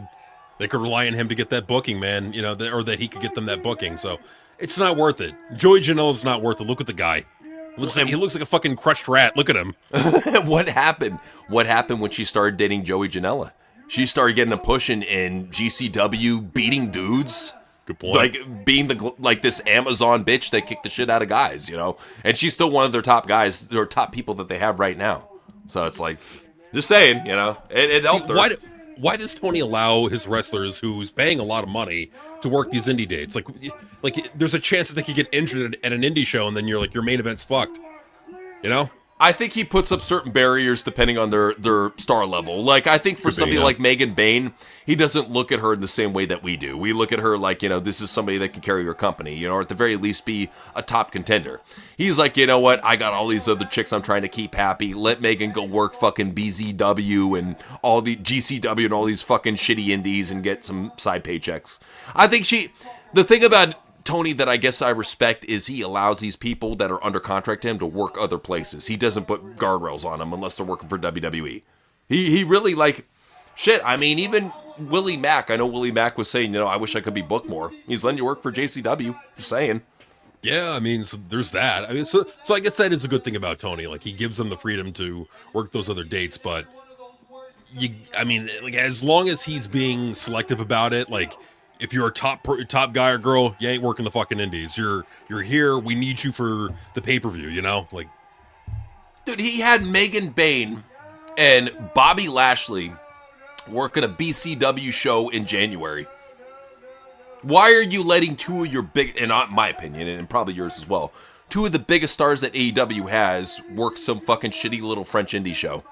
Speaker 2: could rely on him to get that booking, man, or that he could get them that booking. So it's not worth it. Joey Janela's not worth it. Look at the guy. He looks like a fucking crushed rat. Look at him.
Speaker 1: What happened? What happened when she started dating Joey Janela? She started getting a pushing in GCW, beating dudes.
Speaker 2: Good point.
Speaker 1: Like being this Amazon bitch that kicked the shit out of guys, And she's still one of their top guys, their top people that they have right now. So it's like, just saying, it helped her.
Speaker 2: Why does Tony allow his wrestlers, who's paying a lot of money, to work these indie dates? Like there's a chance that they could get injured at an indie show, and then your main event's fucked.
Speaker 1: I think he puts up certain barriers depending on their star level. Like, I think for somebody like Megan Bain, he doesn't look at her in the same way that we do. We look at her like, this is somebody that can carry your company, or at the very least be a top contender. He's like, you know what? I got all these other chicks I'm trying to keep happy. Let Megan go work fucking BZW and all the GCW and all these fucking shitty indies and get some side paychecks. I think the thing about Tony that I guess I respect is he allows these people that are under contract to him to work other places. He doesn't put guardrails on them unless they're working for WWE. He really shit. I mean, even Willie Mack. I know Willie Mack was saying, I wish I could be booked more. He's letting you work for JCW. Just saying.
Speaker 2: Yeah, I mean, so there's that. I mean, so I guess that is a good thing about Tony. Like, he gives them the freedom to work those other dates, but as long as he's being selective about it, like, if you're a top guy or girl, you ain't working the fucking indies. You're here. We need you for the pay-per-view, Like,
Speaker 1: dude, he had Megan Bain and Bobby Lashley working a BCW show in January. Why are you letting two of your big, in my opinion, and probably yours as well, two of the biggest stars that AEW has work some fucking shitty little French indie show?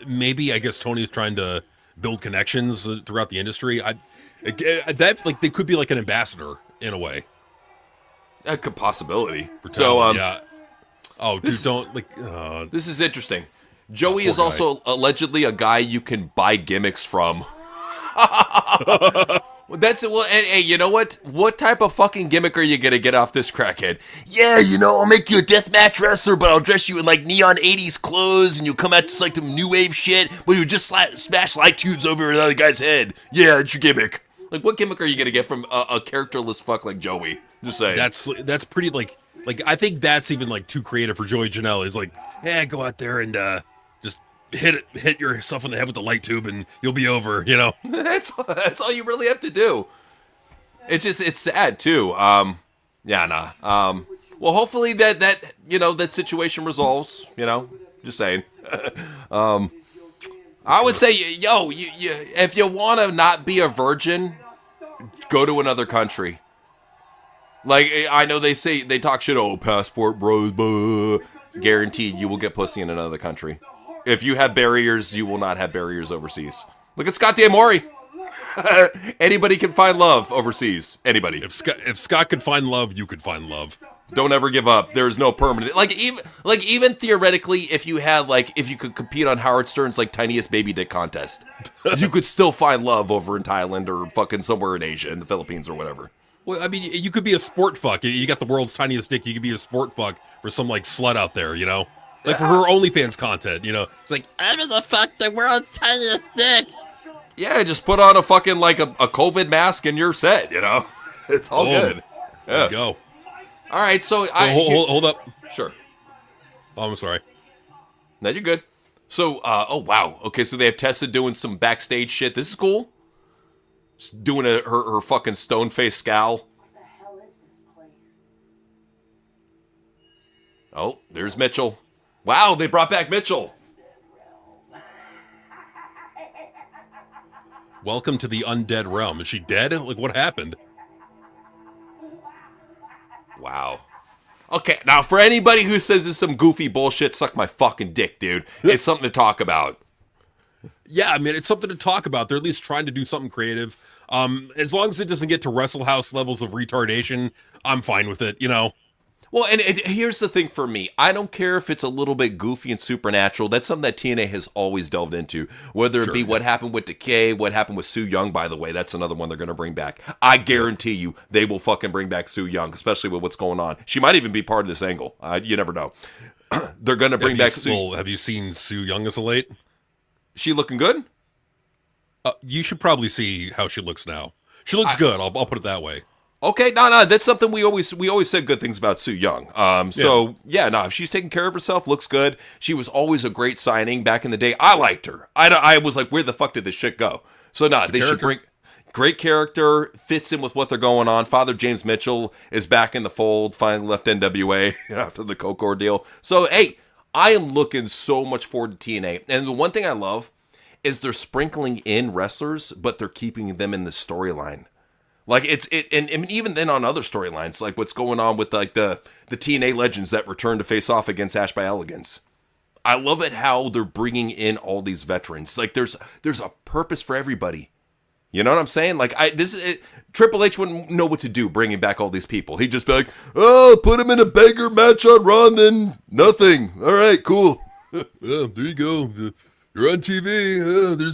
Speaker 2: Maybe, I guess Tony's trying to build connections throughout the industry. That's like, they could be like an ambassador in a way.
Speaker 1: A possibility.
Speaker 2: So, yeah. Oh, dude, don't like.
Speaker 1: This is interesting. Joey is also allegedly a guy you can buy gimmicks from. Hey, you know what? What type of fucking gimmick are you gonna get off this crackhead?
Speaker 4: Yeah, I'll make you a deathmatch wrestler, but I'll dress you in like neon 80s clothes, and you'll come out just like some new wave shit, but you just smash light tubes over another guy's head. Yeah, it's your gimmick.
Speaker 1: Like, what gimmick are you gonna get from a characterless fuck like Joey? Just saying.
Speaker 2: That's pretty like I think that's even like too creative for Joey Janela. He's like, yeah, go out there and just hit yourself in the head with the light tube and you'll be over,
Speaker 1: That's all you really have to do. It's sad too. Well, hopefully that situation resolves, just saying. I would say, you if you want to not be a virgin, go to another country. Like, I know they talk shit, passport bros, blah. Guaranteed you will get pussy in another country. If you have barriers, you will not have barriers overseas. Look at Scott D'Amore. Anybody can find love overseas. Anybody.
Speaker 2: If Scott could find love, you could find love.
Speaker 1: Don't ever give up. There's no permanent. Even theoretically, if you could compete on Howard Stern's tiniest baby dick contest, you could still find love over in Thailand or fucking somewhere in Asia, in the Philippines or whatever.
Speaker 2: Well, I mean, you could be a sport fuck. You got the world's tiniest dick. You could be a sport fuck for some slut out there, Like for her OnlyFans content, It's like,
Speaker 3: I'm gonna fuck the world's tiniest dick.
Speaker 1: Yeah, just put on a fucking a COVID mask and you're set, It's all good. Yeah.
Speaker 2: There you go.
Speaker 1: All right, so
Speaker 2: hold up.
Speaker 1: Sure.
Speaker 2: Oh, I'm sorry.
Speaker 1: No, you're good. So, oh wow. Okay, so they have Tessa doing some backstage shit. This is cool. Just doing her fucking stone face scowl.
Speaker 6: What the hell is this place?
Speaker 1: Oh, there's Mitchell. Wow, they brought back Mitchell.
Speaker 2: Welcome to the undead realm. Is she dead? Like, what happened?
Speaker 1: Wow. Okay, now for anybody who says this is some goofy bullshit, suck my fucking dick, dude. It's something to talk about.
Speaker 2: Yeah, I mean, it's something to talk about. They're at least trying to do something creative. As long as it doesn't get to Wrestle House levels of retardation, I'm fine with it,
Speaker 1: Well, and here's the thing for me. I don't care if it's a little bit goofy and supernatural. That's something that TNA has always delved into. Whether it be what happened with Decay, what happened with Su Yung, by the way. That's another one they're going to bring back. I guarantee you they will fucking bring back Su Yung, especially with what's going on. She might even be part of this angle. You never know. They're going to bring back Su.
Speaker 2: Well, have you seen Su Yung as of late?
Speaker 1: She looking good?
Speaker 2: You should probably see how she looks now. She looks good. I'll put it that way.
Speaker 1: Okay, no, that's something we always said good things about Su Yung. If she's taking care of herself, looks good. She was always a great signing back in the day. I liked her. I was like, where the fuck did this shit go? So they should bring great character, fits in with what they're going on. Father James Mitchell is back in the fold, finally left NWA after the Coke ordeal. So hey, I am looking so much forward to TNA. And the one thing I love is they're sprinkling in wrestlers, but they're keeping them in the storyline. Like and even then on other storylines, like what's going on with the TNA legends that return to face off against Ash by Elegance. I love it how they're bringing in all these veterans. Like there's a purpose for everybody. You know what I'm saying? Like Triple H wouldn't know what to do bringing back all these people. He'd just be like, oh, put him in a beggar match on Raw, then nothing. All right, cool. There you go. You're on TV. There's